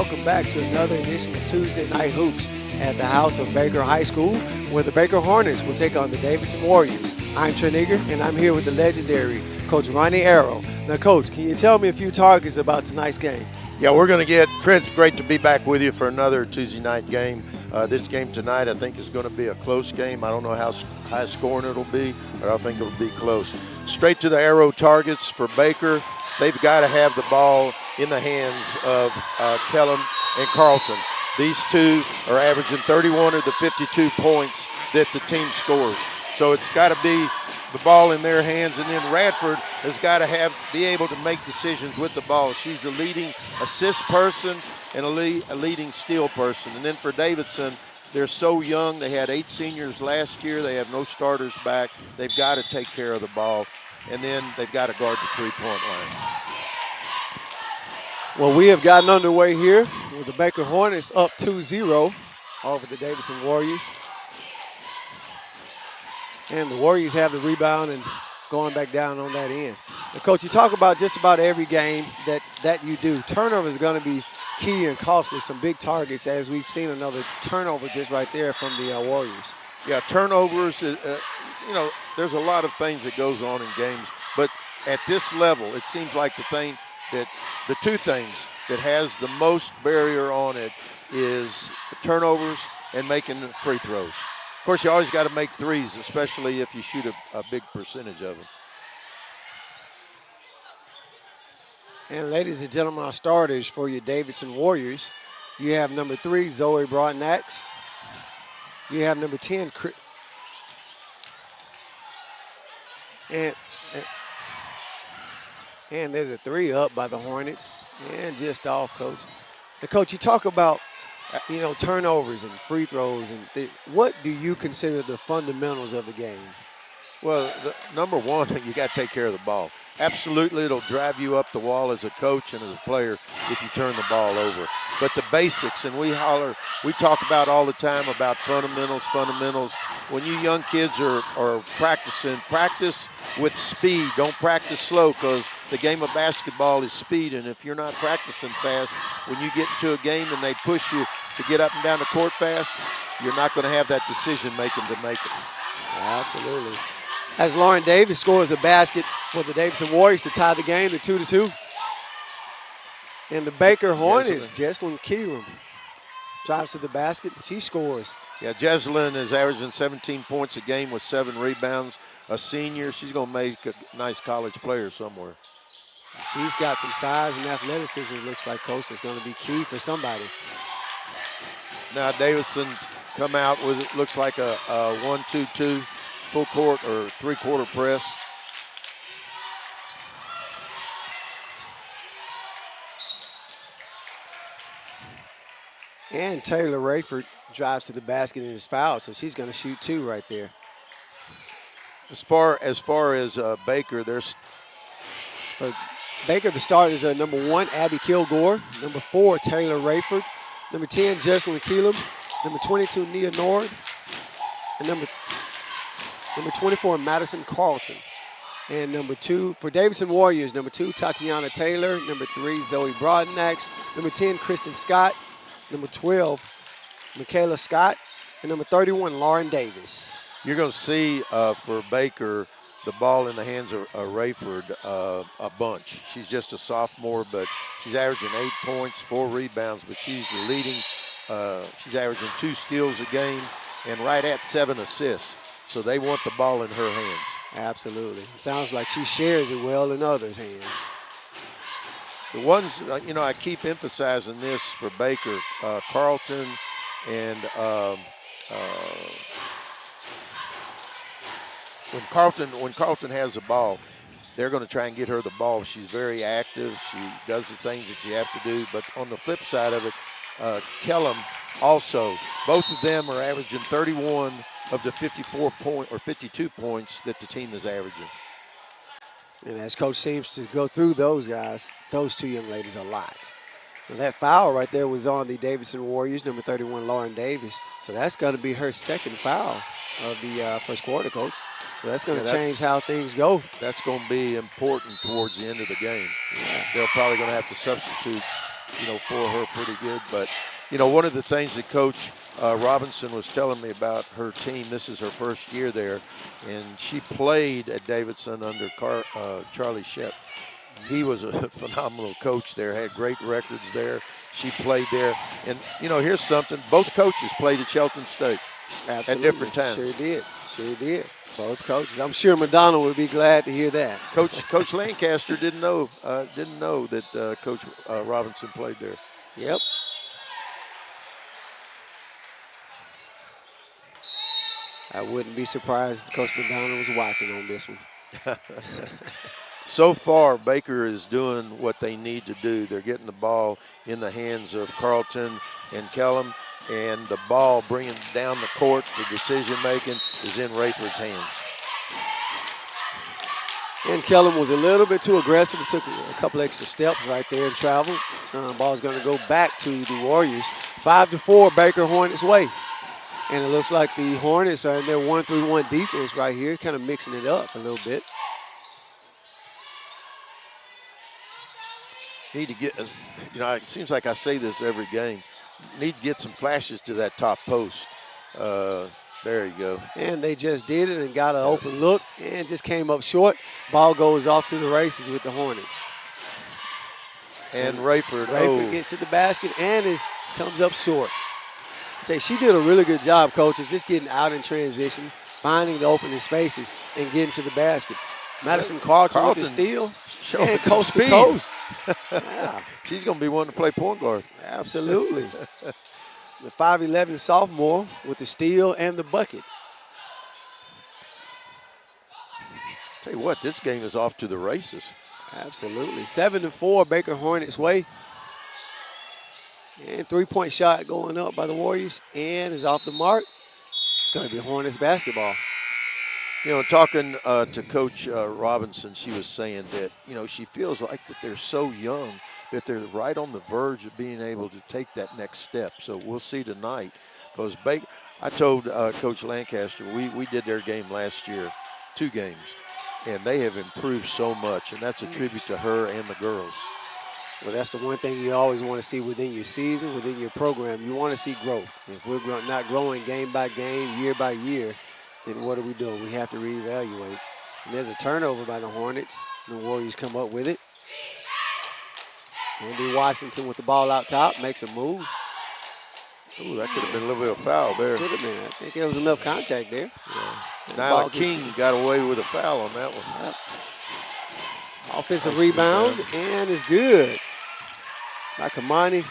welcome back to another edition of Tuesday Night Hoops at the house of Baker High School, where the Baker Hornets will take on the Davidson Warriors. I'm Trent Eager, and I'm here with the legendary Coach Ronnie Arrow. Now, Coach, can you tell me a few targets about tonight's game? Yeah, we're going to get – Trent's great to be back with you for another Tuesday night game. This game tonight I think is going to be a close game. I don't know how high scoring it'll be, but I think it'll be close. Straight to the arrow targets for Baker. They've got to have the ball in the hands of Kellum and Carlton. These two are averaging 31 of the 52 points that the team scores. So it's got to be the ball in their hands, and then Radford has got to be able to make decisions with the ball. She's a leading assist person and a leading steal person. And then for Davidson, they're so young. They had 8 seniors last year. They have no starters back. They've got to take care of the ball, and then they've got to guard the three-point line. Well, we have gotten underway here with the Baker Hornets up 2-0 over the Davidson Warriors. And the Warriors have the rebound and going back down on that end. Now, Coach, you talk about just about every game that you do. Turnover is going to be key and costly. Some big targets, as we've seen another turnover just right there from the Warriors. Yeah, turnovers, there's a lot of things that goes on in games. But at this level, it seems like the two things that has the most barrier on it is turnovers and making free throws. Of course, you always got to make threes, especially if you shoot a big percentage of them. And ladies and gentlemen, our starters for your Davidson Warriors. You have number 3, Zoe Broadnax. You have number 10, and there's a 3 up by the Hornets, and just off, Coach. And Coach, you talk about turnovers and free throws, and what do you consider the fundamentals of the game? Well, number one, you got to take care of the ball. Absolutely, it'll drive you up the wall as a coach and as a player if you turn the ball over. But the basics, and we talk about all the time about fundamentals. When you young kids are practicing, practice with speed. Don't practice slow, because the game of basketball is speed, and if you're not practicing fast, when you get into a game and they push you to get up and down the court fast, you're not going to have that decision-making to make it. Absolutely. As Lauren Davis scores a basket for the Davidson Warriors to tie the game to 2-2. And the Baker Hornets, Jesselyn Keelam, drives to the basket. She scores. Yeah, Jesselyn is averaging 17 points a game with 7 rebounds. A senior, she's going to make a nice college player somewhere. She's got some size and athleticism, it looks like, Coach, is going to be key for somebody. Now Davidson's come out with, it looks like a 1-2-2 full court or 3-quarter press. And Taylor Rayford drives to the basket and is fouled, so she's going to shoot 2 right there. As far as Baker, for Baker, the starters are number 1, Abby Kilgore, number 4, Taylor Rayford, number 10, Jesselyn Keelam, number 22, Nia Nord, and number 24, Madison Carlton. And number 2, for Davidson Warriors, number 2, Tatiana Taylor, number 3, Zoe Broadnax, number 10, Kristen Scott, number 12, Michaela Scott, and number 31, Lauren Davis. You're going to see for Baker the ball in the hands of Rayford a bunch. She's just a sophomore, but she's averaging 8 points, 4 rebounds, but she's the leading. She's averaging 2 steals a game and right at 7 assists. So they want the ball in her hands. Absolutely. Sounds like she shares it well in others' hands. The ones, I keep emphasizing this for Baker, Carlton and when Carlton has the ball, they're going to try and get her the ball. She's very active. She does the things that you have to do. But on the flip side of it, Kellum also, both of them are averaging 31 of the 52 points that the team is averaging. And as Coach seems to go through those guys, those 2 young ladies, a lot. Now that foul right there was on the Davidson Warriors, number 31, Lauren Davis. So that's going to be her 2nd foul of the first quarter, Coach. So that's going to change how things go. That's going to be important towards the end of the game. Yeah. They're probably going to have to substitute for her pretty good. But, one of the things that Coach Robinson was telling me about her team, this is her first year there, and she played at Davidson under Charlie Shep. He was a phenomenal coach there, had great records there. She played there. And, here's something. Both coaches played at Shelton State. Absolutely. At different times. Sure did. Both coaches. I'm sure Madonna would be glad to hear that. Coach Lancaster didn't know that Coach Robinson played there. Yep. I wouldn't be surprised if Coach Madonna was watching on this one. So far, Baker is doing what they need to do. They're getting the ball in the hands of Carlton and Kellum, and the ball bringing down the court for decision-making is in Rayford's hands. And Kellum was a little bit too aggressive. It took a couple extra steps right there and traveled. Ball's going to go back to the Warriors. 5-4, Baker Hornets way. And it looks like the Hornets are in their 1-3-1 defense right here, kind of mixing it up a little bit. Need to get, it seems like I say this every game, need to get some flashes to that top post. There you go. And they just did it and got an open look and just came up short. Ball goes off to the races with the Hornets. And Rayford gets to the basket and comes up short. I tell you, she did a really good job, coaches, just getting out in transition, finding the opening spaces, and getting to the basket. Madison Carlton with the steal, and coast to coast. Yeah. She's going to be one to play point guard. Absolutely. The 5'11 sophomore with the steal and the bucket. Tell you what, this game is off to the races. Absolutely. 7-4, Baker Hornets way. And three-point shot going up by the Warriors, and is off the mark. It's going to be Hornets basketball. Talking to Coach Robinson, she was saying that, she feels like that they're so young that they're right on the verge of being able to take that next step. So we'll see tonight. Because I told Coach Lancaster, we did their game last year, 2 games, and they have improved so much, and that's a tribute to her and the girls. Well, that's the one thing you always want to see within your season, within your program. You want to see growth. If we're not growing game by game, year by year, then what are we doing? We have to reevaluate. And there's a turnover by the Hornets. The Warriors come up with it. Andy Washington with the ball out top makes a move. Ooh, that could have been a little bit of foul there. Could have been. I think there was enough contact there. Yeah. Nyla King got away with a foul on that one. Yep. Offensive rebound, and it's good. Kamani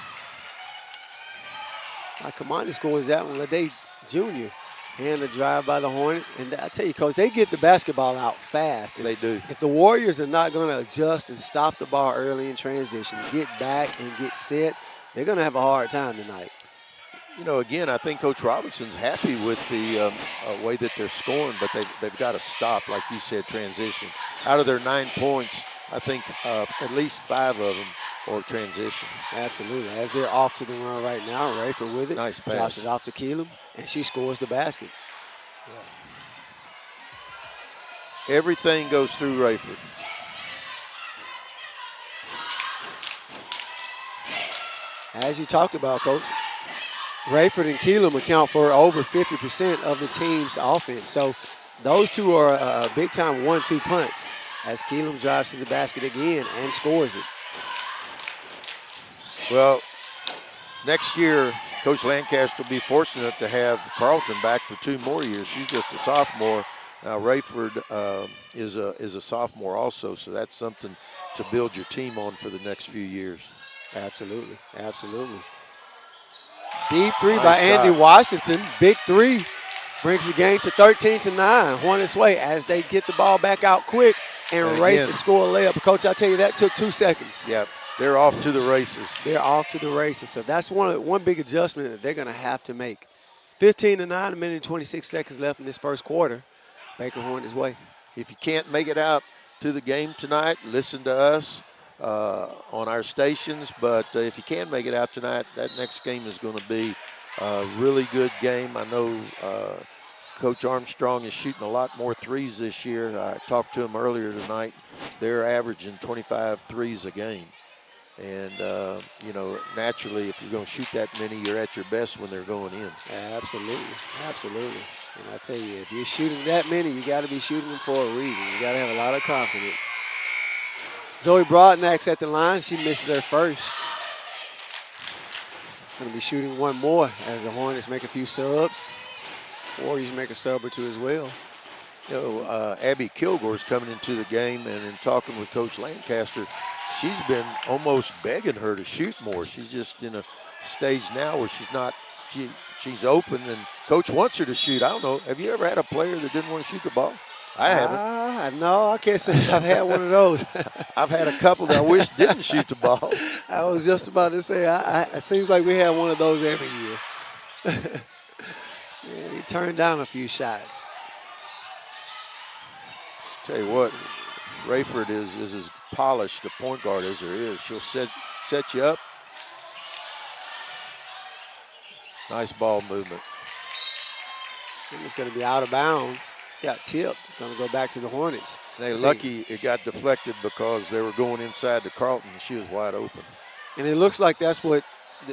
scores that one. Lede Jr. And the drive by the Hornets. And I tell you, Coach, they get the basketball out fast. They do. If the Warriors are not going to adjust and stop the ball early in transition, get back and get set, they're going to have a hard time tonight. Again, I think Coach Robinson's happy with the way that they're scoring, but they've got to stop, like you said, transition. Out of their 9 points, I think at least 5 of them are transition. Absolutely. As they're off to the run right now, Rayford with it. Nice pass. Drops it off to Keelam, and she scores the basket. Yeah. Everything goes through Rayford. As you talked about, Coach, Rayford and Keelam account for over 50% of the team's offense. So those two are a big-time 1-2 punch as Keelam drives to the basket again and scores it. Well, next year, Coach Lancaster will be fortunate to have Carlton back for 2 more years. She's just a sophomore. Now, Rayford is a sophomore also, so that's something to build your team on for the next few years. Absolutely, absolutely. Deep three by Andy Washington. Big three brings the game to 13-9. Hornets way as they get the ball back out quick and race and score a layup. Coach, I tell you, that took 2 seconds. Yep, they're off to the races. They're off to the races. So that's one big adjustment that they're going to have to make. 15-9, a minute and 26 seconds left in this first quarter. Baker Hornets way. If you can't make it out to the game tonight, listen to us on our stations. But if you can make it out tonight, that next game is going to be a really good game. I know Coach Armstrong is shooting a lot more threes this year. I talked to him earlier tonight. They're averaging 25 threes a game. And, you know, naturally, if you're going to shoot that many, you're at your best when they're going in. Absolutely, absolutely. And I tell you, if you're shooting that many, you got to be shooting them for a reason. You got to have a lot of confidence. Zoe Broadnack's at the line. She misses her first. Going to be shooting one more as the Hornets make a few subs. Warriors make a sub or two as well. You know, Abby Kilgore's coming into the game, and in talking with Coach Lancaster, she's been almost begging her to shoot more. She's just in a stage now where she's open, and Coach wants her to shoot. I don't know. Have you ever had a player that didn't want to shoot the ball? I haven't. No, I can't say I've had one of those. I've had a couple that I wish didn't shoot the ball. I was just about to say, it seems like we have one of those every year. Yeah, he turned down a few shots. Tell you what, Rayford is as polished a point guard as there is. She'll set you up. Nice ball movement. And it's going to be out of bounds. Got tipped. Going to go back to the Hornets. They're lucky it got deflected because they were going inside to Carlton and she was wide open. And it looks like that's what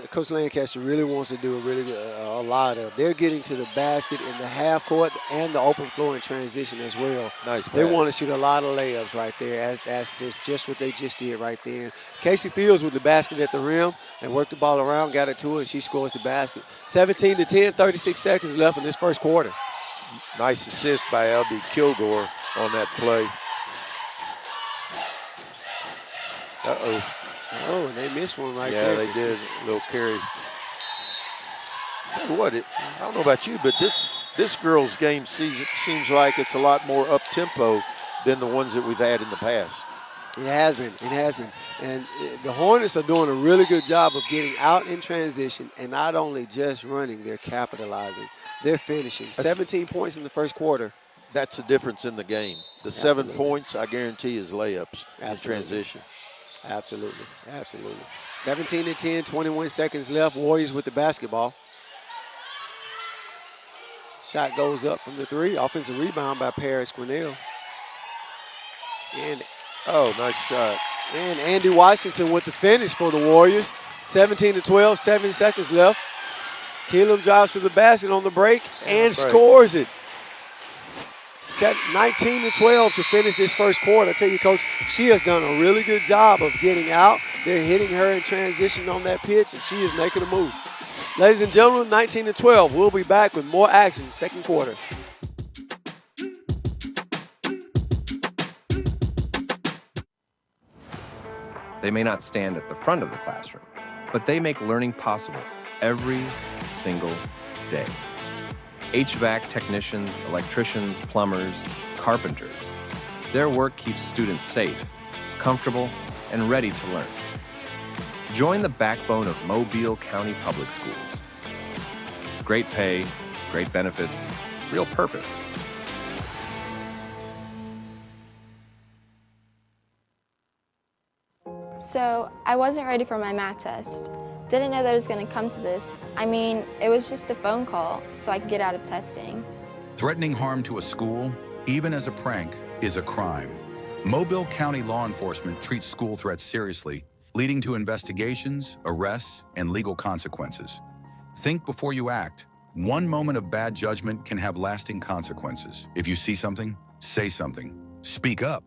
Coach Lancaster really wants to do a lot of. They're getting to the basket in the half court and the open floor in transition as well. Nice pass. They want to shoot a lot of layups right there. That's just what they just did right there. Casey Fields with the basket at the rim and worked the ball around, got it to her, and she scores the basket. 17-10, 36 seconds left in this first quarter. Nice assist by Abby Kilgore on that play. Uh-oh. Oh, and they missed one right there. there. Yeah, they did. A little carry. Tell you what, I don't know about you, but this girls' game seems like it's a lot more up-tempo than the ones that we've had in the past. It has been. It has been. And the Hornets are doing a really good job of getting out in transition and not only just running, they're capitalizing. They're finishing. 17 points in the first quarter. That's the difference in the game. The 7 points, I guarantee, is layups in transition. Absolutely. Absolutely. 17-10, 21 seconds left. Warriors with the basketball. Shot goes up from the three. Offensive rebound by Paris Grinnell. And nice shot. And Andy Washington with the finish for the Warriors. 17-12, 7 seconds left. Keelam drives to the basket on the break and scores it. 19-12 to finish this first quarter. I tell you, Coach, she has done a really good job of getting out. They're hitting her in transition on that pitch, and she is making a move. Ladies and gentlemen, 19-12. We'll be back with more action second quarter. They may not stand at the front of the classroom, but they make learning possible every single day. HVAC technicians, electricians, plumbers, carpenters. Their work keeps students safe, comfortable, and ready to learn. Join the backbone of Mobile County Public Schools. Great pay, great benefits, real purpose. So I wasn't ready for my math test. Didn't know that it was going to come to this. I mean, it was just a phone call so I could get out of testing. Threatening harm to a school, even as a prank, is a crime. Mobile County law enforcement treats school threats seriously, leading to investigations, arrests, and legal consequences. Think before you act. One moment of bad judgment can have lasting consequences. If you see something, say something. Speak up.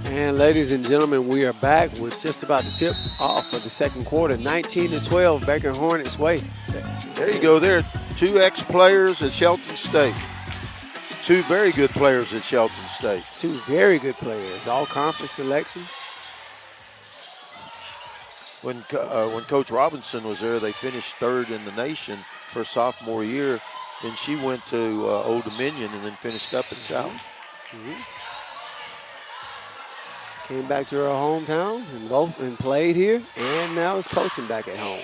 And ladies and gentlemen, we are back with just about to tip off for the second quarter. 19-12, Baker Hornets way. There you go. There are 2 ex-players at Shelton State. 2 very good players at Shelton State. 2 very good players, all conference selections. When Coach Robinson was there, they finished 3rd in the nation for sophomore year. Then she went to Old Dominion and then finished up at South. Mm-hmm. Came back to her hometown and played here, and now is coaching back at home.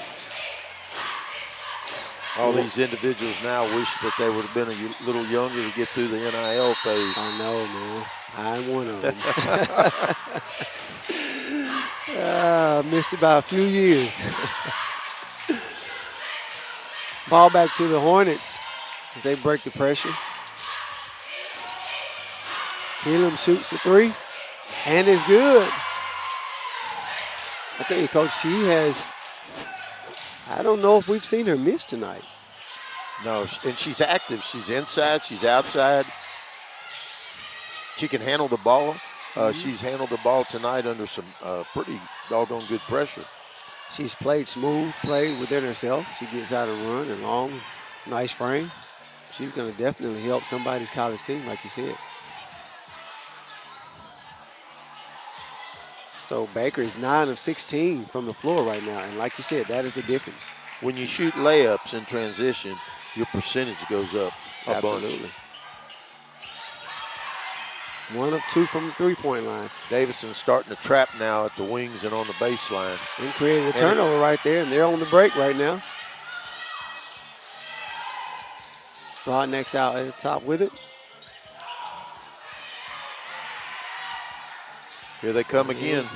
All these individuals now wish that they would have been a little younger to get through the NIL phase. I know, man. I'm one of them. Missed it by a few years. Ball back to the Hornets as they break the pressure. Keelam shoots the three, and it's good. I tell you, Coach, she has, I don't know if we've seen her miss tonight. No, and she's active. She's inside. She's outside. She can handle the ball. She's handled the ball tonight under some pretty doggone good pressure. She's played smooth, played within herself. She gets out and run and long, nice frame. She's going to definitely help somebody's college team, like you said. So Baker is 9 of 16 from the floor right now, and like you said, that is the difference. When you shoot layups in transition, your percentage goes up a Absolutely. bunch. 1 of 2 from the three-point line. Davidson's starting to trap now at the wings and on the baseline. And created a turnover right there, and they're on the break right now. Broadneck's out at the top with it. Here they come again.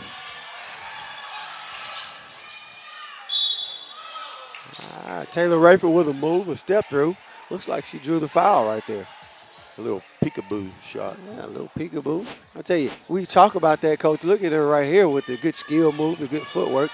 Taylor Rayford with a move, a step through. Looks like she drew the foul right there. A little peekaboo shot. Yeah, a little peekaboo. I tell you, we talk about that, Coach. Look at her right here with the good skill move, the good footwork.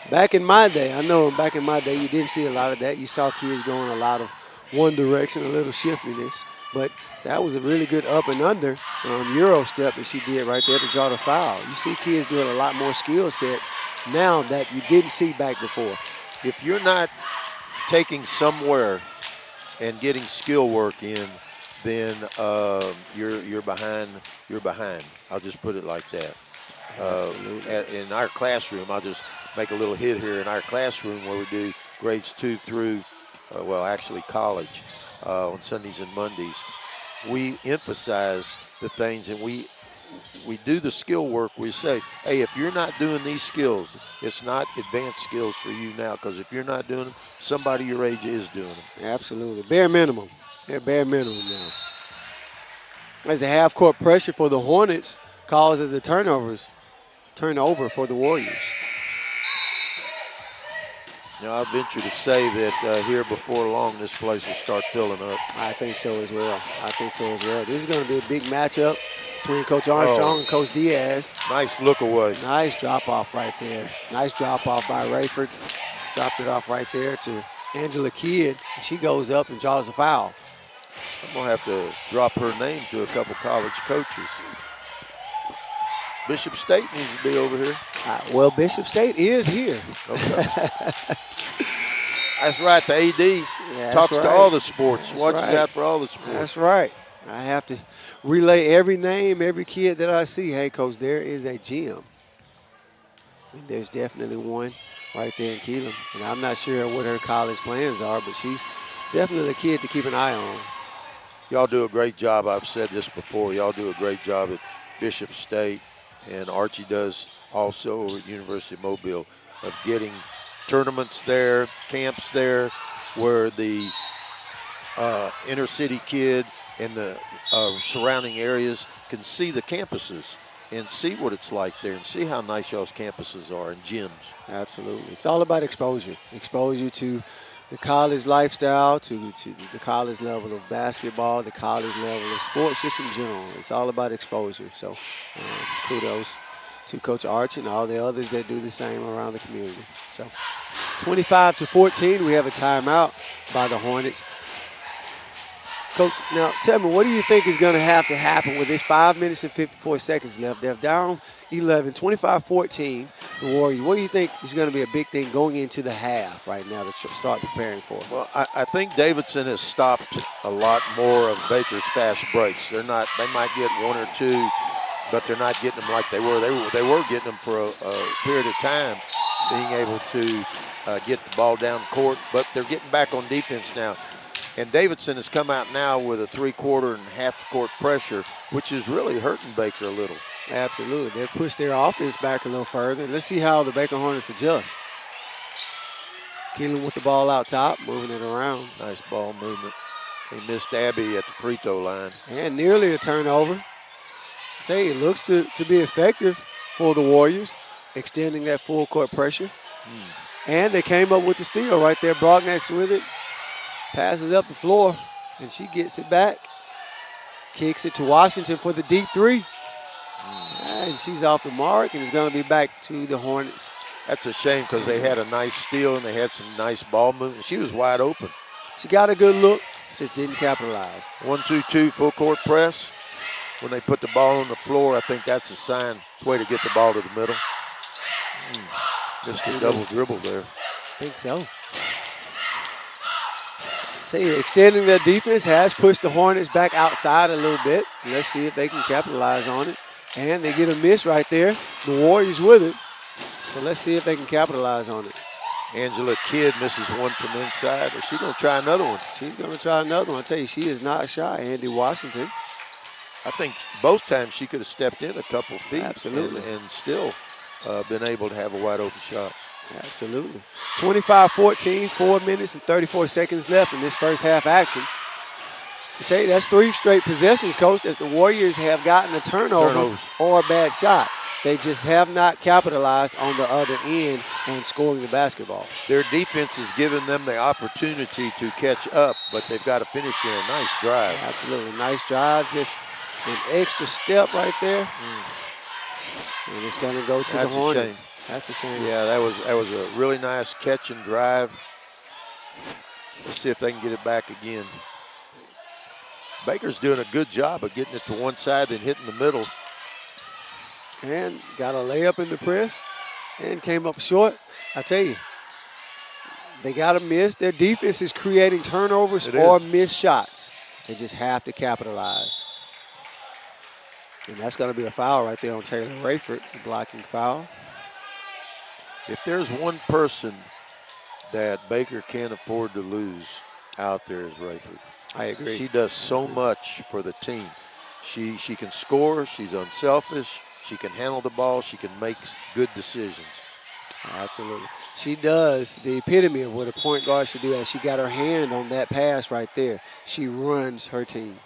Back in my day, I know back in my day, you didn't see a lot of that. You saw kids going a lot of one direction, a little shiftiness. But that was a really good up and under Euro step that she did right there to draw the foul. You see kids doing a lot more skill sets now that you didn't see back before. If you're not taking somewhere and getting skill work in, then you're behind. You're behind. I'll just put it like that. In our classroom, I'll just make a little hit here. In our classroom where we do grades 2 through, actually college, on Sundays and Mondays, we emphasize the things and we do the skill work. We say, hey, if you're not doing these skills, it's not advanced skills for you now, because if you're not doing them, somebody your age is doing them. Absolutely. Bare minimum. They're bare minimum now. As a half-court pressure for the Hornets causes the turnover for the Warriors. Now, I venture to say that here before long, this place will start filling up. I think so as well. This is going to be a big matchup between Coach Armstrong and Coach Diaz. Nice look away. Nice drop-off right there. Nice drop-off by Rayford. Dropped it off right there to Angela Kidd. She goes up and draws a foul. I'm going to have to drop her name to a couple college coaches. Bishop State needs to be over here. Well, Bishop State is here. Okay. That's right. The AD talks to all the sports, watches out for all the sports. That's right. I have to relay every name, every kid that I see. Hey, Coach, there is a gym. And there's definitely one right there in Keelam. And I'm not sure what her college plans are, but she's definitely a kid to keep an eye on. Y'all do a great job. I've said this before. Y'all do a great job at Bishop State, and Archie does also at University of Mobile, of getting tournaments there, camps there, where the inner city kid and the surrounding areas can see the campuses and see what it's like there and see how nice y'all's campuses are and gyms. Absolutely. It's all about exposure. Exposure to the college lifestyle, to the college level of basketball, the college level of sports, just in general. It's all about exposure. So kudos to Coach Arch and all the others that do the same around the community. So 25-14, we have a timeout by the Hornets. Coach, now tell me, what do you think is going to have to happen with this 5 minutes and 54 seconds left? They're down 11, 25-14, the Warriors. What do you think is going to be a big thing going into the half right now to start preparing for? Well, I think Davidson has stopped a lot more of Baker's fast breaks. They might get one or two, but they're not getting them like they were. They were getting them for a period of time, being able to get the ball down court, but they're getting back on defense now. And Davidson has come out now with a three-quarter and half-court pressure, which is really hurting Baker a little. Absolutely. They've pushed their offense back a little further. Let's see how the Baker Hornets adjust. Keelan with the ball out top, moving it around. Nice ball movement. They missed Abby at the free throw line. And nearly a turnover. I tell you, it looks to be effective for the Warriors, extending that full-court pressure. And they came up with the steal right there. Brocknex with it. Passes up the floor, and she gets it back. Kicks it to Washington for the deep three. And she's off the mark, and it's going to be back to the Hornets. That's a shame because they had a nice steal and they had some nice ball movement. She was wide open. She got a good look, just didn't capitalize. 1-2-2 full court press. When they put the ball on the floor, I think that's a sign. It's a way to get the ball to the middle. Just a double dribble there. I think so. Tell you, extending their defense has pushed the Hornets back outside a little bit. Let's see if they can capitalize on it. And they get a miss right there. The Warriors with it. So let's see if they can capitalize on it. Angela Kidd misses one from inside. Is she going to try another one? She's going to try another one. I tell you, she is not shy, Andy Washington. I think both times she could have stepped in a couple feet. Absolutely. And still been able to have a wide open shot. Absolutely. 25-14, 4 minutes and 34 seconds left in this first half action. I tell you, that's 3 straight possessions, Coach, as the Warriors have gotten a turnover or a bad shot. They just have not capitalized on the other end and scoring the basketball. Their defense has given them the opportunity to catch up, but they've got to finish in a nice drive. Absolutely. Nice drive. Just an extra step right there. And it's going to go to the Hornets. Shame. That's a shame. Yeah, that was a really nice catch and drive. Let's see if they can get it back again. Baker's doing a good job of getting it to one side and hitting the middle. And got a layup in the press and came up short. I tell you, they got to miss. Their defense is creating turnovers or missed shots. They just have to capitalize. And that's going to be a foul right there on Taylor Rayford, the blocking foul. If there's one person that Baker can't afford to lose out there is Rayford. I agree. She does so much for the team. She can score. She's unselfish. She can handle the ball. She can make good decisions. Absolutely. She does the epitome of what a point guard should do. As she got her hand on that pass right there, she runs her team.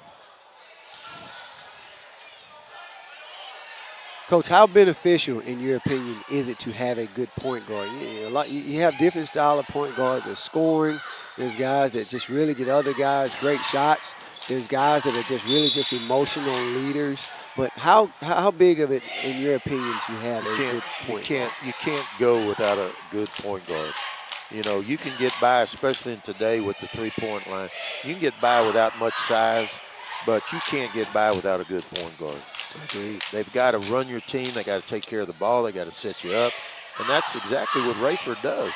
Coach, how beneficial, in your opinion, is it to have a good point guard? You have different style of point guards. There's scoring. There's guys that just really get other guys great shots. There's guys that are just really just emotional leaders. But how big of it, in your opinion, to have a good point guard? You can't go without a good point guard. You know, you can get by, especially in today with the three-point line. You can get by without much size, but you can't get by without a good point guard. Agreed. They've got to run your team. They got to take care of the ball. They got to set you up. And that's exactly what Rayford does.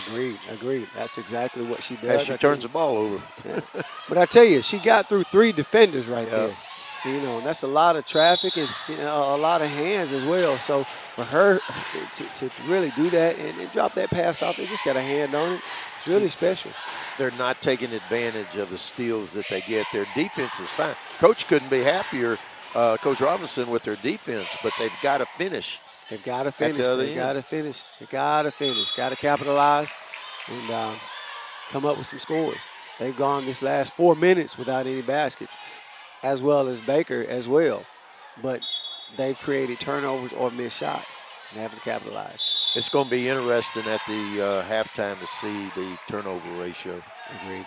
Agreed. That's exactly what she does. As she turns the ball over. Yeah. But I tell you, she got through 3 defenders right there. You know, and that's a lot of traffic and a lot of hands as well. So for her to really do that and drop that pass off, they just got a hand on it. It's really special. They're not taking advantage of the steals that they get. Their defense is fine. Coach couldn't be happier, Coach Robinson, with their defense, but they've got to finish. They've got to finish. They got to finish. They got to finish. Got to capitalize and come up with some scores. They've gone this last 4 minutes without any baskets, as well as Baker as well. But they've created turnovers or missed shots and haven't capitalized. It's going to be interesting at the halftime to see the turnover ratio. Agreed.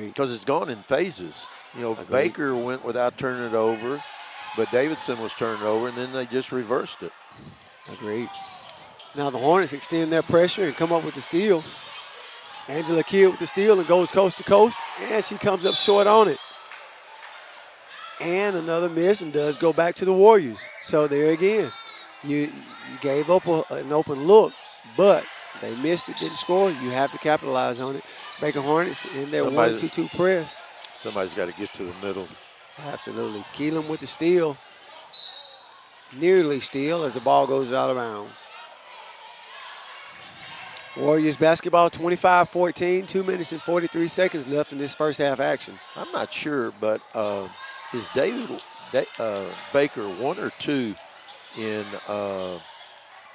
Because it's gone in phases. You know, Baker went without turning it over, but Davidson was turning it over, and then they just reversed it. Agreed. Now the Hornets extend their pressure and come up with the steal. Angela Kidd with the steal and goes coast to coast, and she comes up short on it. And another miss and does go back to the Warriors. So there again, you gave up an open look, but they missed it, didn't score. You have to capitalize on it. Baker Hornets in their 1-2-2 press. Somebody's got to get to the middle. Absolutely. Keelan with the steal. Nearly steal as the ball goes out of bounds. Warriors basketball 25-14, 2 minutes and 43 seconds left in this first half action. I'm not sure, but is Baker 1 or 2 in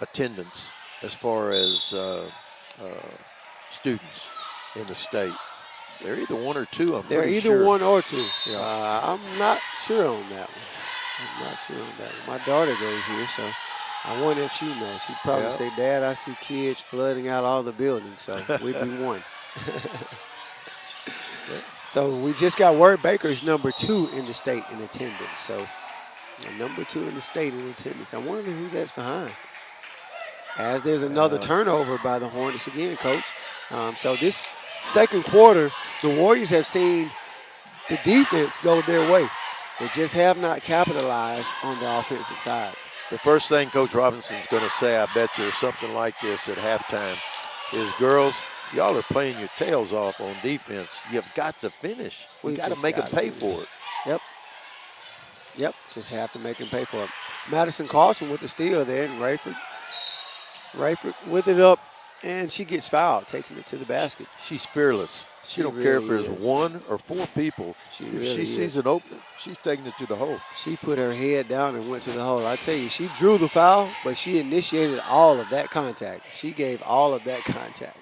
attendance as far as students in the state? They're either 1 or 2. They're either 1 or 2. Yeah. I'm not sure on that one. My daughter goes here, so I wonder if she knows. She'd probably say, Dad, I see kids flooding out all the buildings, so we'd be 1. So we just got word Baker's number 2 in the state in attendance. So number 2 in the state in attendance. I wonder who that's behind. As there's another turnover by the Hornets again, Coach. So this second quarter, the Warriors have seen the defense go their way. They just have not capitalized on the offensive side. The first thing Coach Robinson's going to say, I bet you, or something like this at halftime, is, girls, y'all are playing your tails off on defense. You've got to finish. You got to make them pay for it. Yep, just have to make them pay for it. Madison Carlson with the steal there, and Rayford with it up, and she gets fouled, taking it to the basket. She's fearless. She don't really care if there's is. 1 or 4 people. She If really she sees an opening, she's taking it to the hole. She put her head down and went to the hole. I tell you, she drew the foul, but she initiated all of that contact. She gave all of that contact.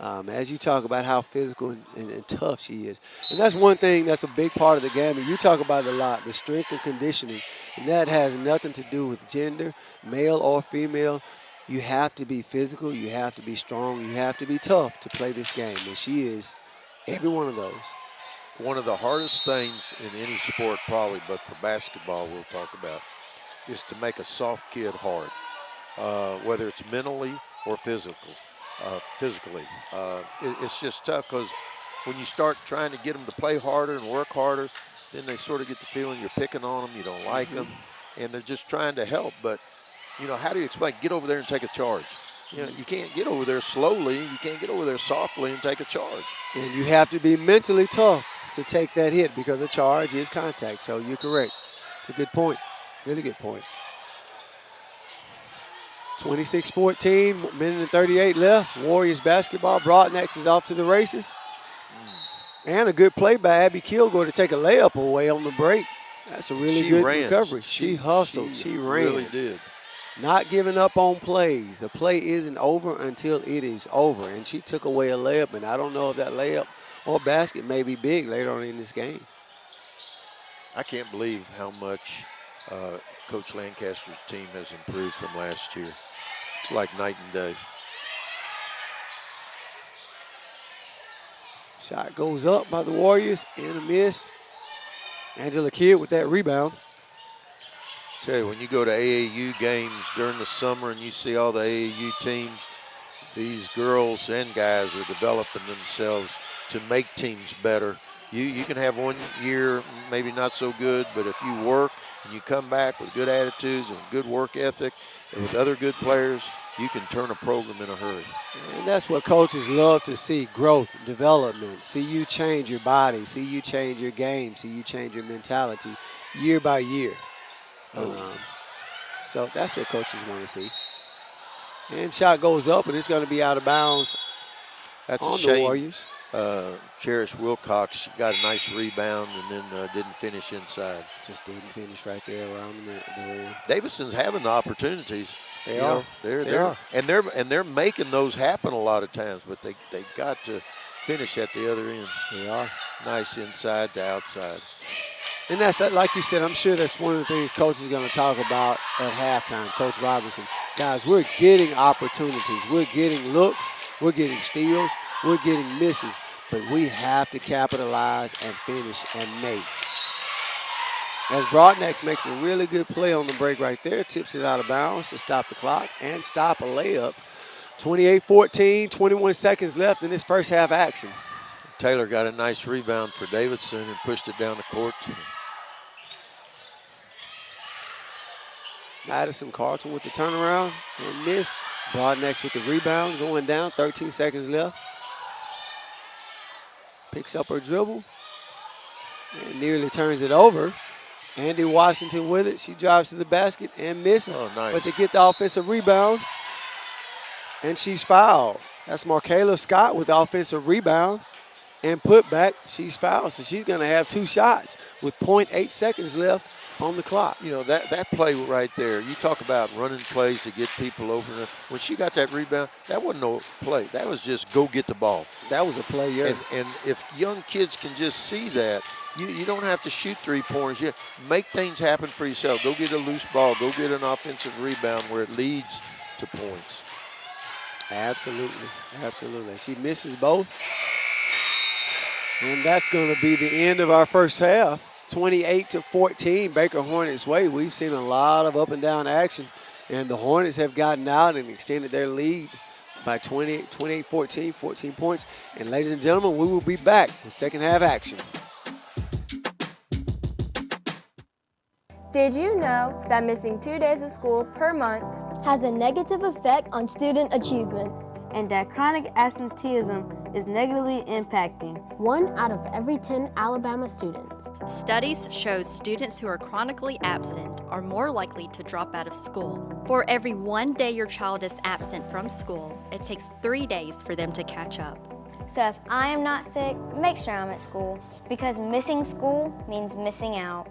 As you talk about how physical and tough she is. And that's one thing that's a big part of the game. And you talk about it a lot, the strength and conditioning. And that has nothing to do with gender, male or female. You have to be physical. You have to be strong. You have to be tough to play this game. And she is every one of those. One of the hardest things in any sport probably, but for basketball we'll talk about, is to make a soft kid hard, whether it's mentally or physically. It's just tough because when you start trying to get them to play harder and work harder, then they sort of get the feeling you're picking on them, you don't like them, and they're just trying to help. But, you know, how do you explain? Get over there and take a charge. You know, you can't get over there slowly. You can't get over there softly and take a charge. And you have to be mentally tough to take that hit because a charge is contact. So you're correct. It's a good point. Really good point. 26-14, minute and 38 left. Warriors basketball. Broadnax is off to the races. And a good play by Abby Kilgore to take a layup away on the break. That's a really good recovery. She hustled. She ran. Really did. Not giving up on plays. The play isn't over until it is over. And she took away a layup, and I don't know if that layup or basket may be big later on in this game. I can't believe how much Coach Lancaster's team has improved from last year. It's like night and day. Shot goes up by the Warriors and a miss. Angela Kidd with that rebound. Tell you, when you go to AAU games during the summer and you see all the AAU teams, these girls and guys are developing themselves to make teams better. You can have one year maybe not so good, but if you work and you come back with good attitudes and good work ethic and with other good players, you can turn a program in a hurry. And that's what coaches love to see, growth, development. See you change your body, see you change your game, see you change your mentality year by year. So that's what coaches want to see. And shot goes up, and it's going to be out of bounds. That's on a shame. The Warriors. Cherish Wilcox got a nice rebound and then didn't finish inside. Just didn't finish right there around the rim. Davidson's having the opportunities. They are. And they're making those happen a lot of times, but they got to finish at the other end. They are. Nice inside to outside. And that's, like you said, I'm sure that's one of the things Coach is going to talk about at halftime, Coach Robinson. Guys, we're getting opportunities. We're getting looks. We're getting steals. We're getting misses. But we have to capitalize and finish and make. As Broadnax makes a really good play on the break right there, tips it out of bounds to stop the clock and stop a layup. 28-14, 21 seconds left in this first half action. Taylor got a nice rebound for Davidson and pushed it down the court. Madison Carlton with the turnaround and miss. Broadnax with the rebound, going down, 13 seconds left. Picks up her dribble and nearly turns it over. Andy Washington with it. She drives to the basket and misses. Oh, nice. But they get the offensive rebound, and she's fouled. That's Markayla Scott with the offensive rebound and put back. She's fouled, so she's going to have 2 shots with 0.8 seconds left on the clock. You know, that play right there, you talk about running plays to get people over. When she got that rebound, that wasn't no play. That was just go get the ball. That was a play, yeah. And if young kids can just see that, you don't have to shoot 3-pointers. You make things happen for yourself. Go get a loose ball. Go get an offensive rebound where it leads to points. Absolutely, absolutely. She misses both. And that's going to be the end of our first half. 28-14, Baker Hornets way. We've seen a lot of up and down action, and the Hornets have gotten out and extended their lead by 28-14, 14 points. And ladies and gentlemen, we will be back with second half action. Did you know that missing 2 days of school per month has a negative effect on student achievement? And that chronic absenteeism is negatively impacting 1 out of every 10 Alabama students. Studies show students who are chronically absent are more likely to drop out of school. For every 1 day your child is absent from school, it takes 3 days for them to catch up. So if I am not sick, make sure I'm at school, because missing school means missing out.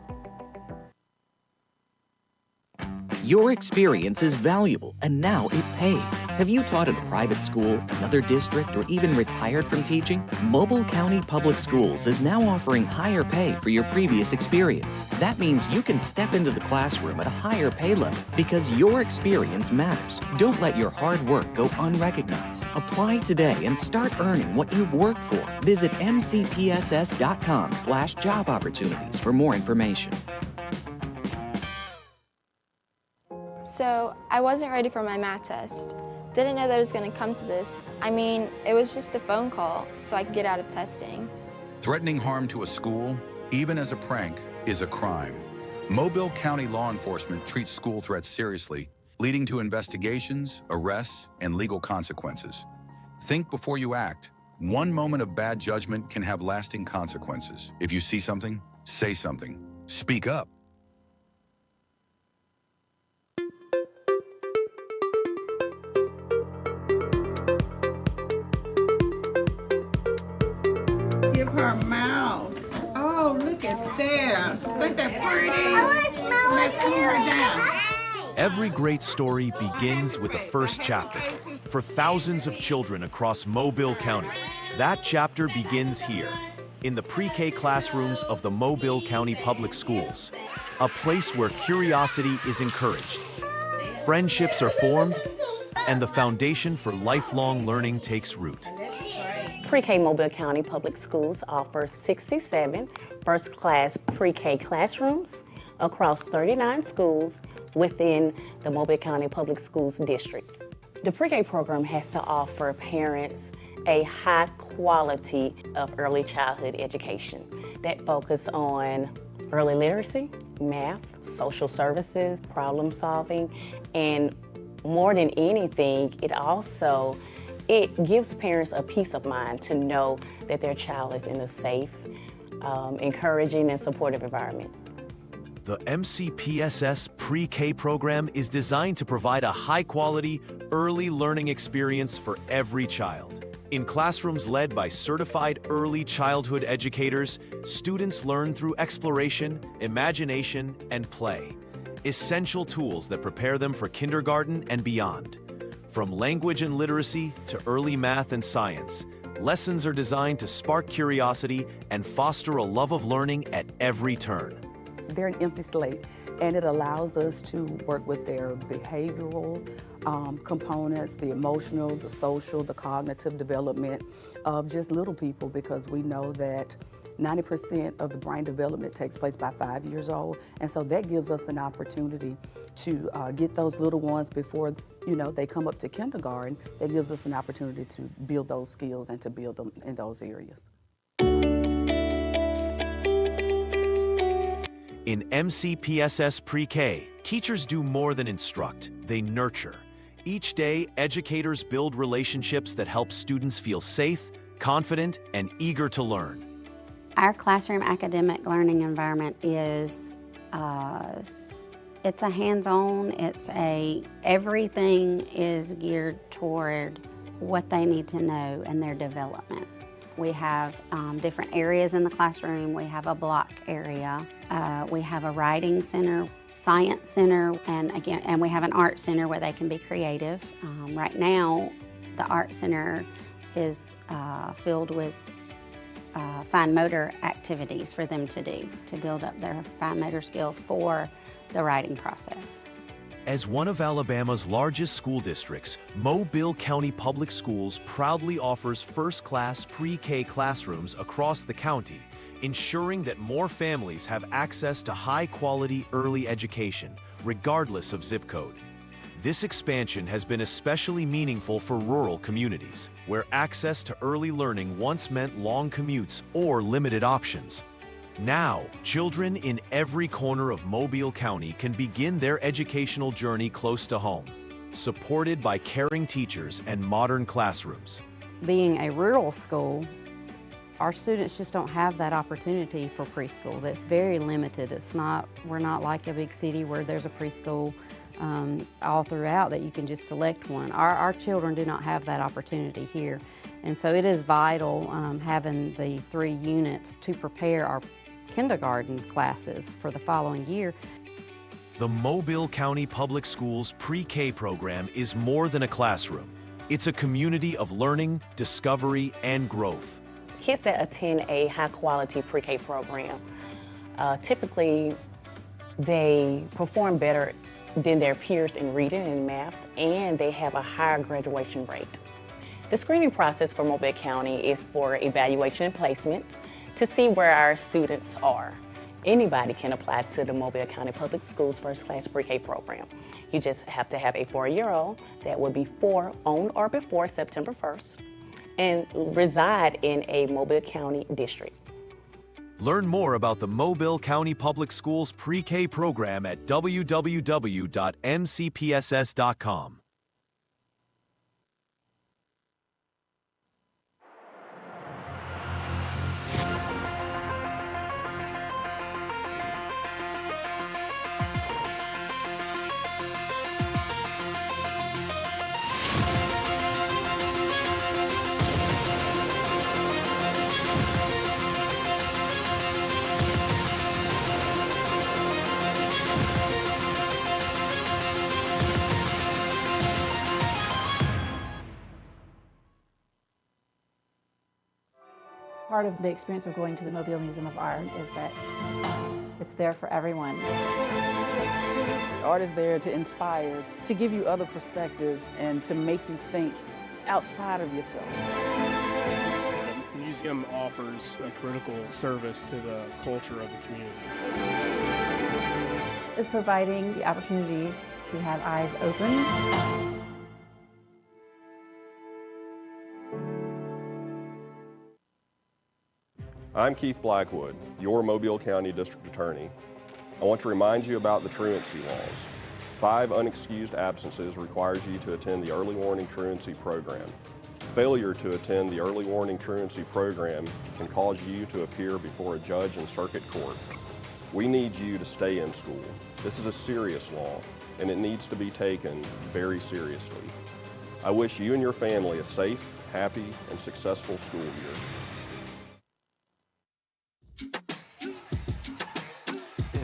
Your experience is valuable, and now it pays. Have you taught at a private school, another district, or even retired from teaching? Mobile County Public Schools is now offering higher pay for your previous experience. That means you can step into the classroom at a higher pay level because your experience matters. Don't let your hard work go unrecognized. Apply today and start earning what you've worked for. Visit mcpss.com/job opportunities for more information. So I wasn't ready for my math test. Didn't know that it was going to come to this. I mean, it was just a phone call so I could get out of testing. Threatening harm to a school, even as a prank, is a crime. Mobile County law enforcement treats school threats seriously, leading to investigations, arrests, and legal consequences. Think before you act. One moment of bad judgment can have lasting consequences. If you see something, say something. Speak up. Give her a mouth. Oh, look at that. Isn't that pretty? Let's put her down. Every great story begins with a first chapter. For thousands of children across Mobile County, that chapter begins here, in the pre-K classrooms of the Mobile County Public Schools, a place where curiosity is encouraged, friendships are formed, and the foundation for lifelong learning takes root. Pre-K Mobile County Public Schools offers 67 first-class pre-K classrooms across 39 schools within the Mobile County Public Schools district. The pre-K program has to offer parents a high quality of early childhood education that focus on early literacy, math, social services, problem solving, and more than anything, it gives parents a peace of mind to know that their child is in a safe, encouraging, and supportive environment. The MCPSS Pre-K program is designed to provide a high-quality, early learning experience for every child. In classrooms led by certified early childhood educators, students learn through exploration, imagination, and play. Essential tools that prepare them for kindergarten and beyond. From language and literacy to early math and science, lessons are designed to spark curiosity and foster a love of learning at every turn. They're an empty slate, and it allows us to work with their behavioral components, the emotional, the social, the cognitive development of just little people, because we know that 90% of the brain development takes place by 5 years old, and so that gives us an opportunity to get those little ones before they come up to kindergarten. That gives us an opportunity to build those skills and to build them in those areas. In MCPSS Pre-K, teachers do more than instruct, they nurture. Each day, educators build relationships that help students feel safe, confident, and eager to learn. Our classroom academic learning environment is, it's a hands-on, everything is geared toward what they need to know and their development. We have different areas in the classroom. We have a block area. We have a writing center, science center, and we have an art center where they can be creative. Right now, the art center is filled with fine motor activities for them to do, to build up their fine motor skills for the writing process. As one of Alabama's largest school districts, Mobile County Public Schools proudly offers first-class pre-K classrooms across the county, ensuring that more families have access to high-quality early education, regardless of zip code. This expansion has been especially meaningful for rural communities, where access to early learning once meant long commutes or limited options. Now, children in every corner of Mobile County can begin their educational journey close to home, supported by caring teachers and modern classrooms. Being a rural school, our students just don't have that opportunity for preschool. That's very limited. We're not like a big city where there's a preschool all throughout that you can just select one. Our children do not have that opportunity here. And so it is vital having the 3 units to prepare our kindergarten classes for the following year. The Mobile County Public Schools pre-K program is more than a classroom. It's a community of learning, discovery, and growth. Kids that attend a high-quality pre-K program, typically they perform better than their peers in reading and math, and they have a higher graduation rate. The screening process for Mobile County is for evaluation and placement to see where our students are. Anybody can apply to the Mobile County Public Schools First Class Pre-K program. You just have to have a 4-year-old that will be 4 on or before September 1st and reside in a Mobile County district. Learn more about the Mobile County Public Schools pre-K program at www.mcpss.com. Part of the experience of going to the Mobile Museum of Art is that it's there for everyone. Art is there to inspire, to give you other perspectives, and to make you think outside of yourself. The museum offers a critical service to the culture of the community. It's providing the opportunity to have eyes open. I'm Keith Blackwood, your Mobile County District Attorney. I want to remind you about the truancy laws. 5 unexcused absences requires you to attend the early warning truancy program. Failure to attend the early warning truancy program can cause you to appear before a judge in circuit court. We need you to stay in school. This is a serious law, and it needs to be taken very seriously. I wish you and your family a safe, happy, and successful school year.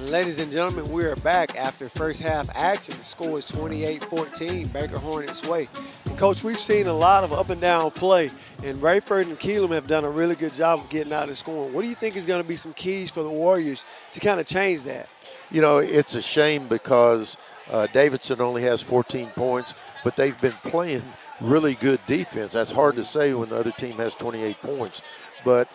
Ladies and gentlemen, we are back after first half action. The score is 28-14, Baker Hornets way. And Coach, we've seen a lot of up and down play, and Rayford and Keelam have done a really good job of getting out and scoring. What do you think is going to be some keys for the Warriors to kind of change that? You know, it's a shame because Davidson only has 14 points, but they've been playing really good defense. That's hard to say when the other team has 28 points, but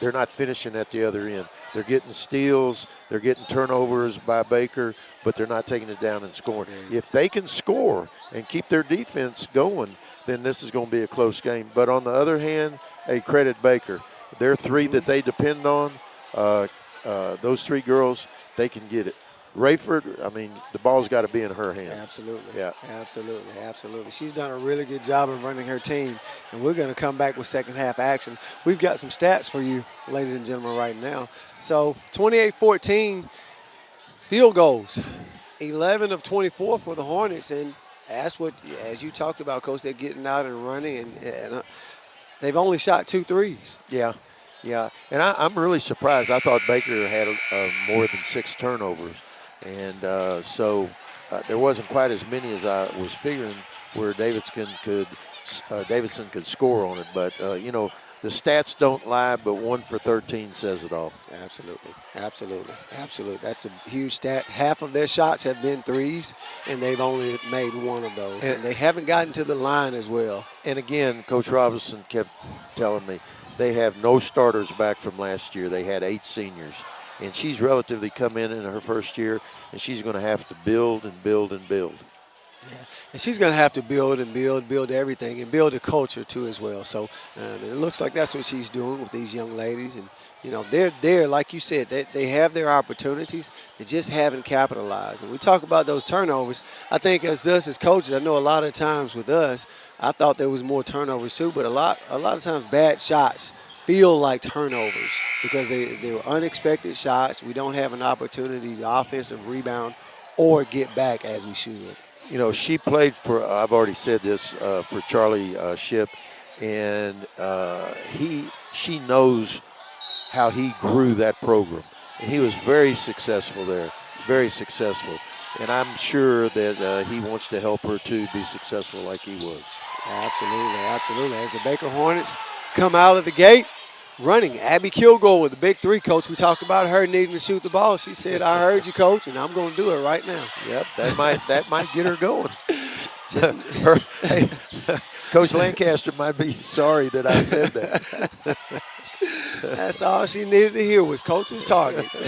they're not finishing at the other end. They're getting steals, they're getting turnovers by Baker, but they're not taking it down and scoring. If they can score and keep their defense going, then this is going to be a close game. But on the other hand, credit Baker. Their 3 that they depend on, those 3 girls, they can get it. Rayford, I mean, the ball's got to be in her hand. Absolutely. Yeah. Absolutely. Absolutely. She's done a really good job of running her team, and we're going to come back with second half action. We've got some stats for you, ladies and gentlemen, right now. So 28-14 field goals, 11 of 24 for the Hornets, and that's what, as you talked about, Coach, they're getting out and running, and they've only shot 2 threes. Yeah. Yeah, and I'm really surprised. I thought Baker had more than 6 turnovers. And so there wasn't quite as many as I was figuring where Davidson could score on it. But, you know, the stats don't lie, but 1 for 13 says it all. Absolutely. That's a huge stat. Half of their shots have been threes, and they've only made one of those. And they haven't gotten to the line as well. And again, Coach Robinson kept telling me they have no starters back from last year. They had 8 seniors. And she's relatively come in her first year, and she's going to have to build and build and build. Yeah. And she's going to have to build everything, and build a culture too as well. So it looks like that's what she's doing with these young ladies. And, they're there, like you said, they have their opportunities. They just haven't capitalized. And we talk about those turnovers. I think as us as coaches, I know a lot of times with us, I thought there was more turnovers too, but a lot of times bad shots feel like turnovers because they were unexpected shots. We don't have an opportunity to offensive rebound or get back as we should. She played for, I've already said this, for Charlie Shipp, and she knows how he grew that program. And he was very successful there, very successful. And I'm sure that he wants to help her too be successful like he was. Absolutely. As the Baker Hornets come out of the gate, running. Abby Kilgore with the big three, Coach. We talked about her needing to shoot the ball. She said, I heard you, Coach, and I'm going to do it right now. Yep, that might get her going. Hey, Coach Lancaster might be sorry that I said that. That's all she needed to hear was Coach's targets.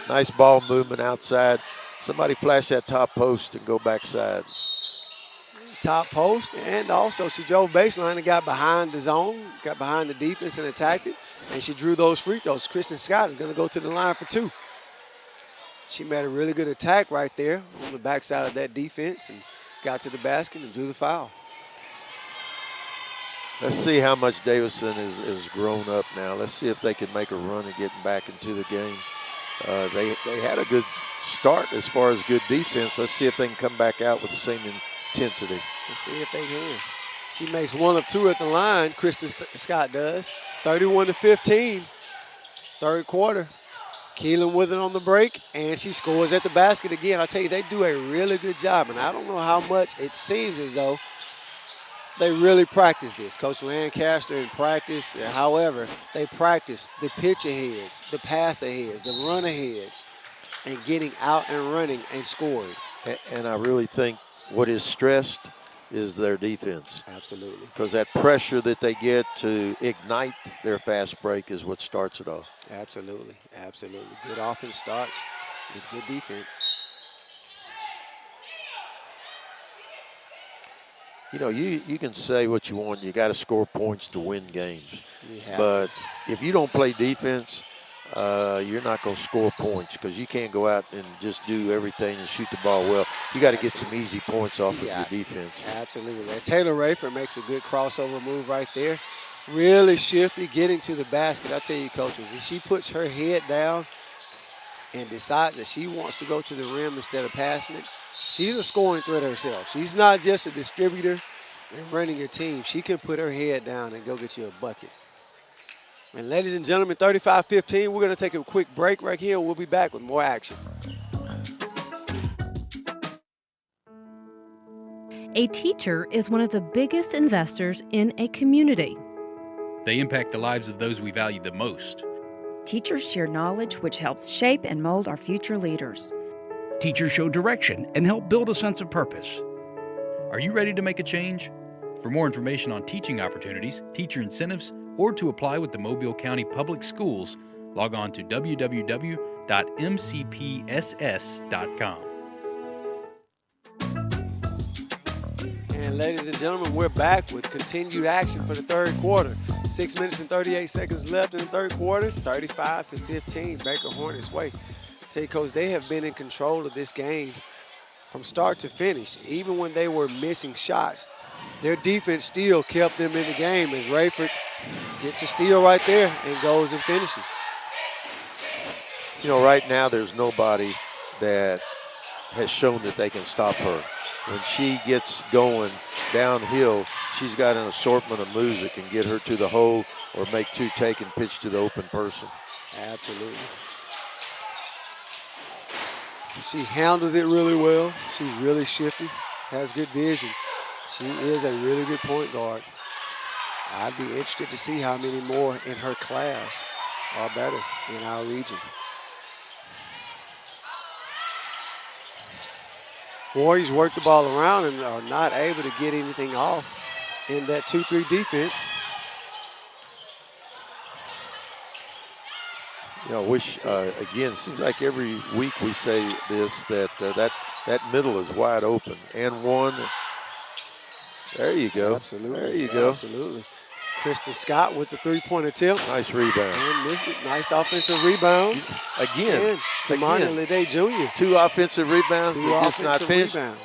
Nice ball movement outside. Somebody flash that top post and go backside. Top post, and also she drove baseline and got behind the zone, got behind the defense and attacked it, and she drew those free throws. Kristen Scott is going to go to the line for 2. She made a really good attack right there on the backside of that defense and got to the basket and drew the foul. Let's see how much Davidson is grown up now. Let's see if they can make a run at getting back into the game. They had a good start as far as good defense. Let's see if they can come back out with the same intensity. Let's see if they can. She makes 1 of 2 at the line, Kristen Scott does. 31-15, third quarter. Keelan with it on the break, and she scores at the basket again. I tell you, they do a really good job, and I don't know how much it seems as though they really practice this. Coach Lancaster in practice, however, they practice the pitch aheads, the pass aheads, the run aheads, and getting out and running and scoring. And I really think what is stressed is their defense. Absolutely. Because that pressure that they get to ignite their fast break is what starts it all. Absolutely. Good offense starts with good defense. You can say what you want. You got to score points to win games. But if you don't play defense, you're not going to score points because you can't go out and just do everything and shoot the ball well. You got to get some easy points off of your defense. Absolutely. As Taylor Rayford makes a good crossover move right there. Really shifty, getting to the basket. I tell you, Coach, if she puts her head down and decides that she wants to go to the rim instead of passing it, she's a scoring threat herself. She's not just a distributor and running your team. She can put her head down and go get you a bucket. And ladies and gentlemen, 35-15, we're going to take a quick break right here, and we'll be back with more action. A teacher is one of the biggest investors in a community. They impact the lives of those we value the most. Teachers share knowledge which helps shape and mold our future leaders. Teachers show direction and help build a sense of purpose. Are you ready to make a change? For more information on teaching opportunities, teacher incentives, or to apply with the Mobile County Public Schools, log on to www.mcpss.com. And ladies and gentlemen, we're back with continued action for the third quarter. 6 minutes and 38 seconds left in the third quarter, 35-15, Baker Hornets way. Tell you, Coach, they have been in control of this game from start to finish. Even when they were missing shots, their defense still kept them in the game as Rayford gets a steal right there and goes and finishes. Right now there's nobody that has shown that they can stop her. When she gets going downhill, she's got an assortment of moves that can get her to the hole or make 2 take and pitch to the open person. Absolutely. She handles it really well. She's really shifty, has good vision. She is a really good point guard. I'd be interested to see how many more in her class are better in our region. Warriors work the ball around and are not able to get anything off in that 2-3 defense. You know, again, seems like every week we say this, that middle is wide open. And one. There you go. Absolutely. There you go. Absolutely. Kristen Scott with the three-point attempt. Nice rebound. And this is nice offensive rebound. Again. Kamani Lede Jr. 2 offensive rebounds. Two They're just not offensive finished. rebounds.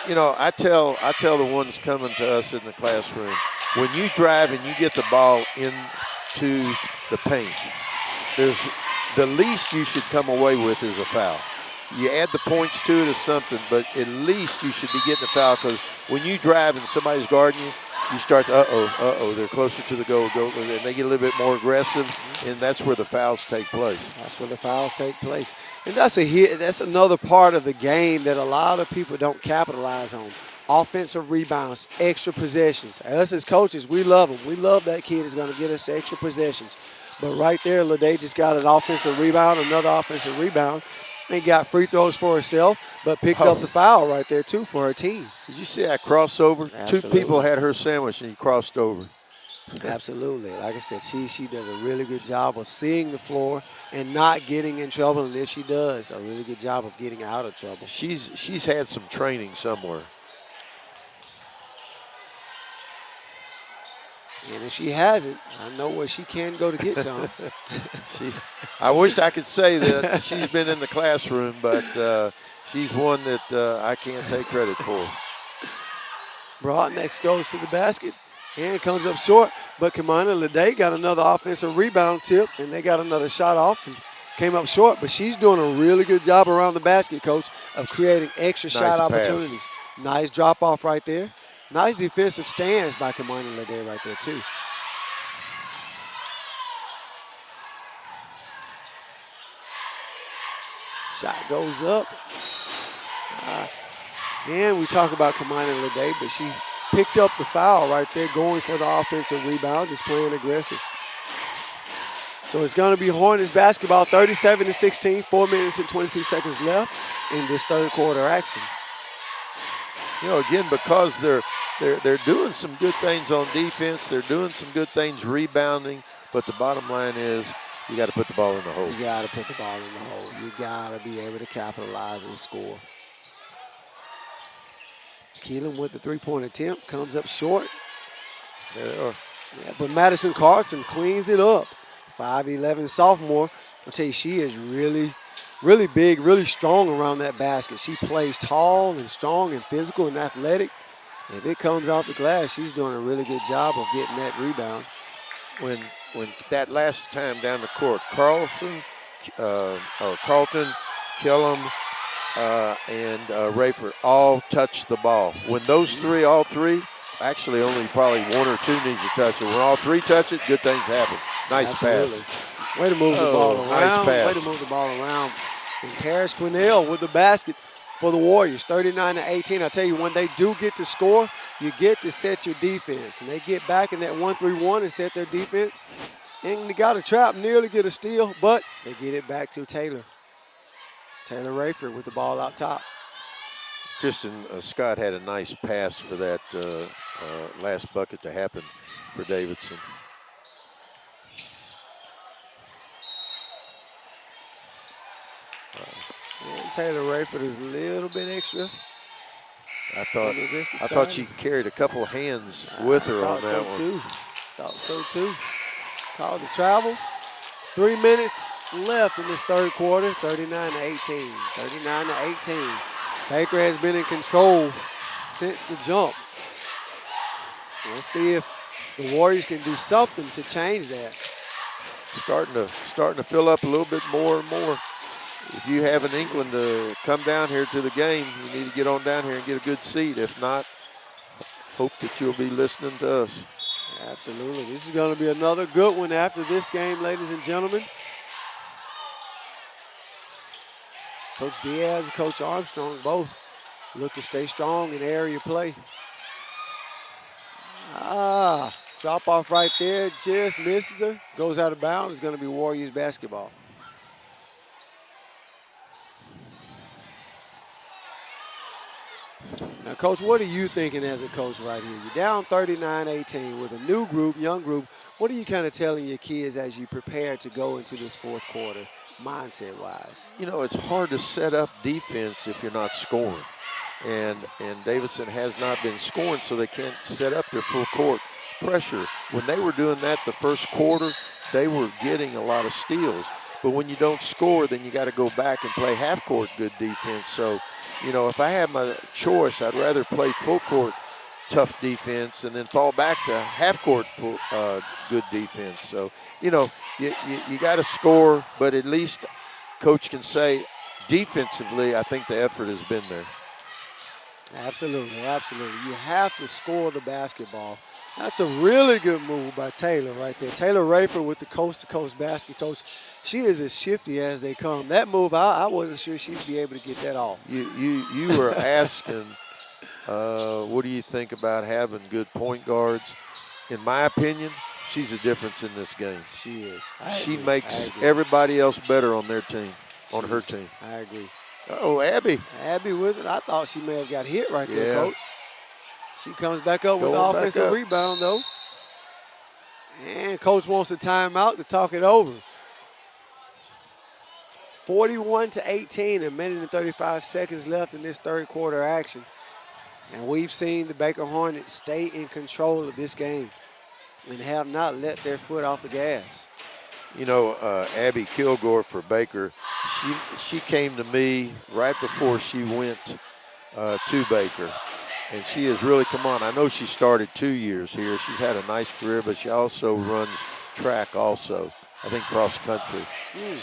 You know, I tell the ones coming to us in the classroom, when you drive and you get the ball into the paint, there's the least you should come away with is a foul. You add the points to it or something, but at least you should be getting a foul, because when you drive and somebody's guarding you, you start to, they're closer to the goal, and they get a little bit more aggressive, and that's where the fouls take place. That's where the fouls take place. And that's another part of the game that a lot of people don't capitalize on. Offensive rebounds, extra possessions. Us as coaches, we love them. We love that kid is going to get us extra possessions. But right there, Lede just got an offensive rebound, another offensive rebound. And got free throws for herself, but picked up the foul right there, too, for her team. Did you see that crossover? Absolutely. 2 people had her sandwich, and he crossed over. Absolutely. Like I said, she does a really good job of seeing the floor and not getting in trouble. And if she does, a really good job of getting out of trouble. She's had some training somewhere. And if she hasn't, I know where she can go to get some. I wish I could say that she's been in the classroom, but she's one that I can't take credit for. Broadnex goes to the basket and comes up short, but Kamani Lede got another offensive rebound tip, and they got another shot off and came up short, but she's doing a really good job around the basket, Coach, of creating extra shot opportunities. Nice drop off right there. Nice defensive stance by Kamani Lede right there, too. Shot goes up. And we talk about Kamani Lede, but she picked up the foul right there, going for the offensive rebound, just playing aggressive. So it's going to be Hornets basketball, 37-16, 4 minutes and 22 seconds left in this third quarter action. You know, again, because they're doing some good things on defense, they're doing some good things rebounding, but the bottom line is you got to put the ball in the hole. You got to put the ball in the hole. You got to be able to capitalize and score. Keelan with the three-point attempt, comes up short. Yeah, but Madison Carson cleans it up. 5'11" sophomore. I'll tell you, she is really big, really strong around that basket. She plays tall and strong and physical and athletic. If it comes off the glass, she's doing a really good job of getting that rebound. When that last time down the court, Carlton, Killam, and Rayford all touched the ball. When those all three, actually only probably 1 or 2 needs to touch it. When all 3 touch it, good things happen. Nice pass. Way to move the ball around. Nice pass. Way to move the ball around. And Harris Quinnell with the basket for the Warriors, 39-18. I tell you, when they do get to score, you get to set your defense. And they get back in that 1-3-1 and set their defense. And they got a trap, nearly get a steal, but they get it back to Taylor. Taylor Rayford with the ball out top. Kristen Scott had a nice pass for that last bucket to happen for Davidson. And Taylor Rayford is a little bit extra. I thought she carried a couple hands with her on that one. Thought so too. Called the travel. 3 minutes left in this third quarter. 39-18. 39-18. Baker has been in control since the jump. Let's see if the Warriors can do something to change that. Starting to fill up a little bit more and more. If you have an inkling to come down here to the game, you need to get on down here and get a good seat. If not, hope that you'll be listening to us. Absolutely. This is going to be another good one after this game, ladies and gentlemen. Coach Diaz and Coach Armstrong both look to stay strong in area play. Drop off right there, just misses her. Goes out of bounds. It's going to be Warriors basketball. Now, Coach, what are you thinking as a coach right here? You're down 39-18 with a new group, young group. What are you kind of telling your kids as you prepare to go into this fourth quarter, mindset-wise? You know, it's hard to set up defense if you're not scoring. And Davidson has not been scoring, so they can't set up their full court pressure. When they were doing that the first quarter, they were getting a lot of steals. But when you don't score, then you got to go back and play half-court good defense. So, you know, if I had my choice, I'd rather play full-court tough defense and then fall back to half-court good defense. So, you know, you got to score, but at least coach can say defensively, I think the effort has been there. Absolutely, absolutely. You have to score the basketball. That's a really good move by Taylor right there. Taylor Rayford with the coast-to-coast basket coach. She is as shifty as they come. That move, I wasn't sure she'd be able to get that off. You were asking, what do you think about having good point guards? In my opinion, she's a difference in this game. She is. She makes everybody else better on their team, on her team. I agree. Oh, Abby. Abby with it. I thought she may have got hit right there, Yeah. Coach. She comes back up with the Going back offensive up. rebound, though. And Coach wants a timeout to talk it over. 41-18, a minute and 35 seconds left in this third quarter action. And we've seen the Baker Hornets stay in control of this game and have not let their foot off the gas. You know, Abby Kilgore for Baker, she came to me right before she went to Baker. And she has really come on. I know she started 2 years here. She's had a nice career, but she also runs track also, I think cross country.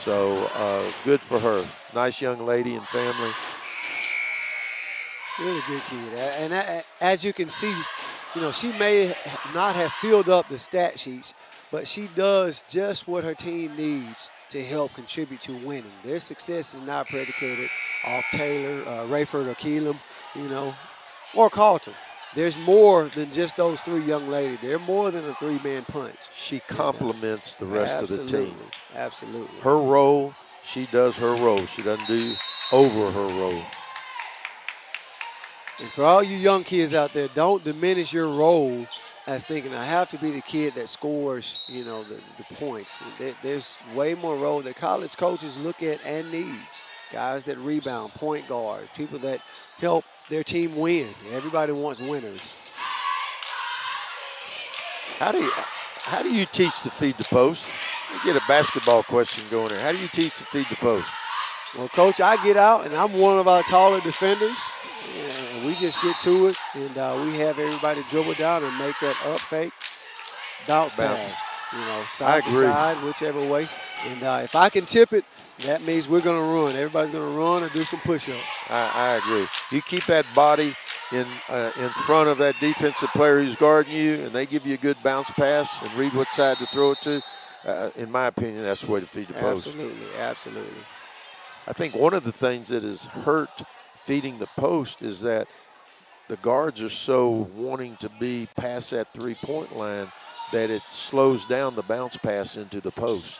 So good for her. Nice young lady and family. Really good kid. And as you can see, you know, she may not have filled up the stat sheets, but she does just what her team needs to help contribute to winning. Their success is not predicated off Taylor, Rayford, or Keelam, you know, or Carlton. There's more than just those three young ladies. They're more than a three-man punch. She complements the rest of the team. Absolutely. Her role, she does her role. She doesn't do over her role. And for all you young kids out there, don't diminish your role as thinking I have to be the kid that scores, you know, the points. There's way more role that college coaches look at and needs. Guys that rebound, point guards, people that help their team win. Everybody wants winners. How do you teach to feed the post? Let me get a basketball question going here. How do you teach to feed the post? Well, Coach, I get out, and I'm one of our taller defenders. And we just get to it, and we have everybody dribble down and make that up fake, bounce pass, you know, side to side, whichever way. And if I can tip it, that means we're going to run. Everybody's going to run or do some push-ups. I agree. You keep that body in front of that defensive player who's guarding you, and they give you a good bounce pass and read what side to throw it to. In my opinion, that's the way to feed the post. Absolutely, absolutely. I think one of the things that has hurt feeding the post is that the guards are so wanting to be past that three-point line that it slows down the bounce pass into the post.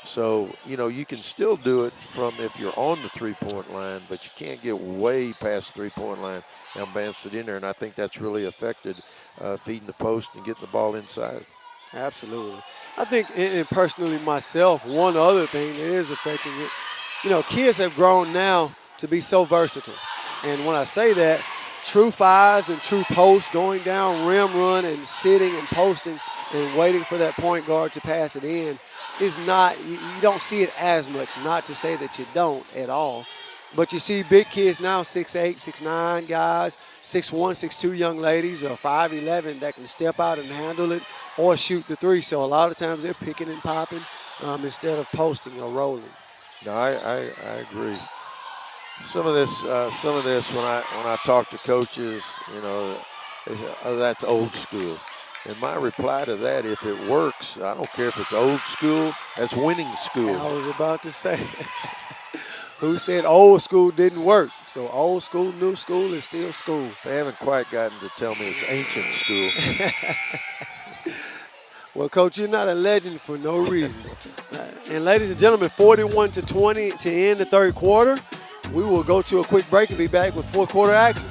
So, you know, you can still do it from if you're on the three-point line, but you can't get way past the three-point line and bounce it in there. And I think that's really affected feeding the post and getting the ball inside. Absolutely. I think, and personally myself, one other thing that is affecting it, you know, kids have grown now to be so versatile. And when I say that, true fives and true posts, going down rim run and sitting and posting and waiting for that point guard to pass it in is not, you don't see it as much. Not to say that you don't at all. But you see big kids now, 6'8", 6'9", guys, 6'1", 6'2", young ladies, or 5'11", that can step out and handle it or shoot the three. So a lot of times they're picking and popping instead of posting or rolling. No, I agree. Some of this when I talk to coaches, you know, they say, oh, that's old school. And my reply to that, if it works, I don't care if it's old school, that's winning school. I was about to say, who said old school didn't work? So old school, new school is still school. They haven't quite gotten to tell me it's ancient school. Well, Coach, you're not a legend for no reason. And ladies and gentlemen, 41-20 to end the third quarter. We will go to a quick break and be back with fourth quarter action.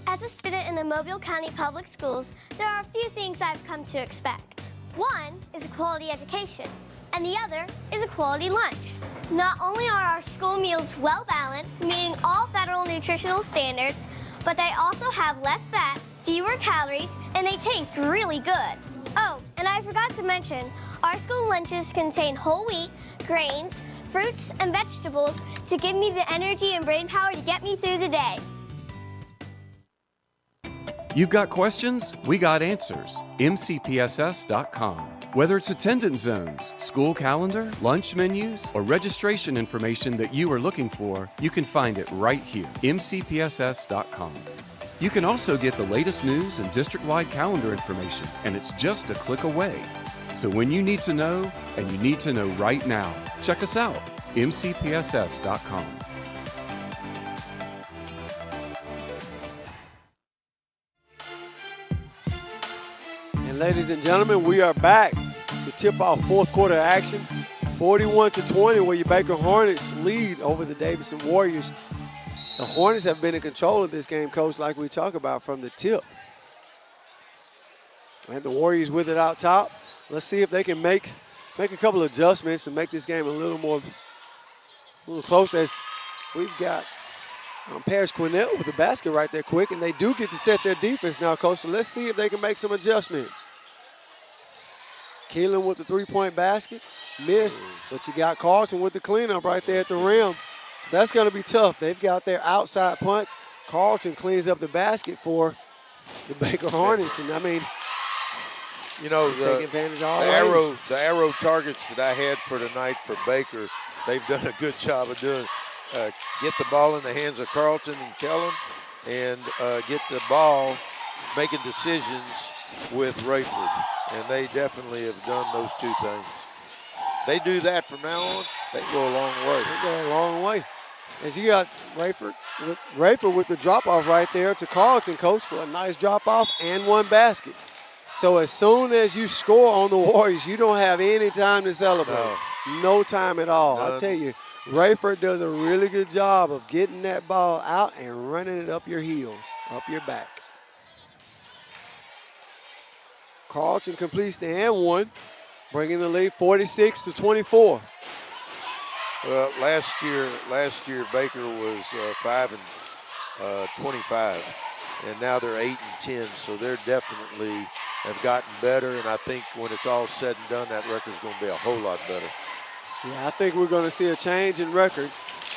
As a student in the Mobile County Public Schools, there are a few things I've come to expect. One is a quality education, and the other is a quality lunch. Not only are our school meals well balanced, meeting all federal nutritional standards, but they also have less fat, fewer calories, and they taste really good. Oh, and I forgot to mention, our school lunches contain whole wheat, grains, fruits, and vegetables to give me the energy and brain power to get me through the day. You've got questions? We got answers. MCPSS.com. Whether it's attendance zones, school calendar, lunch menus, or registration information that you are looking for, you can find it right here. MCPSS.com. You can also get the latest news and district-wide calendar information, and it's just a click away. So when you need to know, and you need to know right now, check us out, MCPSS.com. And ladies and gentlemen, we are back to tip off fourth quarter action. 41-20, where your Baker Hornets lead over the Davidson Warriors. The Hornets have been in control of this game, Coach, like we talk about from the tip. And the Warriors with it out top. Let's see if they can make a couple of adjustments and make this game a little close, as we've got Paris Cornell with the basket right there quick, and they do get to set their defense now, Coach. So let's see if they can make some adjustments. Keelan with the three-point basket, missed, but you got Carlton with the cleanup right there at the rim. So that's going to be tough. They've got their outside punch. Carlton cleans up the basket for the Baker Hornets, and I mean, you know, take advantage all the arrow targets that I had for tonight for Baker, they've done a good job of doing. Get the ball in the hands of Carlton and Kellen, and get the ball making decisions with Rayford. And they definitely have done those two things. They do that from now on, they go a long way. They go a long way. As you got Rayford with the drop-off right there to Carlton, Coach, for a nice drop-off and one basket. So as soon as you score on the Warriors, you don't have any time to celebrate. No time at all. I'll tell you, Rayford does a really good job of getting that ball out and running it up your heels, up your back. Carlton completes the and one, bringing the lead 46-24. Well, last year Baker was 5-25, and now they're 8-10. So they're definitely have gotten better. And I think when it's all said and done, that record's going to be a whole lot better. Yeah, I think we're going to see a change in record.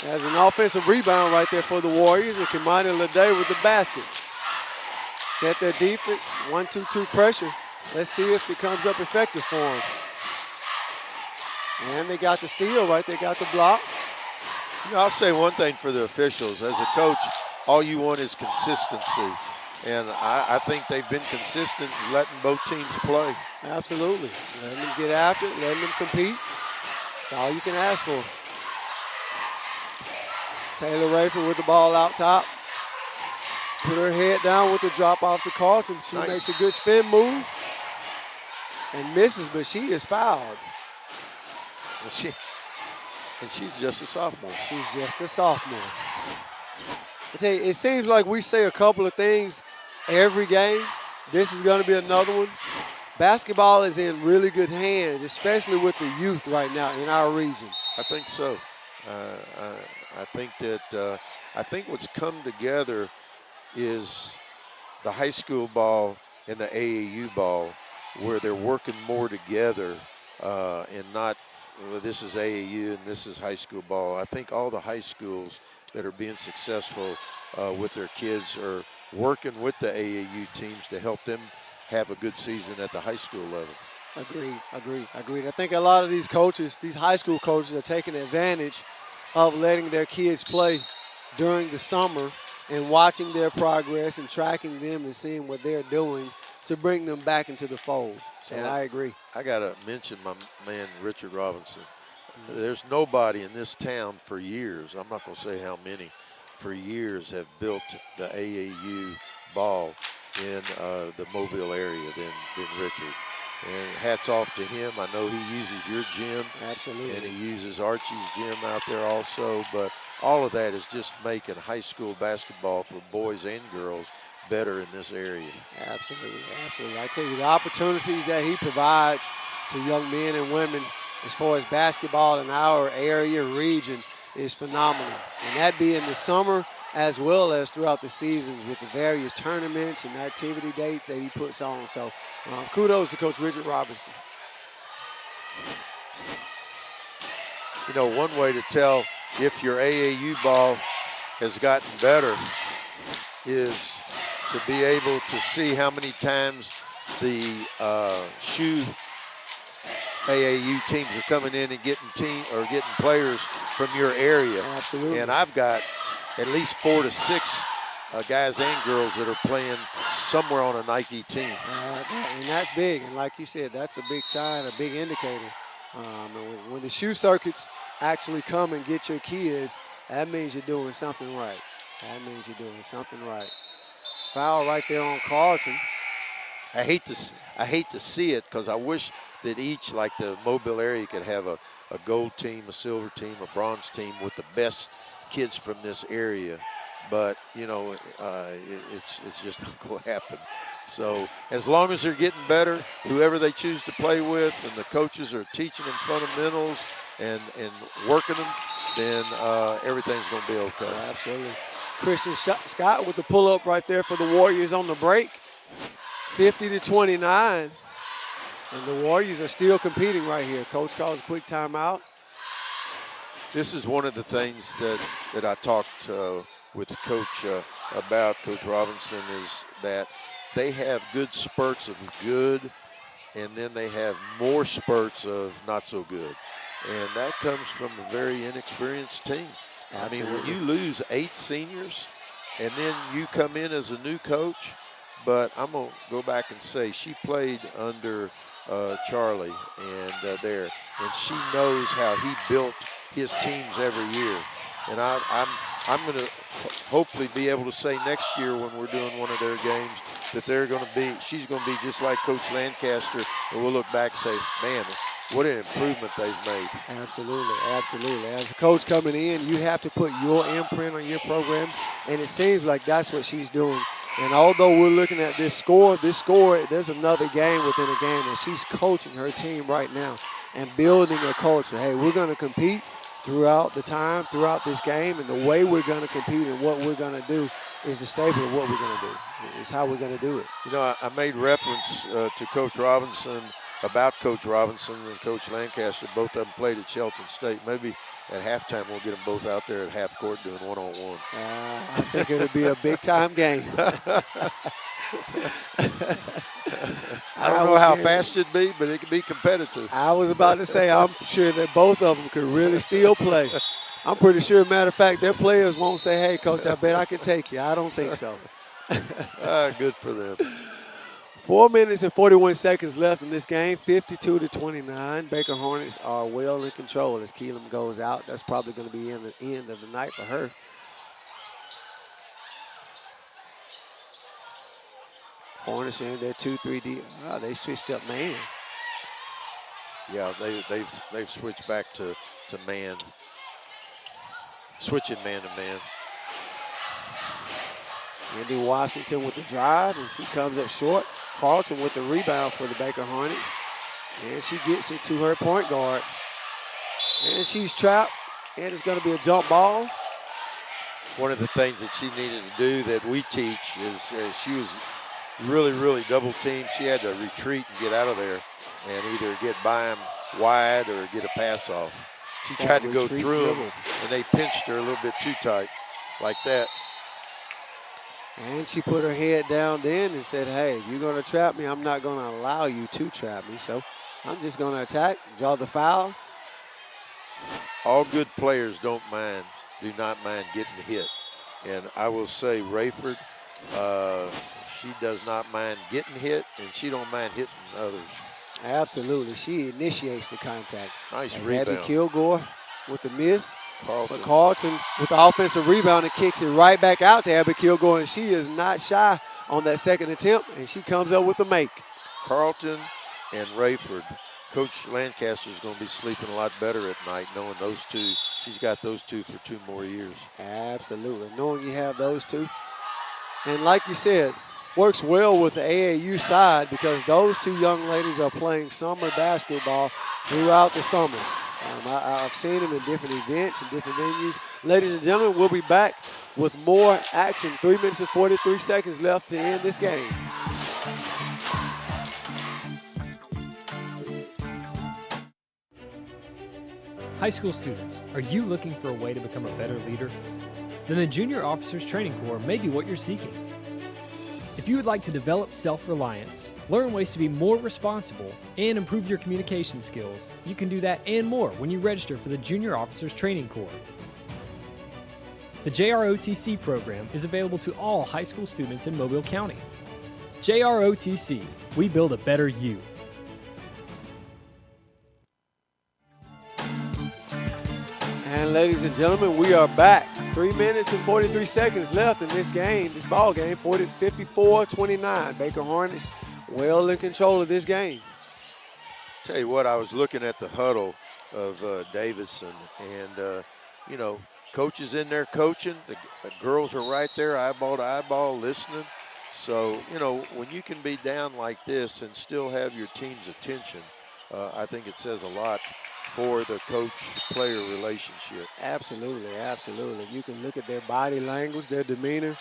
As an offensive rebound right there for the Warriors, and Kimani Lede with the basket. Set their defense, 1-2-2 pressure. Let's see if it comes up effective for them. And they got the steal right there, got the block. You know, I'll say one thing for the officials. As a coach, all you want is consistency. And I think they've been consistent in letting both teams play. Absolutely. Letting them get after it, letting them compete. That's all you can ask for. Taylor Rayford with the ball out top. Put her head down with the drop off to Carlton. She makes a good spin move and misses, but she is fouled. And she's just a sophomore. She's just a sophomore. I tell you, it seems like we say a couple of things every game. This is going to be another one. Basketball is in really good hands, especially with the youth right now in our region. I think so. I think that I think what's come together is the high school ball and the AAU ball, where they're working more together and not, well, this is AAU and this is high school ball. I think all the high schools that are being successful with their kids are working with the AAU teams to help them have a good season at the high school level. Agreed. I think a lot of these coaches, these high school coaches, are taking advantage of letting their kids play during the summer and watching their progress and tracking them and seeing what they're doing to bring them back into the fold. So and I agree. I got to mention my man, Richard Robinson. There's nobody in this town for years, I'm not going to say how many, for years have built the AAU ball in the Mobile area than Richard. And hats off to him. I know he uses your gym. Absolutely. And he uses Archie's gym out there also. But all of that is just making high school basketball for boys and girls better in this area. Absolutely, absolutely. I tell you, the opportunities that he provides to young men and women as far as basketball in our area, region, is phenomenal. And that be in the summer as well as throughout the seasons with the various tournaments and activity dates that he puts on. So kudos to Coach Richard Robinson. You know, one way to tell if your AAU ball has gotten better is to be able to see how many times the shoe AAU teams are coming in and getting players from your area. Absolutely. And I've got at least 4 to 6 guys and girls that are playing somewhere on a Nike team. And that's big. And like you said, that's a big sign, a big indicator. And when the shoe circuits actually come and get your kids, that means you're doing something right. That means you're doing something right. Foul right there on Carlton. I hate to see it because I wish that each, like the Mobile area, could have a gold team, a silver team, a bronze team with the best kids from this area. But, you know, it's just not going to happen. So as long as they're getting better, whoever they choose to play with, and the coaches are teaching them fundamentals and working them, then everything's going to be okay. Absolutely. Christian Scott with the pull-up right there for the Warriors on the break. 50-29. And the Warriors are still competing right here. Coach calls a quick timeout. This is one of the things that I talked with Coach about, Coach Robinson, is that they have good spurts of good, and then they have more spurts of not so good. And that comes from a very inexperienced team. Absolutely. I mean, when you lose 8 seniors and then you come in as a new coach, but I'm going to go back and say she played under Charlie and and she knows how he built his teams every year. And I'm going to hopefully be able to say next year when we're doing one of their games that she's going to be just like Coach Lancaster, and we'll look back and say, man, what an improvement they've made. Absolutely, absolutely. As a coach coming in, you have to put your imprint on your program, and it seems like that's what she's doing. And although we're looking at this score, there's another game within a game, and she's coaching her team right now and building a culture. Hey, we're going to compete throughout this game, and the way we're going to compete and what we're going to do is the staple of what we're going to do. It's how we're going to do it. You know, I made reference to Coach Robinson, about Coach Robinson and Coach Lancaster. Both of them played at Shelton State. Maybe at halftime we'll get them both out there at half court doing one-on-one. I think it'll be a big-time game. I don't know how fast it'd be, but it could be competitive. I was about to say, I'm sure that both of them could really still play. I'm pretty sure, matter of fact, their players won't say, hey, Coach, I bet I can take you. I don't think so. Good for them. 4 minutes and 41 seconds left in this game, 52-29. Baker Hornets are well in control as Keelam goes out. That's probably going to be the end of the night for her. Hornets are in their 2-3 deep. Oh, they switched up man. Yeah, they've switched back to man. Switching man to man. Andy Washington with the drive, and she comes up short. Carlton with the rebound for the Baker Hornets. And she gets it to her point guard. And she's trapped, and it's going to be a jump ball. One of the things that she needed to do that we teach is she was really, really double teamed. She had to retreat and get out of there and either get by him wide or get a pass off. She tried to go through him, and they pinched her a little bit too tight like that. And she put her head down then and said, hey, if you're going to trap me, I'm not going to allow you to trap me. So I'm just going to attack, draw the foul. All good players do not mind getting hit. And I will say Rayford, she does not mind getting hit, and she don't mind hitting others. Absolutely. She initiates the contact. Nice As rebound. Abby Kilgore with the miss. Carlton. But Carlton with the offensive rebound and kicks it right back out to Abby Kilgore, and she is not shy on that second attempt, and she comes up with the make. Carlton and Rayford. Coach Lancaster is going to be sleeping a lot better at night knowing those two. She's got those two for 2 more years. Absolutely. Knowing you have those two. And like you said, works well with the AAU side because those two young ladies are playing summer basketball throughout the summer. I've seen them in different events and different venues. Ladies and gentlemen, we'll be back with more action. 3 minutes and 43 seconds left to end this game. High school students, are you looking for a way to become a better leader? Then the Junior Officers Training Corps may be what you're seeking. If you would like to develop self-reliance, learn ways to be more responsible, and improve your communication skills, you can do that and more when you register for the Junior Officers Training Corps. The JROTC program is available to all high school students in Mobile County. JROTC, we build a better you. And ladies and gentlemen, we are back. 3 minutes and 43 seconds left in this game, this ball game, 54-29. Baker Hornets well in control of this game. Tell you what, I was looking at the huddle of Davidson, and, you know, coach is in there coaching. The girls are right there, eyeball to eyeball, listening. So, you know, when you can be down like this and still have your team's attention, I think it says a lot for the coach-player relationship. Absolutely, absolutely. You can look at their body language, their demeanor,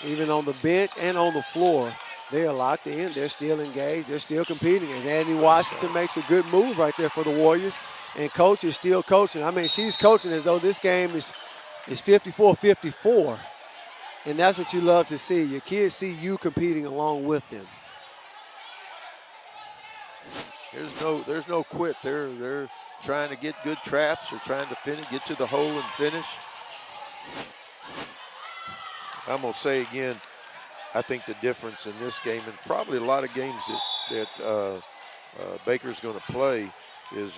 even on the bench and on the floor. They are locked in. They're still engaged. They're still competing. As Andy Washington makes a good move right there for the Warriors, and coach is still coaching. I mean, she's coaching as though this game is 54-54, and that's what you love to see. Your kids see you competing along with them. There's no quit. They're trying to get good traps or trying to finish, get to the hole and finish. I'm going to say again, I think the difference in this game, and probably a lot of games that Baker's going to play, is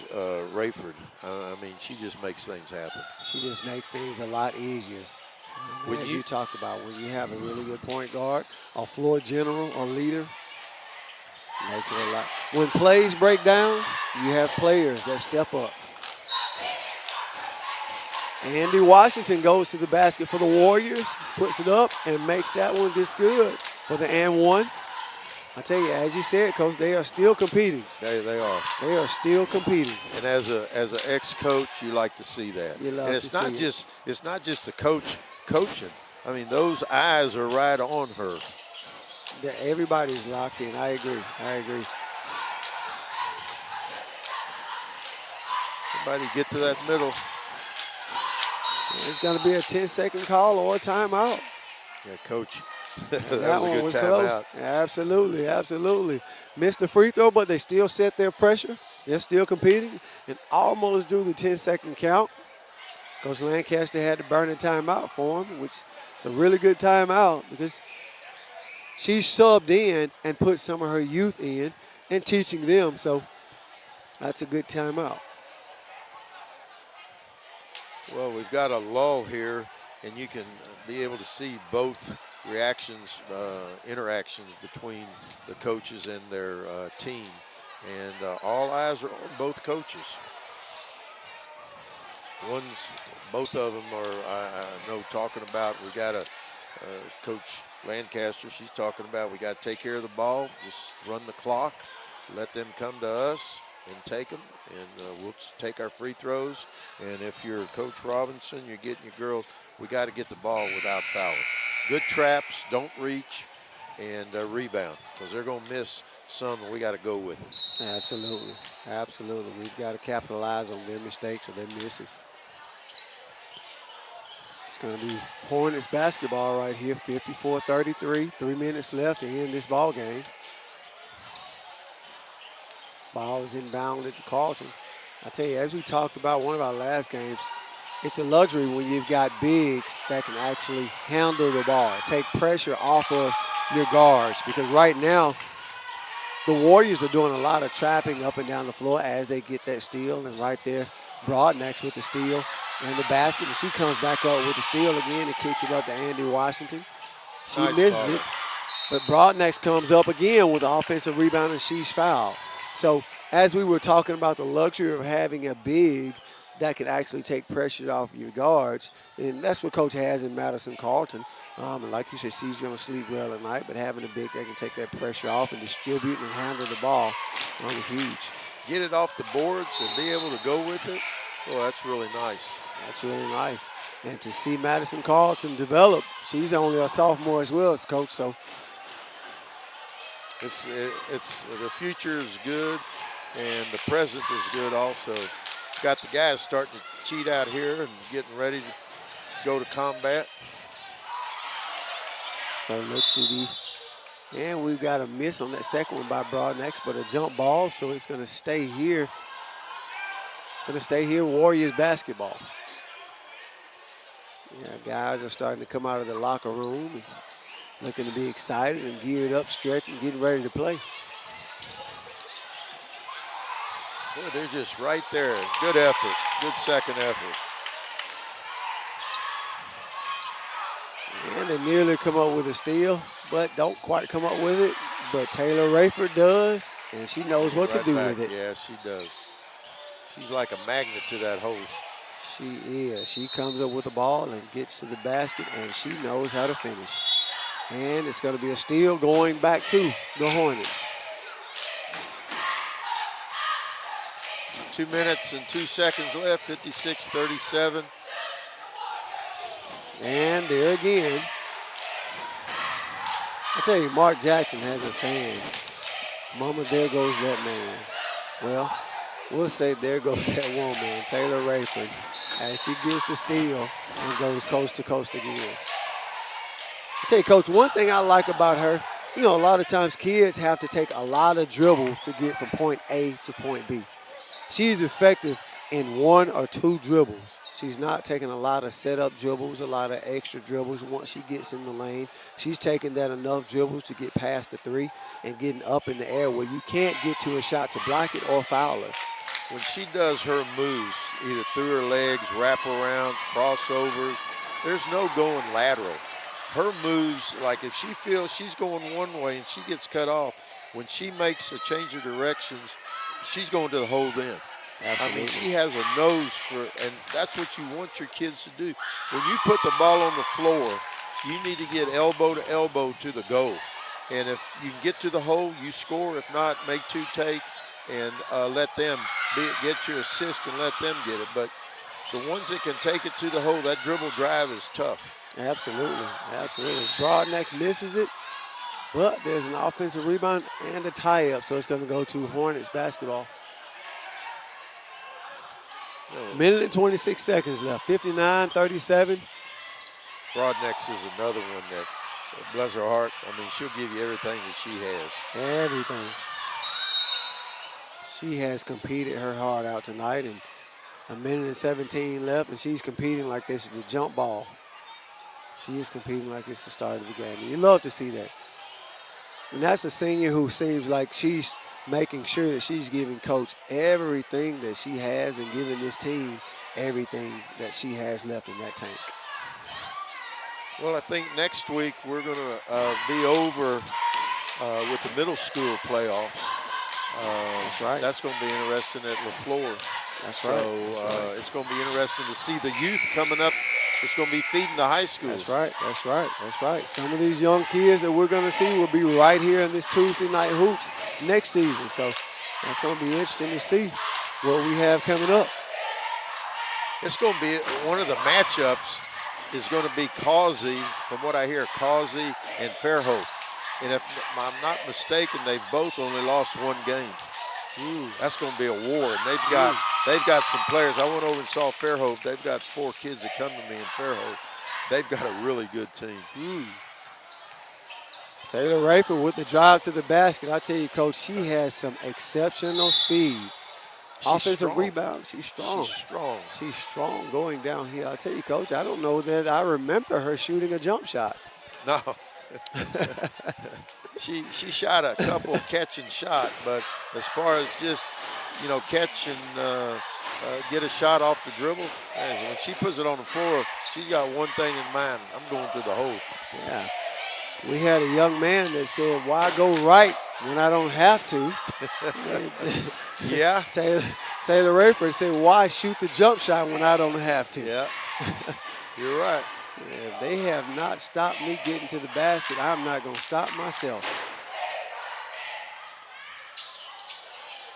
Rayford. I mean, she just makes things happen. She just makes things a lot easier. As you talked about, when you have a really good point guard, a floor general, a leader, makes it a lot. When plays break down, you have players that step up. Andy Washington goes to the basket for the Warriors, puts it up, and makes that one just good for the and one. I tell you, as you said, Coach, they are still competing. They are. They are still competing. And as an ex-coach, you like to see that. You love and to see it. It's not just the coach coaching. I mean, those eyes are right on her. Everybody's locked in. I agree. Everybody get to that middle. It's going to be a 10-second call or a timeout. Yeah, Coach. that was a good close. Absolutely, absolutely. Missed the free throw, but they still set their pressure. They're still competing and almost drew the 10-second count. Coach Lancaster had to burn a timeout for him, which is a really good timeout because she subbed in and put some of her youth in and teaching them. So that's a good timeout. Well, we've got a lull here, and you can be able to see both reactions, interactions between the coaches and their team. And all eyes are on both coaches. Both of them are, I know, talking about, we got a Coach Lancaster, she's talking about we got to take care of the ball, just run the clock, let them come to us and take them, and we'll take our free throws. And if you're Coach Robinson, you're getting your girls, we got to get the ball without fouling. Good traps, don't reach, and rebound, because they're going to miss some, and we got to go with it. Absolutely, absolutely. We've got to capitalize on their mistakes or their misses. It's going to be Hornets basketball right here, 54-33, 3 minutes left to end this ball game. Ball is inbounded to Carlton. I tell you, as we talked about one of our last games, it's a luxury when you've got bigs that can actually handle the ball, take pressure off of your guards, because right now the Warriors are doing a lot of trapping up and down the floor as they get that steal, and right there, Broadnax with the steal and the basket, and she comes back up with the steal again and kicks it up to Andy Washington. She misses it. But Broadnax comes up again with the offensive rebound, and she's fouled. So as we were talking about the luxury of having a big that can actually take pressure off your guards, and that's what Coach has in Madison Carlton. And like you said, she's going to sleep well at night, but having a big that can take that pressure off and distribute and handle the ball is huge. Get it off the boards and be able to go with it. Oh, that's really nice. That's really nice. And to see Madison Carlton develop, she's only a sophomore as well as coach, so. It's the future is good, and the present is good also. Got the guys starting to cheat out here and getting ready to go to combat. So it looks to be, and we've got a miss on that second one by Broadnax, but a jump ball, so it's going to stay here. Warriors basketball. Yeah, guys are starting to come out of the locker room and looking to be excited and geared up, stretching, getting ready to play. Boy, they're just right there. Good effort. Good second effort. And they nearly come up with a steal, but don't quite come up with it. But Taylor Rayford does, and she knows what to do with it. Yeah, she does. She's like a magnet to that hole. She is. She comes up with the ball and gets to the basket, and she knows how to finish. And it's going to be a steal going back to the Hornets. 2 minutes and 2 seconds left, 56-37. And there again. I tell you, Mark Jackson has a saying, "Mama, there goes that man." Well, we'll say there goes that woman, Taylor Rayford, as she gets the steal and goes coast to coast again. I tell you, Coach, one thing I like about her, a lot of times kids have to take a lot of dribbles to get from point A to point B. She's effective in 1 or 2 dribbles. She's not taking a lot of setup dribbles, a lot of extra dribbles once she gets in the lane. She's taking that enough dribbles to get past the 3 and getting up in the air where you can't get to a shot to block it or foul her. When she does her moves, either through her legs, wraparounds, crossovers, there's no going lateral. Her moves, like if she feels she's going one way and she gets cut off, when she makes a change of directions, she's going to the whole end. Absolutely. I mean, she has a nose for, and that's what you want your kids to do. When you put the ball on the floor, you need to get elbow to elbow to the goal. And if you can get to the hole, you score. If not, make 2 take and let them get your assist and let them get it. But the ones that can take it to the hole, that dribble drive is tough. Absolutely, absolutely. Broadnax misses it, but there's an offensive rebound and a tie-up, so it's going to go to Hornets basketball. Minute and 26 seconds left, 59-37. Broadnax is another one that, bless her heart, I mean, she'll give you everything that she has. Everything. She has competed her heart out tonight, and a minute and 17 left, and she's competing like this is a jump ball. She is competing like it's the start of the game. And you love to see that. And that's a senior who seems like she's making sure that she's giving Coach everything that she has and giving this team everything that she has left in that tank. Well, I think next week we're going to be over with the middle school playoffs. That's right. That's going to be interesting at LaFleur. That's right. So it's going to be interesting to see the youth coming up. It's going to be feeding the high schools. That's right. That's right. That's right. Some of these young kids that we're going to see will be right here in this Tuesday night hoops next season. So that's going to be interesting to see what we have coming up. It's going to be one of the matchups is going to be Causey, from what I hear, Causey and Fairhope. And if I'm not mistaken, they've both only lost 1 game. That's going to be a war. And they've got some players. I went over and saw Fairhope. They've got 4 kids that come to me in Fairhope. They've got a really good team. Taylor Rayford with the drive to the basket. I tell you, Coach, she has some exceptional speed. Offensive rebound, she's strong. She's strong. She's strong going down here. I tell you, Coach, I don't know that I remember her shooting a jump shot. No. She shot a couple catch and shot, but as far as just, catch and get a shot off the dribble, when she puts it on the floor, she's got one thing in mind. I'm going to the hole. Yeah. We had a young man that said, why go right when I don't have to? Yeah. Taylor Rayford said, why shoot the jump shot when I don't have to? Yeah. You're right. Yeah, they have not stopped me getting to the basket. I'm not going to stop myself.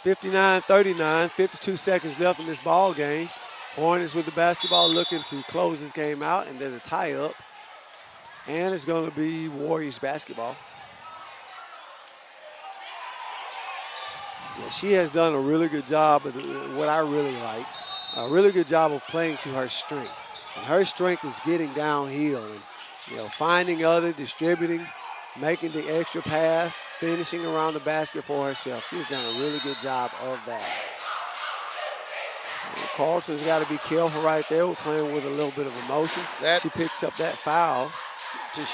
59-39, 52 seconds left in this ball game. Hornets with the basketball looking to close this game out, and there's a tie-up. And it's going to be Warriors basketball. Yeah, she has done a really good job of what I really like, a really good job of playing to her strength. And her strength is getting downhill and, finding others, distributing, making the extra pass, finishing around the basket for herself. She's done a really good job of that. And Carlson's got to be careful right there. We're playing with a little bit of emotion. She picks up that foul. To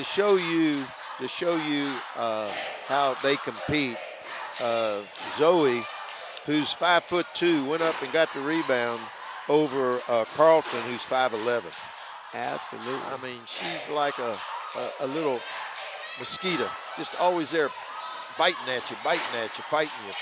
show you how they compete. Zoe, who's 5'2", went up and got the rebound over Carlton, who's 5'11". Absolutely. I mean, she's like a little mosquito, just always there, biting at you, fighting you.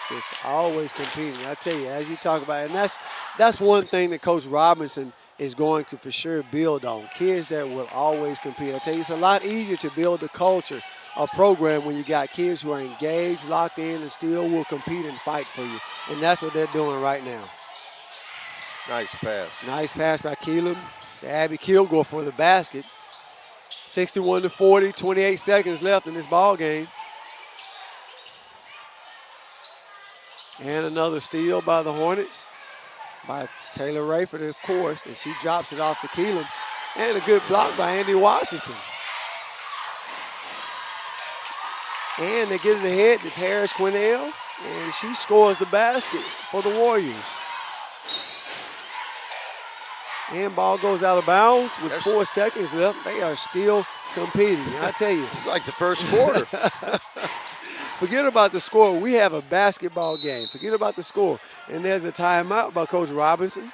Just always competing. I tell you, as you talk about it, and that's one thing that Coach Robinson is going to for sure build on. Kids that will always compete. I tell you, it's a lot easier to build the culture, a program, when you got kids who are engaged, locked in, and still will compete and fight for you. And that's what they're doing right now. Nice pass. Nice pass by Keelan to Abby Kilgore for the basket. 61-40, 28 seconds left in this ball game. And another steal by the Hornets, by Taylor Rayford, of course, and she drops it off to Keelan. And a good block by Andy Washington. And they get it ahead to Paris Quinnell, and she scores the basket for the Warriors. And ball goes out of bounds with 4 seconds left. They are still competing. I tell you. It's like the first quarter. Forget about the score. We have a basketball game. Forget about the score. And there's a timeout by Coach Robinson.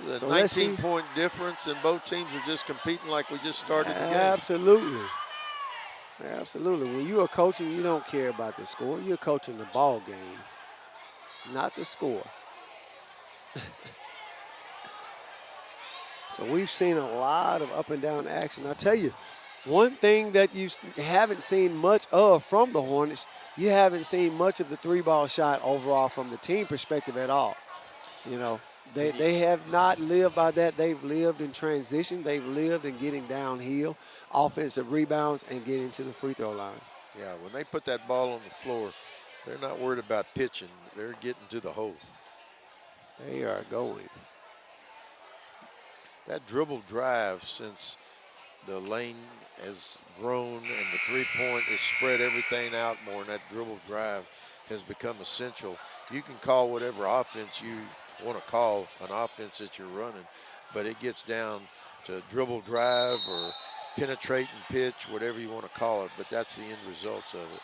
The So 19-point difference, and both teams are just competing like we just started the game. Absolutely. Absolutely. When you're coaching, you don't care about the score. You're coaching the ball game, not the score. So we've seen a lot of up and down action. I tell you, one thing that you haven't seen much of from the Hornets, you haven't seen much of the three-ball shot overall from the team perspective at all. They have not lived by that. They've lived in transition. They've lived in getting downhill, offensive rebounds, and getting to the free throw line. Yeah, when they put that ball on the floor, they're not worried about pitching. They're getting to the hole. They are going. That dribble drive, since the lane has grown and the three-point has spread everything out more, and that dribble drive has become essential. You can call whatever offense you want to call an offense that you're running, but it gets down to dribble drive or penetrate and pitch, whatever you want to call it, but that's the end results of it.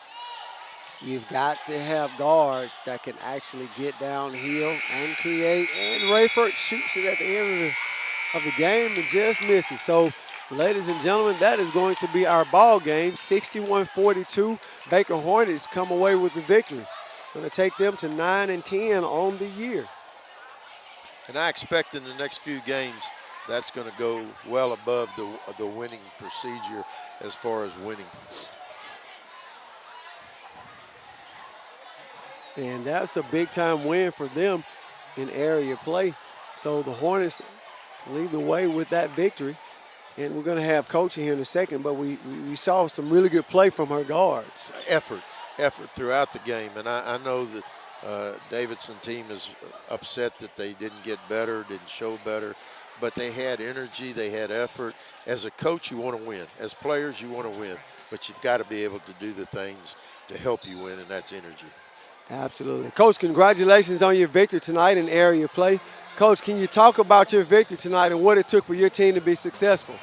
You've got to have guards that can actually get downhill and create, and Rayford shoots it at the end of the game and just misses. So, ladies and gentlemen, that is going to be our ball game. 61-42. Baker Hornets come away with the victory. Going to take them to 9-10 on the year. And I expect in the next few games that's going to go well above the winning procedure as far as winning. And that's a big-time win for them in area play. So the Hornets lead the way with that victory. And we're going to have coaching here in a second, but we saw some really good play from her guards. Effort throughout the game. And I know that Davidson team is upset that they didn't get better, didn't show better, but they had energy, they had effort. As a coach, you want to win. As players, you want to win, but you've got to be able to do the things to help you win, and that's energy. Absolutely. Coach, congratulations on your victory tonight in area play. Coach, can you talk about your victory tonight and what it took for your team to be successful?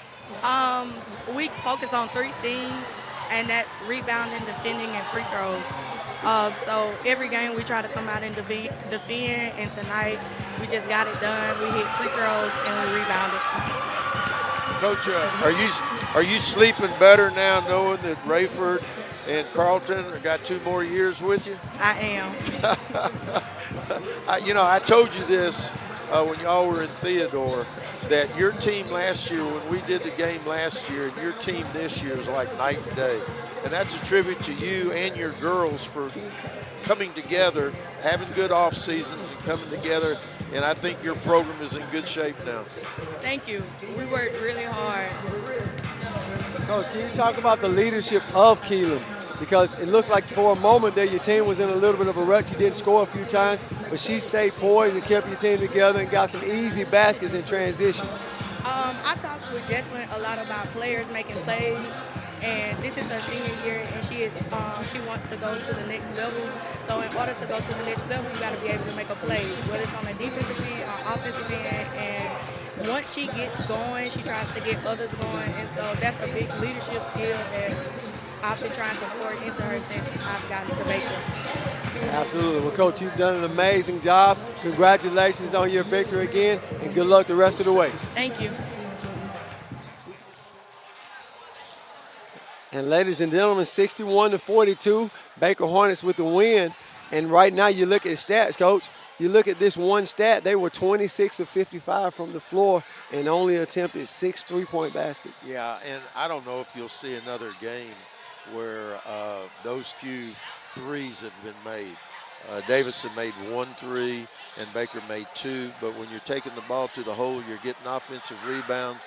We focus on three things, and that's rebounding, defending, and free throws. So every game we try to come out and defend, and tonight we just got it done. We hit free throws and we rebounded. Coach, Are you sleeping better now knowing that Rayford and Carlton got 2 more years with you? I am. I told you this when y'all were in Theodore, that your team last year, when we did the game last year, and your team this year is like night and day. And that's a tribute to you and your girls for coming together, having good off seasons and coming together. And I think your program is in good shape now. Thank you. We worked really hard. Coach, can you talk about the leadership of Keelam? Because it looks like for a moment there your team was in a little bit of a rut. You did score a few times, but she stayed poised and kept your team together and got some easy baskets in transition. I talked with Jesslyn a lot about players making plays, and this is her senior year, and she wants to go to the next level. So in order to go to the next level, you got to be able to make a play, whether it's on the defensive end or offensive end. And once she gets going, she tries to get others going, and so that's a big leadership skill that I've been trying to pour into her since I've gotten to Baker. Absolutely. Well, Coach, you've done an amazing job. Congratulations on your victory again, and good luck the rest of the way. Thank you. And ladies and gentlemen, 61-42, Baker Hornets with the win. And right now you look at stats, Coach. You look at this one stat, they were 26 of 55 from the floor and only attempted 6 3-point baskets. Yeah, and I don't know if you'll see another game where those few threes have been made. Davidson made 1 3 and Baker made 2, but when you're taking the ball to the hole, you're getting offensive rebounds.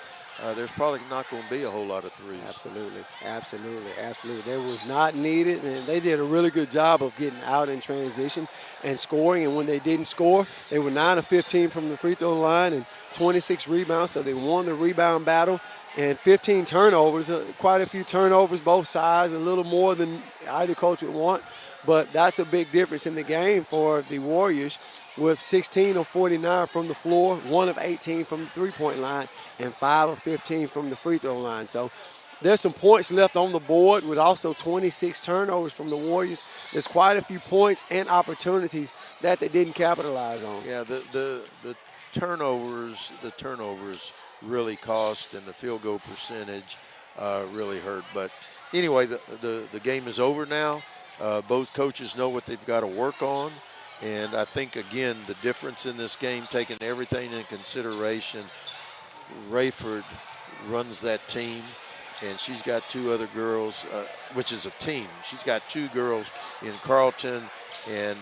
There's probably not going to be a whole lot of threes. Absolutely, absolutely, absolutely. That was not needed, and they did a really good job of getting out in transition and scoring. And when they didn't score, they were 9 of 15 from the free throw line and 26 rebounds, so they won the rebound battle. And 15 turnovers, quite a few turnovers, both sides, a little more than either coach would want. But that's a big difference in the game for the Warriors, with 16 of 49 from the floor, 1 of 18 from the three-point line, and 5 of 15 from the free throw line. So there's some points left on the board with also 26 turnovers from the Warriors. There's quite a few points and opportunities that they didn't capitalize on. Yeah, the turnovers really cost, and the field goal percentage really hurt. But anyway, the game is over now. Both coaches know what they've got to work on. And I think, again, the difference in this game, taking everything into consideration, Rayford runs that team, and she's got 2 other girls, which is a team. She's got 2 girls in Carlton and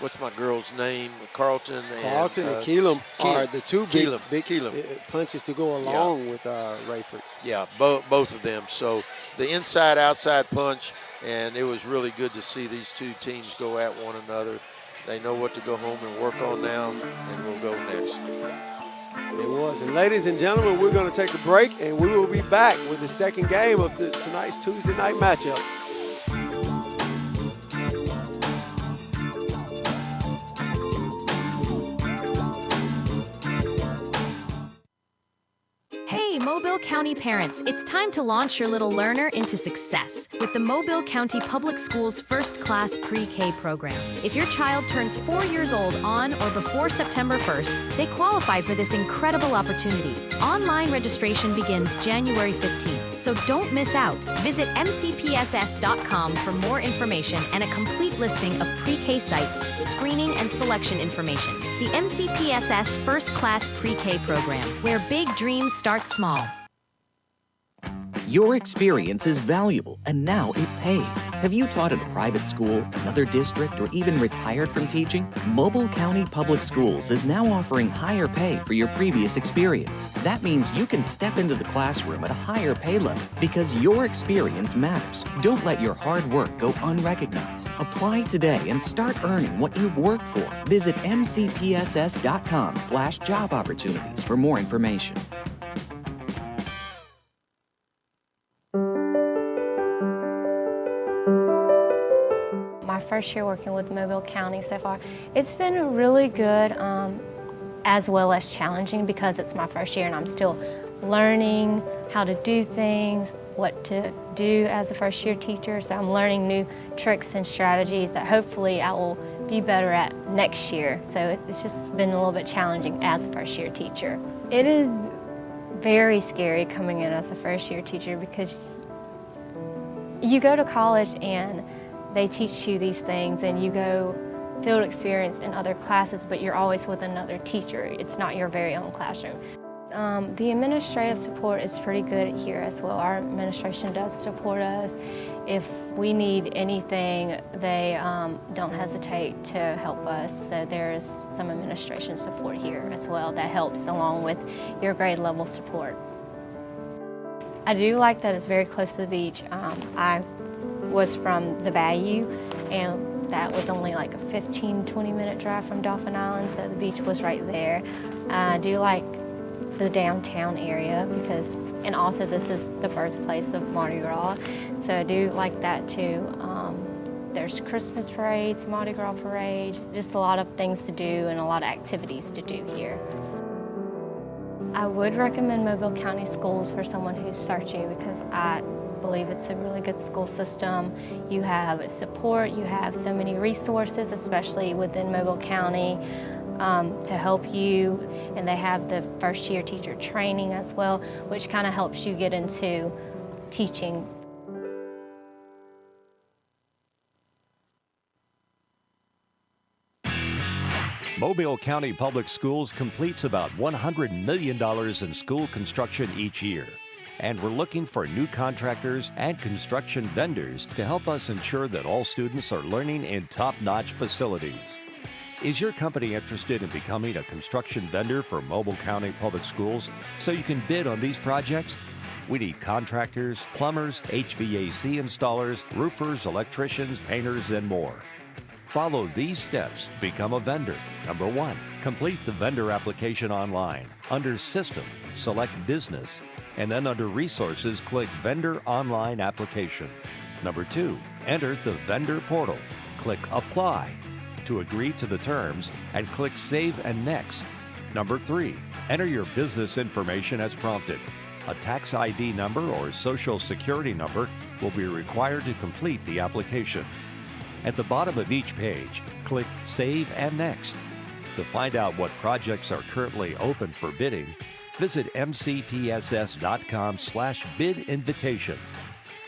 what's my girl's name? Carlton and Keelam are the 2 big Keelam punches to go along with Rayford. Yeah, both of them. So the inside-outside punch, and it was really good to see these 2 teams go at one another. They know what to go home and work on now, and we'll go next. It was. And ladies and gentlemen, we're going to take a break, and we will be back with the second game of tonight's Tuesday night matchup. Hey, Mobile County parents, it's time to launch your little learner into success with the Mobile County Public Schools First Class Pre-K program. If your child turns 4 years old on or before September 1st, they qualify for this incredible opportunity. Online registration begins January 15th, so don't miss out. Visit MCPSS.com for more information and a complete listing of pre-K sites, screening and selection information. The MCPSS First Class Pre-K program, where big dreams start small. Your experience is valuable, and now it pays. Have you taught at a private school, another district, or even retired from teaching? Mobile County Public Schools is now offering higher pay for your previous experience. That means you can step into the classroom at a higher pay level because your experience matters. Don't let your hard work go unrecognized. Apply today and start earning what you've worked for. Visit mcpss.com/job opportunities for more information. My first year working with Mobile County so far, it's been really good as well as challenging because it's my first year and I'm still learning how to do things, what to do as a first year teacher. So I'm learning new tricks and strategies that hopefully I will be better at next year. So it's just been a little bit challenging as a first year teacher. It is very scary coming in as a first-year teacher because you go to college and they teach you these things and you go field experience in other classes, but you're always with another teacher. It's not your very own classroom. The administrative support is pretty good here as well. Our administration does support us. If we need anything, they don't hesitate to help us. So there's some administration support here as well that helps along with your grade level support. I do like that it's very close to the beach. I was from the Bayou, and that was only like a 15-20 minute drive from Dauphin Island, so the beach was right there. I do like the downtown area and also this is the birthplace of Mardi Gras, so I do like that too. There's Christmas parades, Mardi Gras parades, just a lot of things to do and a lot of activities to do here. I would recommend Mobile County Schools for someone who's searching because I believe it's a really good school system. You have support, you have so many resources, especially within Mobile County, to help you, and they have the first-year teacher training as well, which kind of helps you get into teaching. Mobile County Public Schools completes about $100 million in school construction each year. And we're looking for new contractors and construction vendors to help us ensure that all students are learning in top-notch facilities. Is your company interested in becoming a construction vendor for Mobile County Public Schools so you can bid on these projects? We need contractors, plumbers, HVAC installers, roofers, electricians, painters, and more. Follow these steps to become a vendor. Number 1, complete the vendor application online. Under System, select Business, and then under Resources, click Vendor Online Application. Number 2, enter the vendor portal. Click Apply to agree to the terms and click Save and Next. Number 3, enter your business information as prompted. A tax ID number or social security number will be required to complete the application. At the bottom of each page, click Save and Next. To find out what projects are currently open for bidding, visit mcpss.com/bid invitation.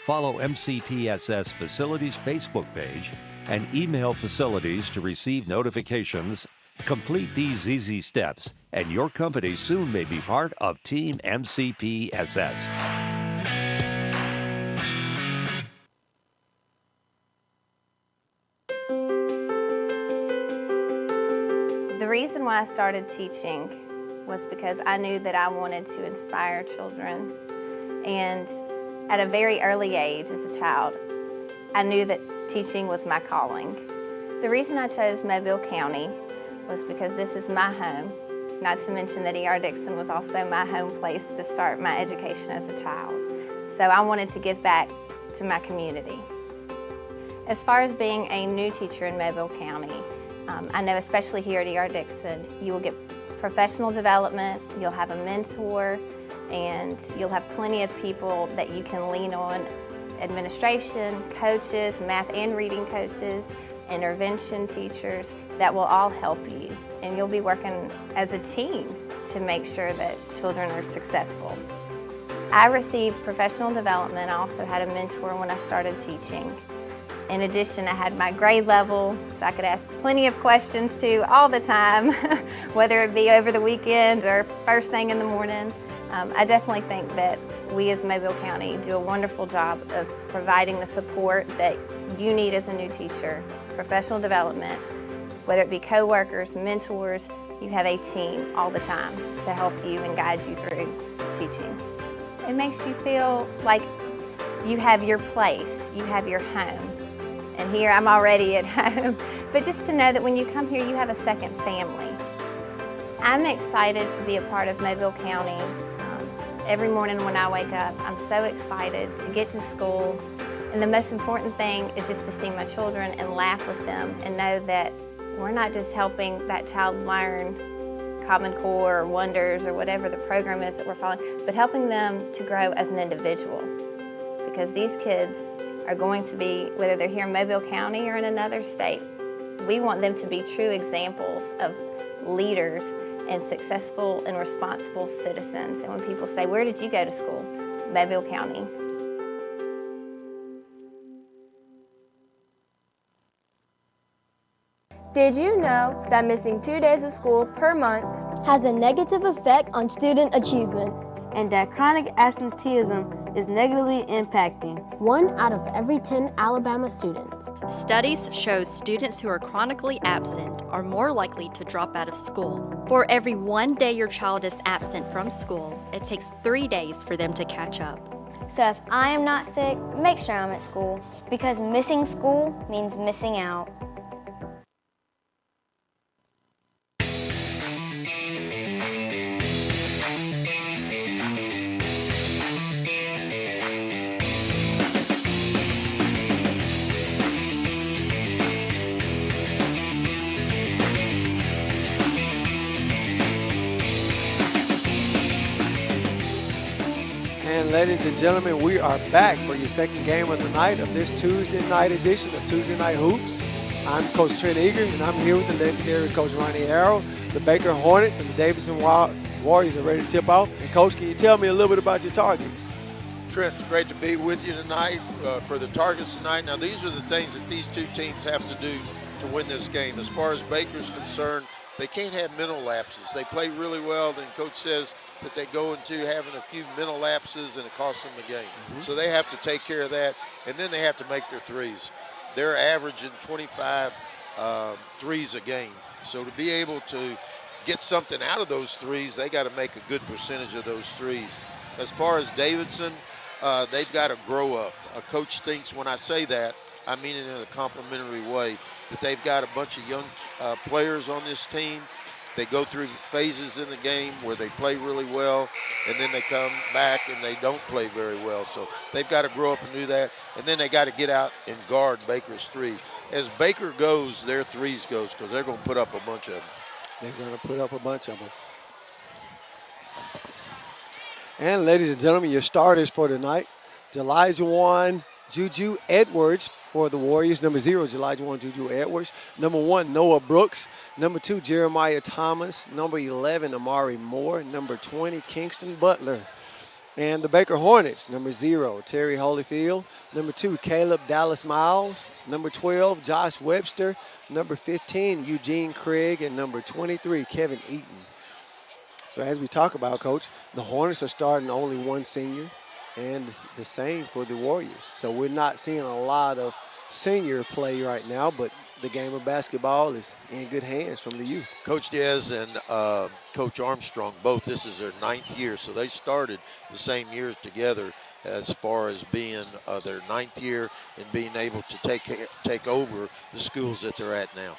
Follow MCPSS Facilities Facebook page and email facilities to receive notifications. Complete these easy steps, and your company soon may be part of Team MCPSS. The reason why I started teaching was because I knew that I wanted to inspire children. And at a very early age as a child, I knew that teaching was my calling. The reason I chose Mobile County was because this is my home, not to mention that E.R. Dixon was also my home place to start my education as a child. So I wanted to give back to my community. As far as being a new teacher in Mobile County, I know especially here at E.R. Dixon, you will get professional development, you'll have a mentor, and you'll have plenty of people that you can lean on. Administration, coaches, math and reading coaches, intervention teachers that will all help you. And you'll be working as a team to make sure that children are successful. I received professional development. I also had a mentor when I started teaching. In addition, I had my grade level, so I could ask plenty of questions to all the time, whether it be over the weekend or first thing in the morning. I definitely think that we as Mobile County do a wonderful job of providing the support that you need as a new teacher, professional development, whether it be co-workers, mentors, you have a team all the time to help you and guide you through teaching. It makes you feel like you have your place, you have your home. And here I'm already at home, but just to know that when you come here, you have a second family. I'm excited to be a part of Mobile County. Every morning when I wake up, I'm so excited to get to school. And the most important thing is just to see my children and laugh with them and know that we're not just helping that child learn Common Core or Wonders or whatever the program is that we're following, but helping them to grow as an individual. Because these kids are going to be, whether they're here in Mobile County or in another state, we want them to be true examples of leaders and successful and responsible citizens. And when people say, where did you go to school? Mobile County. Did you know that missing 2 days of school per month has a negative effect on student achievement? And that chronic absenteeism is negatively impacting 1 out of every 10 Alabama students. Studies show students who are chronically absent are more likely to drop out of school. For every 1 day your child is absent from school, it takes 3 days for them to catch up. So if I am not sick, make sure I'm at school, because missing school means missing out. And ladies and gentlemen, we are back for your second game of the night of this Tuesday night edition of Tuesday Night Hoops. I'm Coach Trent Eager, and I'm here with the legendary Coach Ronnie Harrell. The Baker Hornets and the Davidson Warriors are ready to tip off. And Coach, can you tell me a little bit about your targets? Trent, it's great to be with you tonight for the targets tonight. Now, these are the things that these two teams have to do to win this game. As far as Baker's concerned, they can't have mental lapses. They play really well, then Coach says that they go into having a few mental lapses and it costs them the game. So they have to take care of that, and then they have to make their threes. They're averaging 25 threes a game. So to be able to get something out of those threes, they got to make a good percentage of those threes. As far as Davidson, they've got to grow up. A coach thinks when I say that, I mean it in a complimentary way, that they've got a bunch of young players on this team. They go through phases in the game where they play really well, and then they come back and they don't play very well. So they've got to grow up and do that, and then they got to get out and guard Baker's three. As Baker goes, their threes goes, because they're going to put up a bunch of them. They're going to put up a bunch of them. And ladies and gentlemen, your starters for tonight: Jelijah Juju Edwards for the Warriors. Number 0, Jelijah Juju Edwards. Number 1, Noah Brooks. Number 2, Jeremiah Thomas. Number 11, Amari Moore. Number 20, Kingston Butler. And the Baker Hornets, number 0, Terry Holyfield. Number 2, Caleb Dallas Miles. Number 12, Josh Webster. Number 15, Eugene Craig. And number 23, Kevin Eaton. So as we talk about, Coach, the Hornets are starting only one senior, and the same for the Warriors. So we're not seeing a lot of senior play right now, but the game of basketball is in good hands from the youth. Coach Diaz and Coach Armstrong, both, this is their 9th year, so they started the same years together as far as being their 9th year and being able to take over the schools that they're at now.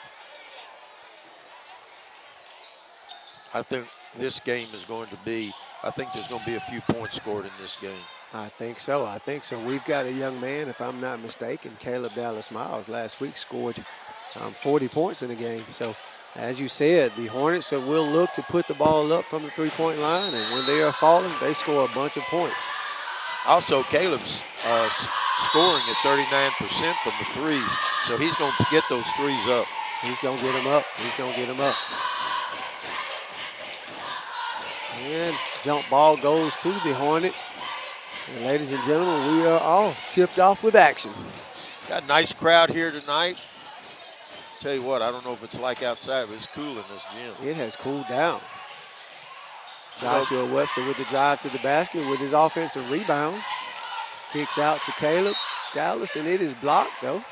I think this game is going to be, I think there's going to be a few points scored in this game. I think so. We've got a young man, if I'm not mistaken, Caleb Dallas Miles, last week scored 40 points in the game. So, as you said, the Hornets will look to put the ball up from the three-point line, and when they are falling, they score a bunch of points. Also, Caleb's scoring at 39% from the threes, so he's going to get those threes up. He's going to get them up. And jump ball goes to the Hornets. And ladies and gentlemen, we are all tipped off with action. Got a nice crowd here tonight. Tell you what, I don't know if it's like outside, but it's cool in this gym. It has cooled down. Joshua Webster with the drive to the basket with his offensive rebound. Kicks out to Caleb Dallas, and it is blocked, though.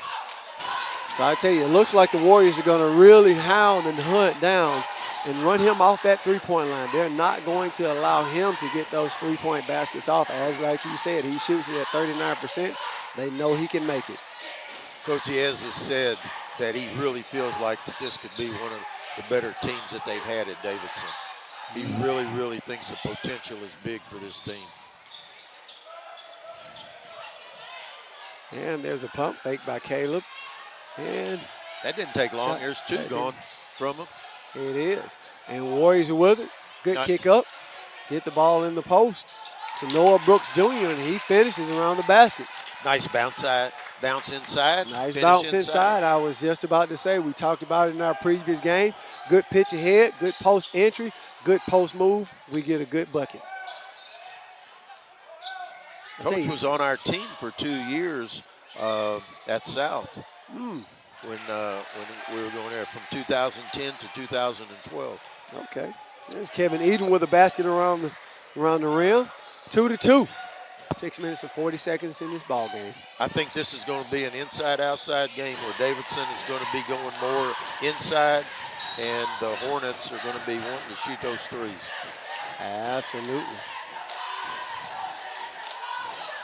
So I tell you, it looks like the Warriors are going to really hound and hunt down and run him off that three-point line. They're not going to allow him to get those three-point baskets off. As like you said, he shoots it at 39%. They know he can make it. Coach Diaz has said that he really feels like that this could be one of the better teams that they've had at Davidson. He really, really thinks the potential is big for this team. And there's a pump fake by Caleb. And that didn't take long. There's 2 gone from him. It is. And Warriors are with it. Good kick up. Get the ball in the post to Noah Brooks Jr., and he finishes around the basket. Nice bounce bounce inside. Nice finish bounce inside. I was just about to say, we talked about it in our previous game. Good pitch ahead, good post entry, good post move. We get a good bucket. Coach was on our team for 2 years at South when we were going there from 2010 to 2012. Okay. There's Kevin Eden with a basket around the rim. 2-2. 6 minutes and 40 seconds in this ball game. I think this is going to be an inside-outside game where Davidson is going to be going more inside, and the Hornets are going to be wanting to shoot those threes. Absolutely.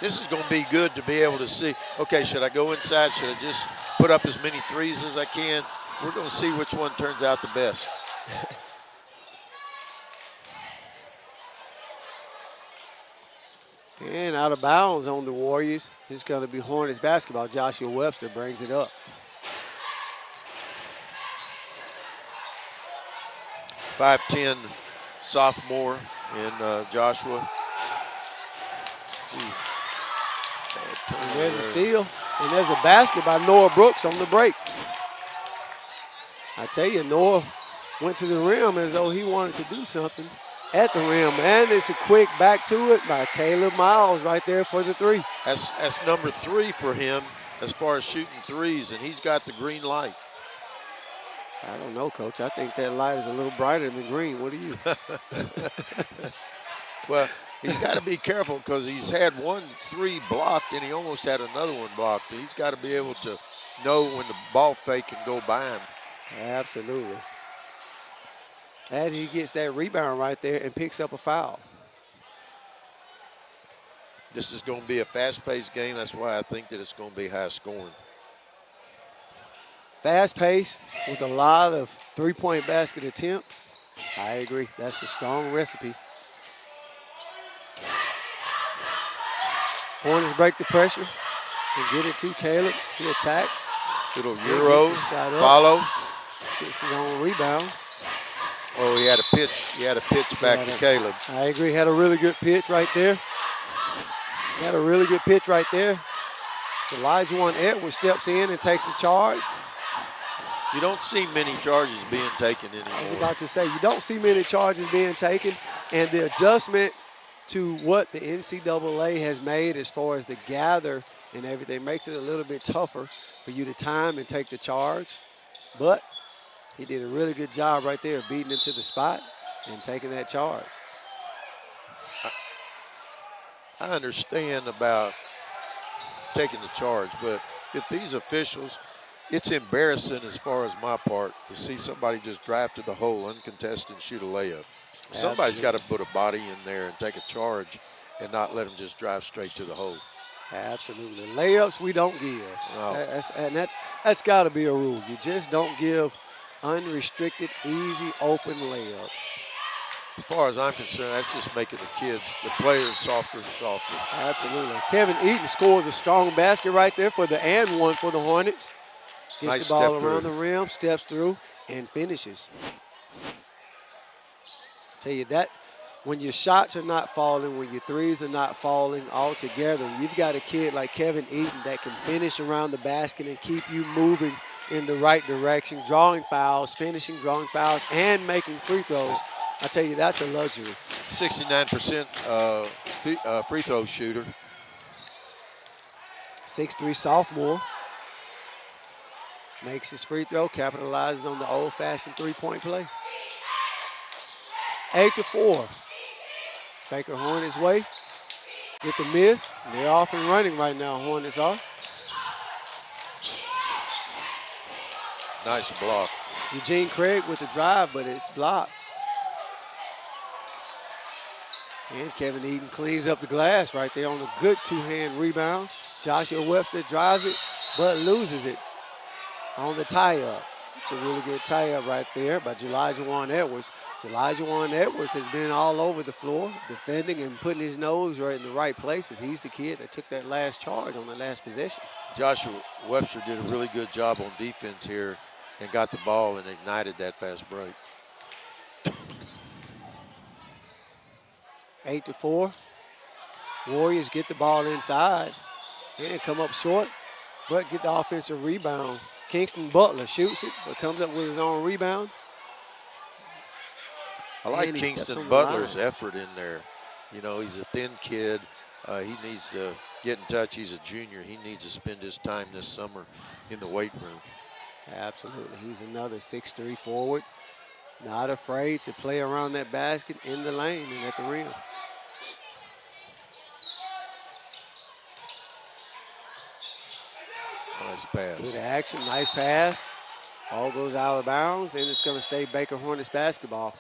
This is going to be good to be able to see, okay, should I go inside? Should I just put up as many threes as I can? We're going to see which one turns out the best. And out of bounds on the Warriors. It's going to be Hornets basketball. Joshua Webster brings it up. 5'10" sophomore in Joshua. And there's a steal. And there's a basket by Noah Brooks on the break. I tell you, Noah went to the rim as though he wanted to do something at the rim. And it's a quick back to it by Caleb Miles right there for the three. That's number 3 for him as far as shooting threes, and he's got the green light. I don't know, Coach. I think that light is a little brighter than green. What do you? Well, he's got to be careful because he's had 1 3 blocked, and he almost had another one blocked. He's got to be able to know when the ball fake can go by him. Absolutely. As he gets that rebound right there and picks up a foul. This is going to be a fast-paced game. That's why I think that it's going to be high scoring. Fast pace with a lot of three-point basket attempts. I agree. That's a strong recipe. Hornets break the pressure and get it to Caleb. He attacks. Little Euro follow. Gets his own rebound. Oh, he had a pitch. He had a pitch back to Caleb. I agree. Had a really good pitch right there. Had a really good pitch right there. Elijah Edwards steps in and takes the charge. You don't see many charges being taken anymore. I was about to say, you don't see many charges being taken, and the adjustments to what the NCAA has made as far as the gather and everything makes it a little bit tougher for you to time and take the charge. But he did a really good job right there, beating him to the spot and taking that charge. I understand about taking the charge, but if these officials, it's embarrassing as far as my part to see somebody just drive to the hole uncontested and shoot a layup. Somebody's got to put a body in there and take a charge and not let them just drive straight to the hole. Absolutely. Layups we don't give. No. That's got to be a rule. You just don't give unrestricted, easy, open layups. As far as I'm concerned, that's just making the players softer and softer. Absolutely. As Kevin Eaton scores a strong basket right there for the and one for the Hornets. Gets nice the ball step around through. the rim, steps through, and finishes. Tell you that when your shots are not falling, when your threes are not falling all together, you've got a kid like Kevin Eaton that can finish around the basket and keep you moving in the right direction, drawing fouls, finishing, drawing fouls, and making free throws. I tell you, that's a luxury. 69% free throw shooter. 6'3" sophomore. Makes his free throw, capitalizes on the old-fashioned three-point play. 8-4. Baker Hornets way. Get the miss. They're off and running right now, Hornets are. Nice block. Eugene Craig with the drive, but it's blocked. And Kevin Eaton cleans up the glass right there on a good two-hand rebound. Joshua Webster drives it, but loses it on the tie-up. It's a really good tie-up right there by Elijah Edwards. Elijah Edwards has been all over the floor, defending and putting his nose right in the right places. He's the kid that took that last charge on the last possession. Joshua Webster did a really good job on defense here and got the ball and ignited that fast break. 8-4. Warriors get the ball inside and come up short but get the offensive rebound. Kingston Butler shoots it, but comes up with his own rebound. I like And he steps Kingston on the Butler's line. effort in there. You know, he's a thin kid. He needs to get in touch. He's a junior. He needs to spend his time this summer in the weight room. Absolutely. He's another 6'3" forward. Not afraid to play around that basket in the lane and at the rim. Nice pass. Good action, nice pass. Ball goes out of bounds, and it's going to stay Baker Hornets basketball.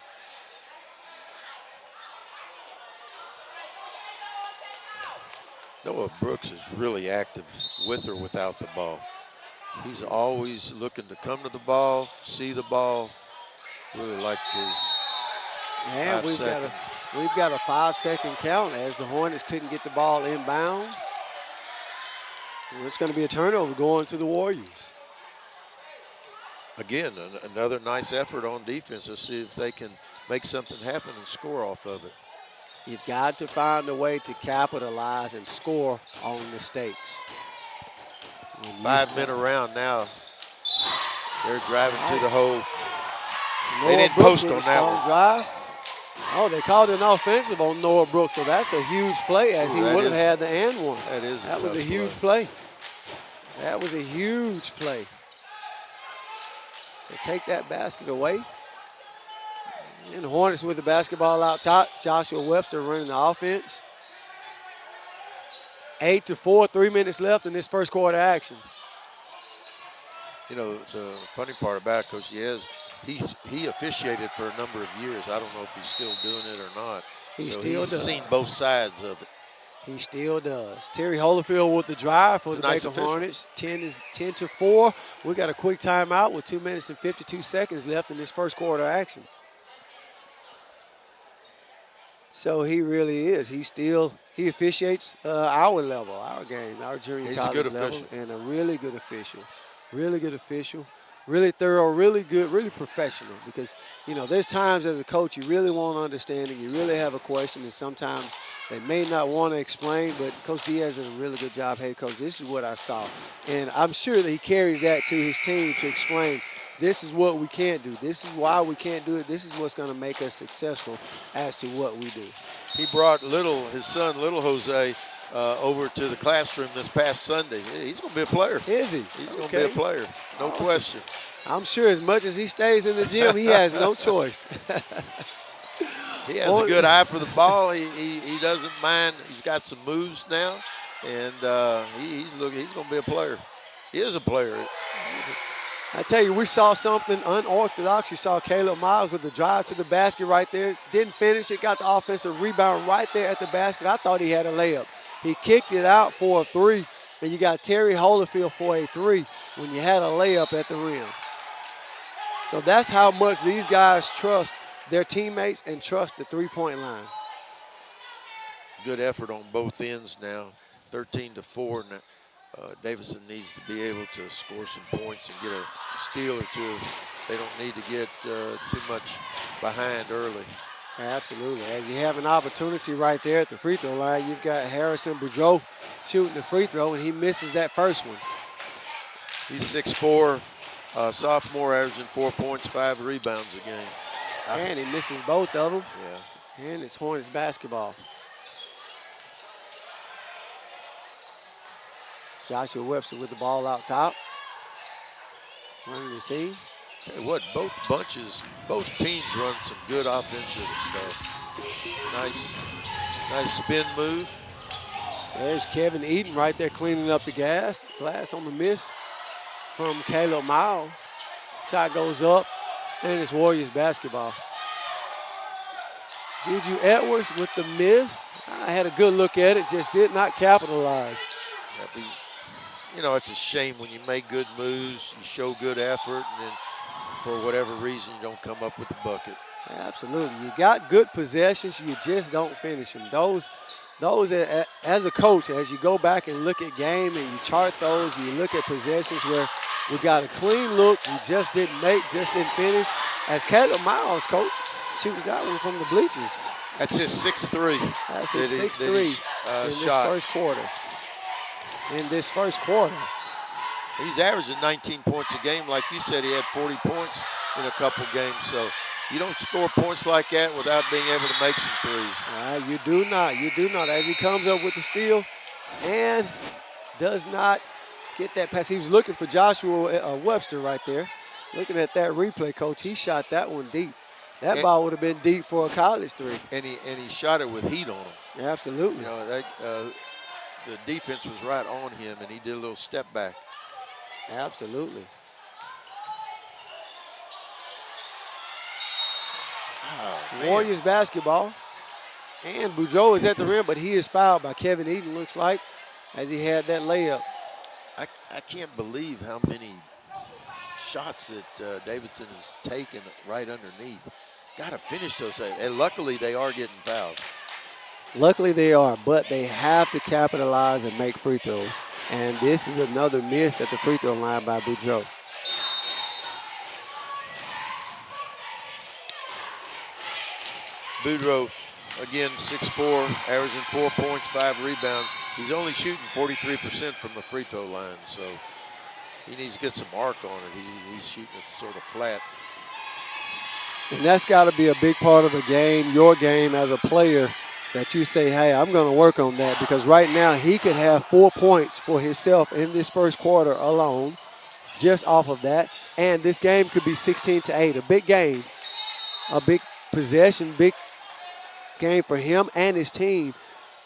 Noah Brooks is really active with or without the ball. He's always looking to come to the ball, see the ball. Really like his And 5 seconds. we've got a 5-second count as the Hornets couldn't get the ball inbounds. Well, it's going to be a turnover going to the Warriors. Again, another nice effort on defense. Let's see if they can make something happen and score off of it. You've got to find a way to capitalize and score on mistakes. 5 men around now. They're driving to the hole. They didn't post on that one. Drive. Oh, they called an offensive on Noah Brooks, so that's a huge play as he would have had the and one. That was a huge play. That was a huge play. So take that basket away. And the Hornets with the basketball out top. Joshua Webster running the offense. 8-4, 3 minutes left in this first quarter action. You know, the funny part about it, Coach, he officiated for a number of years. I don't know if he's still doing it or not. He so still he's does. seen both sides of it. He still does. Terry Holyfield with the drive for the Nice Baker official. Hornets. 10-4. We got a quick timeout with 2 minutes and 52 seconds left in this first quarter action. So he really is. He officiates our level, our game, our junior He's a college good level, official. and a really good official. Really good official. Really thorough, really good, really professional. Because, you know, there's times as a coach you really want understanding, you really have a question, and sometimes they may not want to explain, but Coach Diaz did a really good job. Hey, Coach, this is what I saw. And I'm sure that he carries that to his team to explain, this is what we can't do. This is why we can't do it. This is what's going to make us successful as to what we do. He brought his son, Little Jose, over to the classroom this past Sunday. He's going to be a player. Is he? He's going to be a player, no Awesome. question. I'm sure as much as he stays in the gym, he has no choice. He has a good eye for the ball. He doesn't mind. He's got some moves now, and he's going to be a player. He is a player. I tell you, we saw something unorthodox. You saw Caleb Miles with the drive to the basket right there. Didn't finish it, got the offensive rebound right there at the basket. I thought he had a layup. He kicked it out for a three, and you got Terry Holyfield for a three when you had a layup at the rim. So that's how much these guys trust their teammates and trust the three-point line. Good effort on both ends now, 13-4. Now, Davidson needs to be able to score some points and get a steal or two. They don't need to get too much behind early. Absolutely. As you have an opportunity right there at the free throw line, you've got Harrison Boudreau shooting the free throw, and he misses that first one. He's 6'4", sophomore, averaging 4 points, 5 rebounds a game. And he misses both of them. Yeah. And it's Hornets basketball. Joshua Webster with the ball out top. Running the scene. Tell you what, both teams run some good offensive stuff. Nice spin move. There's Kevin Eaton right there cleaning up the glass on the miss from Caleb Miles. Shot goes up, and it's Warriors basketball. Juju Edwards with the miss. I had a good look at it, just did not capitalize. You know, it's a shame when you make good moves, you show good effort, and then for whatever reason you don't come up with the bucket. Absolutely. You got good possessions, you just don't finish them. Those as a coach, as you go back and look at game and you chart those, you look at possessions where we got a clean look, we just didn't finish. As Caleb Miles, coach, shoots that one from the bleachers. That's his 6'3". That's his 6'3" in shot. this first quarter. In this first quarter. He's averaging 19 points a game. Like you said, he had 40 points in a couple games. So you don't score points like that without being able to make some threes. You do not. You do not. As he comes up with the steal and does not get that pass. He was looking for Joshua Webster right there. Looking at that replay, Coach, he shot that one deep. That ball would have been deep for a college three. And he shot it with heat on him. Absolutely. You know, that the defense was right on him, and he did a little step back. Absolutely. Oh, Warriors basketball. And Boudreaux is at the rim, but he is fouled by Kevin Eaton, looks like, as he had that layup. I can't believe how many shots that Davidson has taken right underneath. Got to finish those. And luckily, they are getting fouled. Luckily they are, but they have to capitalize and make free throws. And this is another miss at the free throw line by Boudreaux. Boudreaux, again, 6'4", averaging 4 points, 5 rebounds. He's only shooting 43% from the free throw line, so he needs to get some arc on it. He's shooting it sort of flat. And that's got to be a big part of the game, your game as a player, that you say, hey, I'm going to work on that, because right now he could have 4 points for himself in this first quarter alone, just off of that. And this game could be 16-8, a big game, a big possession, big game for him and his team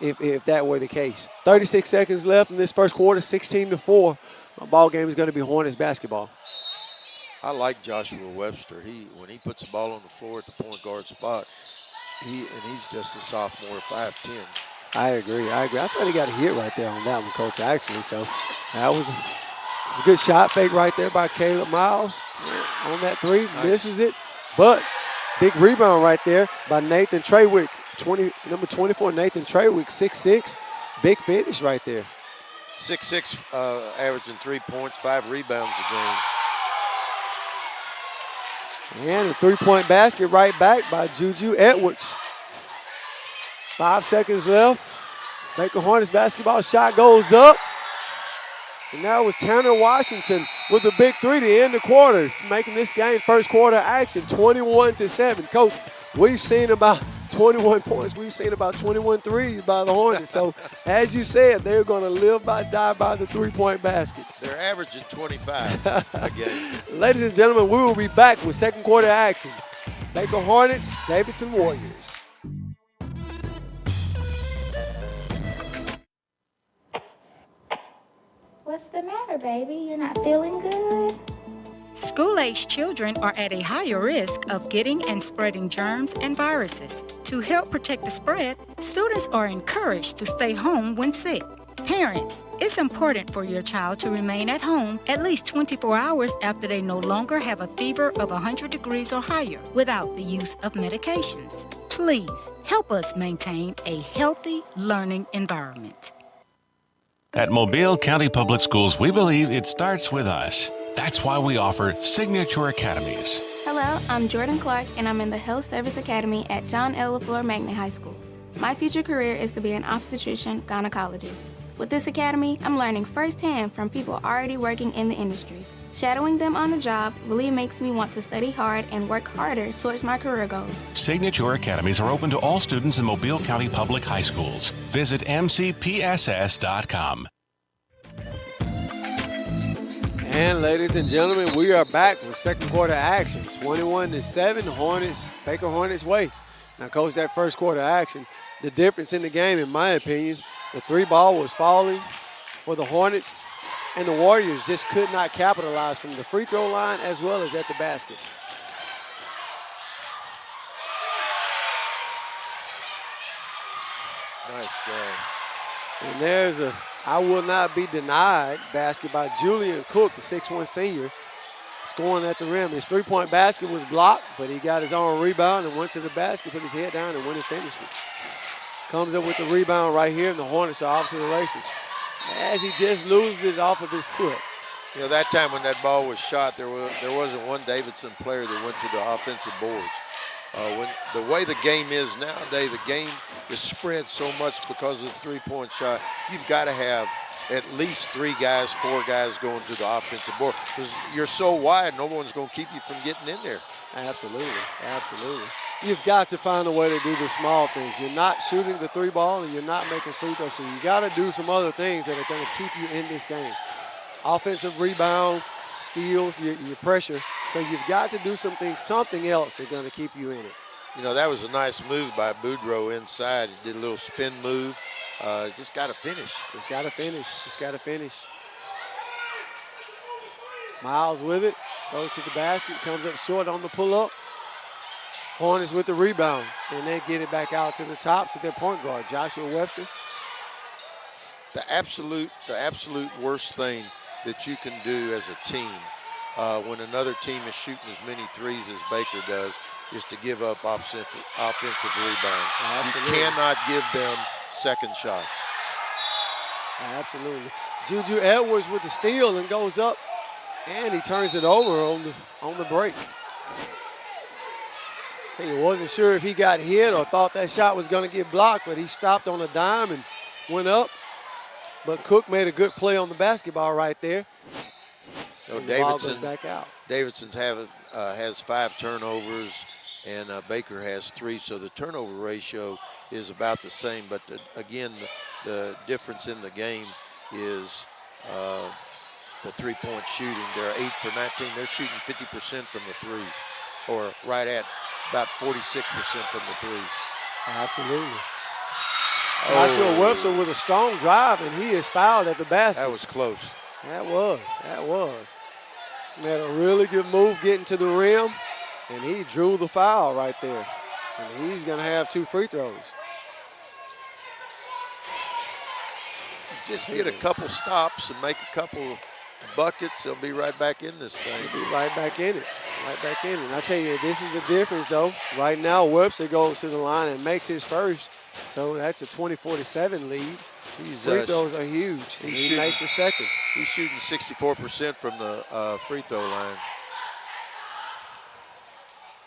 if that were the case. 36 seconds left in this first quarter, 16-4. The ball game is going to be Hornets basketball. I like Joshua Webster. When he puts the ball on the floor at the point guard spot, he's just a sophomore, 5'10". I agree. I thought he got a hit right there on that one, Coach, actually. So that was a good shot fake right there by Caleb Miles on that three. Nice. Misses it, but big rebound right there by Nathan Trawick. Number 24, Nathan Trawick, 6'6". Big finish right there. 6'6", averaging 3 points, 5 rebounds a game. And a three-point basket right back by Juju Edwards. 5 seconds left. Baker Hornets basketball shot goes up. And that was Tanner Washington with a big three to end the quarter, making this game first quarter action 21-7. Coach, we've seen about 21 points. We've seen about 21 threes by the Hornets. So, as you said, they're going to live by, die by the three-point basket. They're averaging 25 a game. Ladies and gentlemen, we will be back with second quarter action. Baker Hornets, Davidson Warriors. What's the matter, baby? You're not feeling good? School-aged children are at a higher risk of getting and spreading germs and viruses. To help protect the spread, students are encouraged to stay home when sick. Parents, it's important for your child to remain at home at least 24 hours after they no longer have a fever of 100 degrees or higher without the use of medications. Please help us maintain a healthy learning environment. At Mobile County Public Schools, we believe it starts with us. That's why we offer Signature Academies. Hello, I'm Jordan Clark, and I'm in the Health Service Academy at John L. LaFleur Magnet High School. My future career is to be an obstetrician gynecologist. With this academy, I'm learning firsthand from people already working in the industry. Shadowing them on the job really makes me want to study hard and work harder towards my career goals. Signature Academies are open to all students in Mobile County Public High Schools. Visit MCPSS.com. And ladies and gentlemen, we are back with second quarter action. 21-7, Hornets, Baker Hornets way. Now, Coach, that first quarter action, the difference in the game, in my opinion, the three ball was falling for the Hornets, and the Warriors just could not capitalize from the free throw line as well as at the basket. Nice job. And there's a I will not be denied basket by Julian Cook, the 6'1 senior, scoring at the rim. His three-point basket was blocked, but he got his own rebound and went to the basket, put his head down, and went and finished it. Comes up with the rebound right here, and the Hornets are off to the races as he just loses it off of his foot. You know, that time when that ball was shot, there wasn't one Davidson player that went to the offensive boards. When the way the game is nowadays, the game is spread so much because of the three-point shot. You've got to have at least 3 guys, 4 guys going to the offensive board because you're so wide, no one's going to keep you from getting in there. Absolutely, absolutely. You've got to find a way to do the small things. You're not shooting the 3 ball and you're not making free throws, so you got to do some other things that are going to keep you in this game. Offensive rebounds, steals, your pressure. So you've got to do something else that's going to keep you in it. You know, that was a nice move by Boudreaux inside. He did a little spin move. Just got to finish. Just got to finish. Just got to finish. Miles with it. Goes to the basket. Comes up short on the pull-up. Hornets with the rebound. And they get it back out to the top to their point guard, Joshua Webster. The absolute worst thing that you can do as a team when another team is shooting as many threes as Baker does is to give up offensive rebounds. Absolutely. You cannot give them second shots. Absolutely. Juju Edwards with the steal and goes up, and he turns it over on the break. Tell you, wasn't sure if he got hit or thought that shot was going to get blocked, but he stopped on a dime and went up. But Cook made a good play on the basketball right there. So and the ball goes back out. Davidson's has 5 turnovers, and Baker has 3. So the turnover ratio is about the same. But again, the difference in the game is the 3-point shooting. They're 8 for 19. They're shooting 50% from the threes, or right at about 46% from the threes. Absolutely. Joshua Webster with a strong drive, and he is fouled at the basket. That was close. That was. He had a really good move getting to the rim, and he drew the foul right there. And he's going to have 2 free throws. Just get a couple stops and make a couple buckets, they'll be right back in this thing. He'll be right back in it. Right back in it. And I tell you, this is the difference, though. Right now, Webster goes to the line and makes his first. So that's a 24-7 lead. Free throws are huge. He makes the second. He's shooting 64% from the free throw line.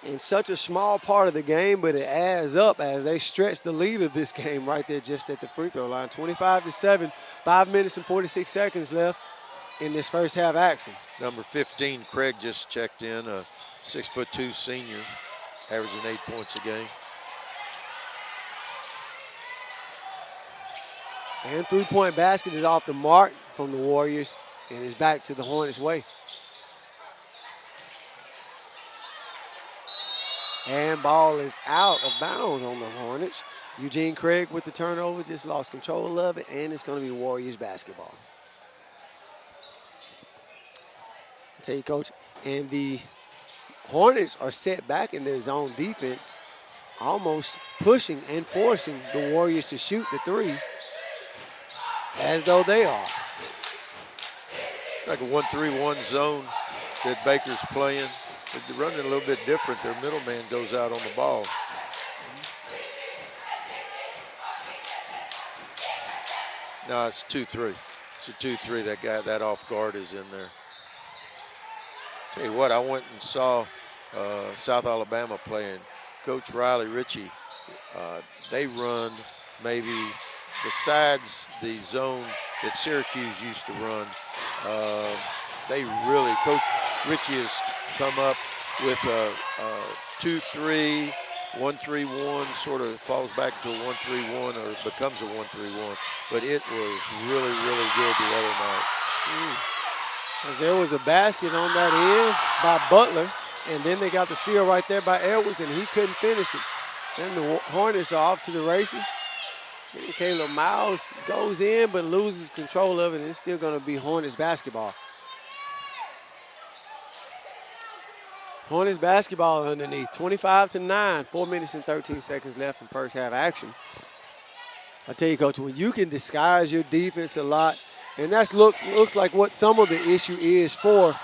In such a small part of the game, but it adds up as they stretch the lead of this game right there just at the free throw line. 25-7, 5 minutes and 46 seconds left in this first half action. Number 15, Craig just checked in, a 6'2" senior, averaging 8 points a game. And 3-point basket is off the mark from the Warriors and is back to the Hornets' way. And ball is out of bounds on the Hornets. Eugene Craig with the turnover, just lost control of it, and it's going to be Warriors basketball. I tell you, Coach, and the Hornets are set back in their zone defense, almost pushing and forcing the Warriors to shoot the 3 as though they are. It's like a 1-3-1 zone that Baker's playing. They're running a little bit different. Their middle man goes out on the ball. No, it's 2-3. It's a 2-3. That guy, that off guard is in there. Tell you what, I went and saw South Alabama playing. Coach Riley Ritchie, they run maybe, besides the zone that Syracuse used to run, Coach Ritchie has come up with a 2-3, 1-3-1, sort of falls back to a 1-3-1 or becomes a 1-3-1. But it was really, really good the other night. There was a basket on that end by Butler, and then they got the steal right there by Edwards, and he couldn't finish it. Then the Hornets are off to the races. And Caleb Miles goes in but loses control of it, and it's still going to be Hornets basketball. Hornets basketball underneath, 25-9, 4 minutes and 13 seconds left in first half action. I tell you, Coach, when you can disguise your defense a lot, and that looks like what some of the issue is for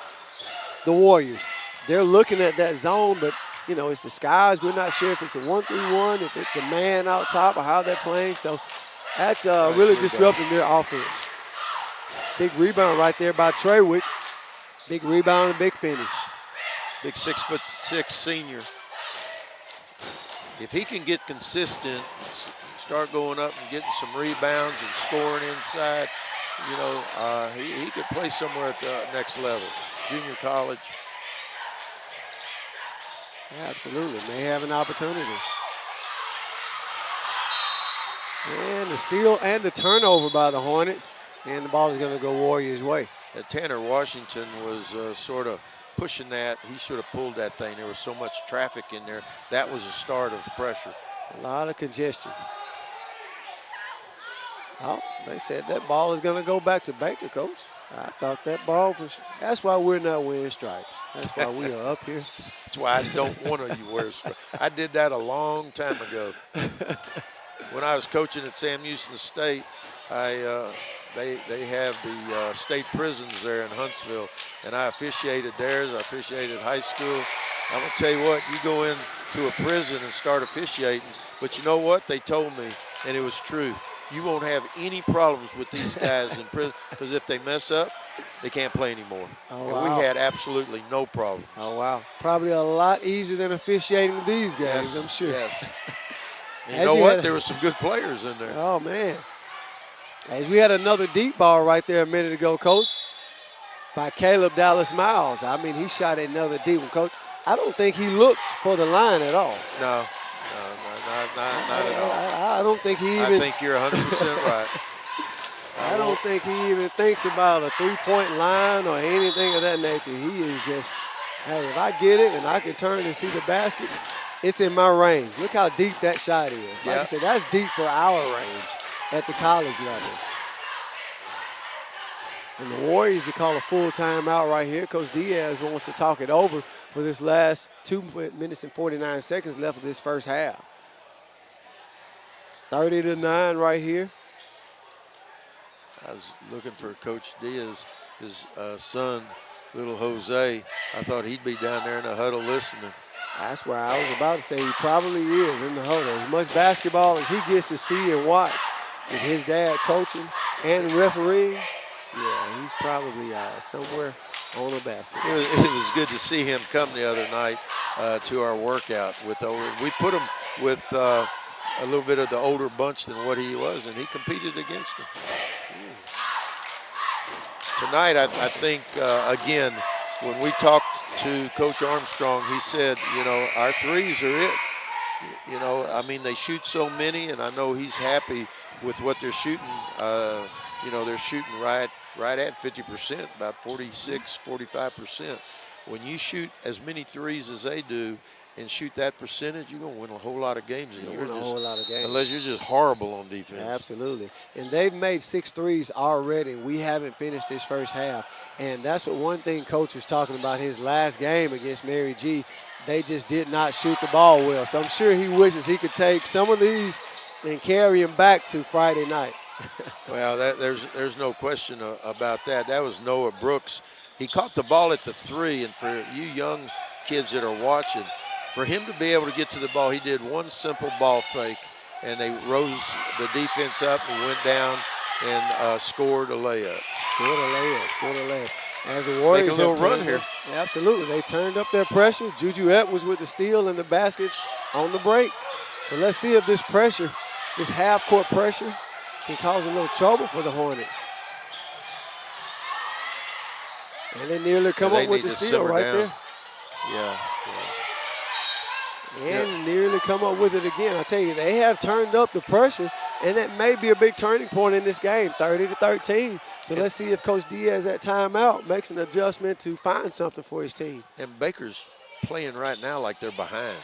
the Warriors. They're looking at that zone, but, you know, it's disguised. We're not sure if it's a 1-3-1, if it's a man out top, or how they're playing. So that's really disrupting their offense. Big rebound right there by Treywick. Big rebound and big finish. Big 6'6" senior. If he can get consistent, start going up and getting some rebounds and scoring inside, you know, he could play somewhere at the next level, junior college. Absolutely, may have an opportunity. And the steal and the turnover by the Hornets, and the ball is going to go Warriors' way. Tanner Washington was sort of pushing that. He should have pulled that thing. There was so much traffic in there. That was a start of pressure. A lot of congestion. Oh, they said that ball is going to go back to Baker, Coach. I thought that ball was. That's why we're not wearing stripes. That's why we are up here. That's why I don't want to wear stripes. I did that a long time ago. When I was coaching at Sam Houston State, they have the state prisons there in Huntsville, and I officiated theirs. I officiated high school. I'm going to tell you what, you go into a prison and start officiating, but you know what? They told me, and it was true, you won't have any problems with these guys in prison, because if they mess up, they can't play anymore. Oh, and wow. we had absolutely no problem. Oh, wow. Probably a lot easier than officiating these games, Yes, I'm sure. Yes. And you know what? There were some good players in there. Oh, man. As we had another deep ball right there a minute ago, Coach, by Caleb Dallas Miles. I mean, he shot another deep one, Coach. I don't think he looks for the line at all. No, not at all. I don't think he even. I think you're 100% right. I don't think he even thinks about a three-point line or anything of that nature. He is just, hey, if I get it and I can turn and see the basket, it's in my range. Look how deep that shot is. Like I said, that's deep for our range at the college level. And the Warriors, you call a full timeout right here. Coach Diaz wants to talk it over for this last 2 minutes and 49 seconds left of this first half. 30-9 right here. I was looking for Coach Diaz, his son, little Jose. I thought he'd be down there in the huddle listening. That's where I was about to say he probably is in the huddle. As much basketball as he gets to see and watch with his dad coaching and refereeing, yeah, he's probably somewhere on the basketball. It was good to see him come the other night to our workout. We put him with a little bit of the older bunch than what he was, and he competed against them. Tonight, I think, again, when we talked to Coach Armstrong, he said, you know, our threes are it. You know, I mean, they shoot so many, and I know he's happy with what they're shooting. You know, they're shooting right at 50%, about 46, 45%. When you shoot as many threes as they do and shoot that percentage, you're going to win a whole lot of games. Unless you're just horrible on defense. Absolutely. And they've made 6 threes already. We haven't finished this first half. And that's what one thing Coach was talking about his last game against Mary G. They just did not shoot the ball well. So I'm sure he wishes he could take some of these and carry them back to Friday night. Well, there's no question about that. That was Noah Brooks. He caught the ball at the 3, and for you young kids that are watching, for him to be able to get to the ball, he did one simple ball fake, and they rose the defense up and went down and scored a layup. Scored a layup. As the Warriors make a little run here. Absolutely. They turned up their pressure. Juju Edwards with the steal and the basket on the break. So let's see if this pressure, this half-court pressure, can cause a little trouble for the Hornets. And they nearly come up with the steal right there. Yeah. And nearly come up with it again. I tell you, they have turned up the pressure, and that may be a big turning point in this game, 30-13. So let's see if Coach Diaz at timeout makes an adjustment to find something for his team. And Baker's playing right now like they're behind.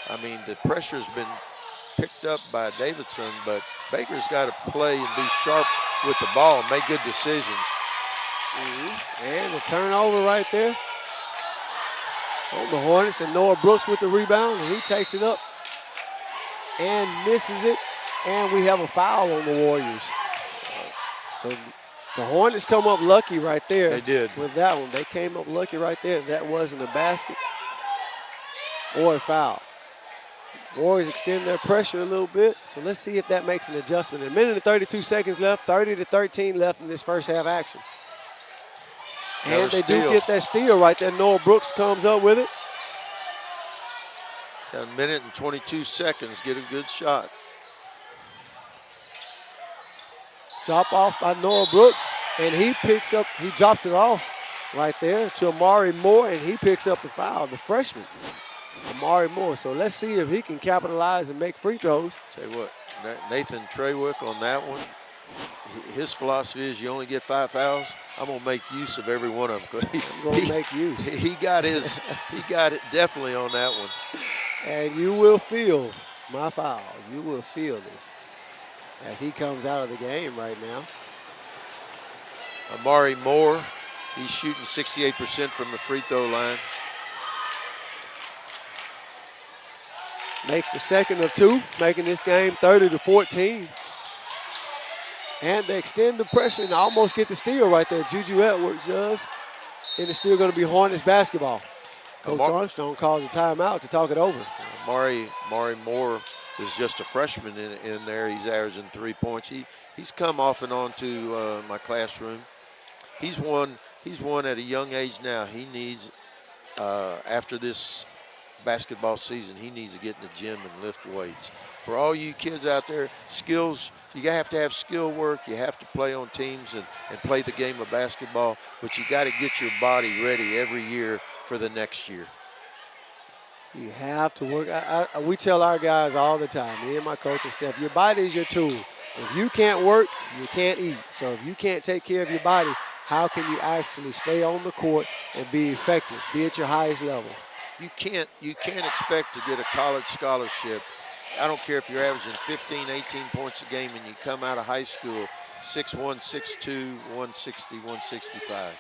I mean, the pressure's been picked up by Davidson, but Baker's got to play and be sharp with the ball and make good decisions. And the turnover right there on the Hornets, and Noah Brooks with the rebound, and he takes it up and misses it, and we have a foul on the Warriors. So the Hornets come up lucky right there. They did. With that one. They came up lucky right there. That wasn't a basket or a foul. Warriors extend their pressure a little bit, so let's see if that makes an adjustment. A minute and 32 seconds left, 30-13 left in this first half action. And they do get that steal right there. Noah Brooks comes up with it. Got a minute and 22 seconds, get a good shot. Drop off by Noah Brooks. And he drops it off right there to Amari Moore, and he picks up the foul, the freshman, Amari Moore. So let's see if he can capitalize and make free throws. Tell you what, Nathan Trawick on that one, his philosophy is you only get 5 fouls. I'm gonna make use of every one of them. I'm gonna make use. He got it definitely on that one. And you will feel my foul. You will feel this as he comes out of the game right now. Amari Moore, he's shooting 68% from the free throw line. Makes the second of 2, making this game 30-14. And they extend the pressure and almost get the steal right there. Juju Edwards does. And it's still going to be Hornets basketball. Coach Armstrong calls a timeout to talk it over. Amari Moore is just a freshman in there. He's averaging 3 points. He's come off and on to my classroom. He's won at a young age now. He needs, after this basketball season, he needs to get in the gym and lift weights. For all you kids out there, skills, you have to have skill work. You have to play on teams and play the game of basketball, but you got to get your body ready every year for the next year. You have to work. We tell our guys all the time, me and my coach and Steph, your body is your tool. If you can't work, you can't eat. So if you can't take care of your body, how can you actually stay on the court and be effective, be at your highest level? You can't expect to get a college scholarship. I don't care if you're averaging 15, 18 points a game and you come out of high school 6'1", 6'2", 160, 165.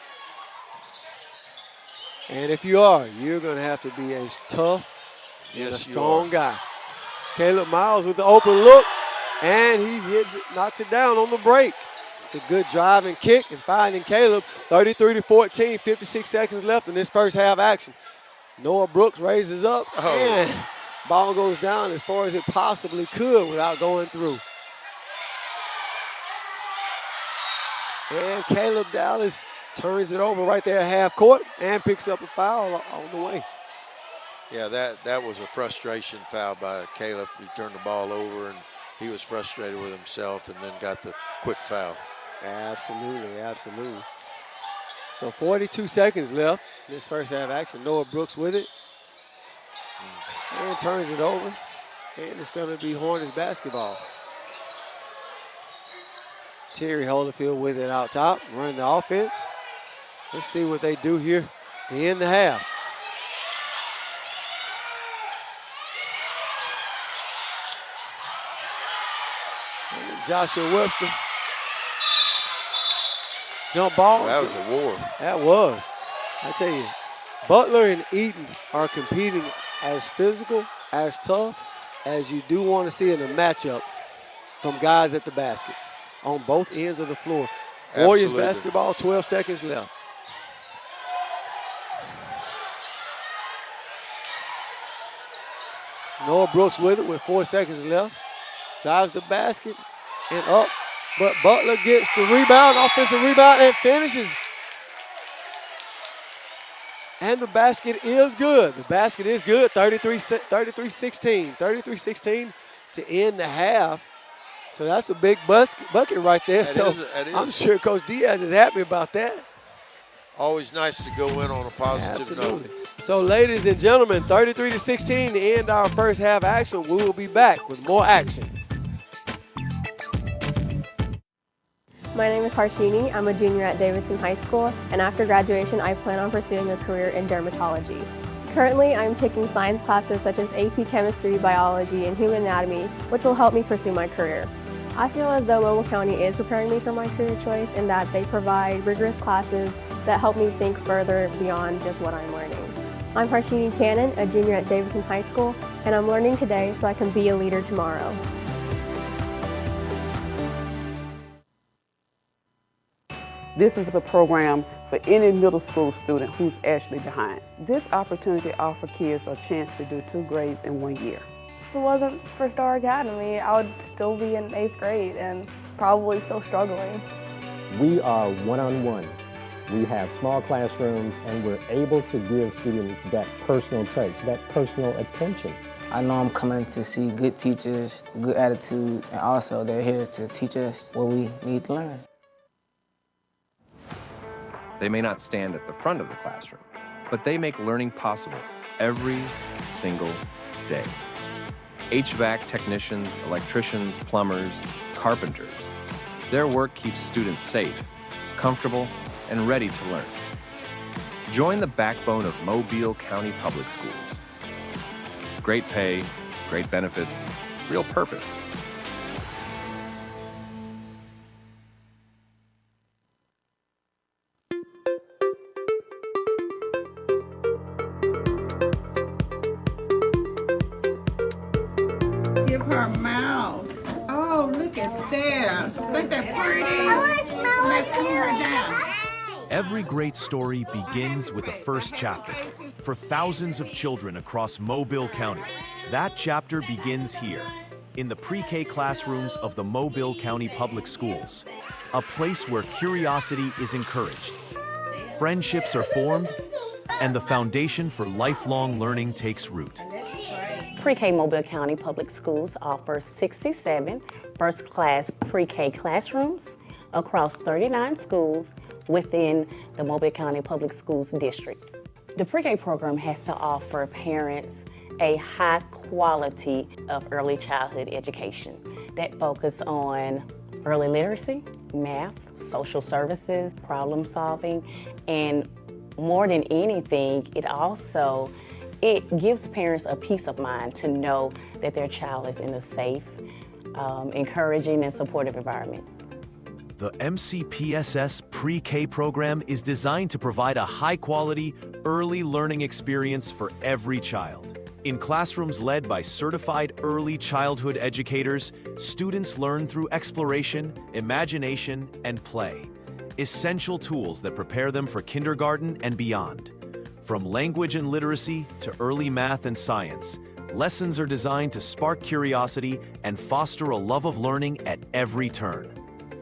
And if you are, you're going to have to be a tough and a strong guy. Caleb Miles with the open look, and he hits it, knocks it down on the break. It's a good drive and kick, and finding Caleb, 33-14, 56 seconds left in this first half action. Noah Brooks raises up, and ball goes down as far as it possibly could without going through. And Caleb Dallas turns it over right there at half court and picks up a foul on the way. Yeah, that was a frustration foul by Caleb. He turned the ball over and he was frustrated with himself and then got the quick foul. Absolutely, absolutely. So 42 seconds left in this first half action. Noah Brooks with it. And turns it over. And it's going to be Hornets basketball. Terry Holyfield with it out top, running the offense. Let's see what they do here in the half. And Joshua Webster. Jump ball. That was a war. That was. I tell you, Butler and Eaton are competing as physical, as tough as you do want to see in a matchup from guys at the basket on both ends of the floor. Absolutely. Warriors basketball, 12 seconds left. Noah Brooks with it with 4 seconds left. Drives the basket and up. But Butler gets the rebound, offensive rebound, and finishes. And the basket is good. The basket is good, 33-16. 33-16 to end the half. So that's a big bucket right there. That is. I'm sure Coach Diaz is happy about that. Always nice to go in on a positive note. So ladies and gentlemen, 33-16 to end our first half action. We will be back with more action. My name is Harshini. I'm a junior at Davidson High School, and after graduation, I plan on pursuing a career in dermatology. Currently, I'm taking science classes such as AP Chemistry, Biology, and Human Anatomy, which will help me pursue my career. I feel as though Mobile County is preparing me for my career choice in that they provide rigorous classes that help me think further beyond just what I'm learning. I'm Harshini Cannon, a junior at Davidson High School, and I'm learning today so I can be a leader tomorrow. This is a program for any middle school student who's actually behind. This opportunity offers kids a chance to do 2 grades in 1 year. If it wasn't for Star Academy, I would still be in 8th grade and probably still struggling. We are one-on-one. We have small classrooms and we're able to give students that personal touch, that personal attention. I know I'm coming to see good teachers, good attitude, and also they're here to teach us what we need to learn. They may not stand at the front of the classroom, but they make learning possible every single day. HVAC technicians, electricians, plumbers, carpenters. Their work keeps students safe, comfortable, and ready to learn. Join the backbone of Mobile County Public Schools. Great pay, great benefits, real purpose. Give her a mouth. Oh, look at there. Isn't that pretty? Let's put her down. Every great story begins with a first chapter. For thousands of children across Mobile County, that chapter begins here, in the pre-K classrooms of the Mobile County Public Schools, a place where curiosity is encouraged, friendships are formed, and the foundation for lifelong learning takes root. Pre-K Mobile County Public Schools offers 67 first-class pre-K classrooms across 39 schools within the Mobile County Public Schools district. The pre-K program has to offer parents a high quality of early childhood education that focus on early literacy, math, social services, problem solving, and more than anything, it gives parents a peace of mind to know that their child is in a safe, encouraging, and supportive environment. The MCPSS pre-K program is designed to provide a high-quality, early learning experience for every child. In classrooms led by certified early childhood educators, students learn through exploration, imagination, and play. Essential tools that prepare them for kindergarten and beyond. From language and literacy to early math and science, lessons are designed to spark curiosity and foster a love of learning at every turn.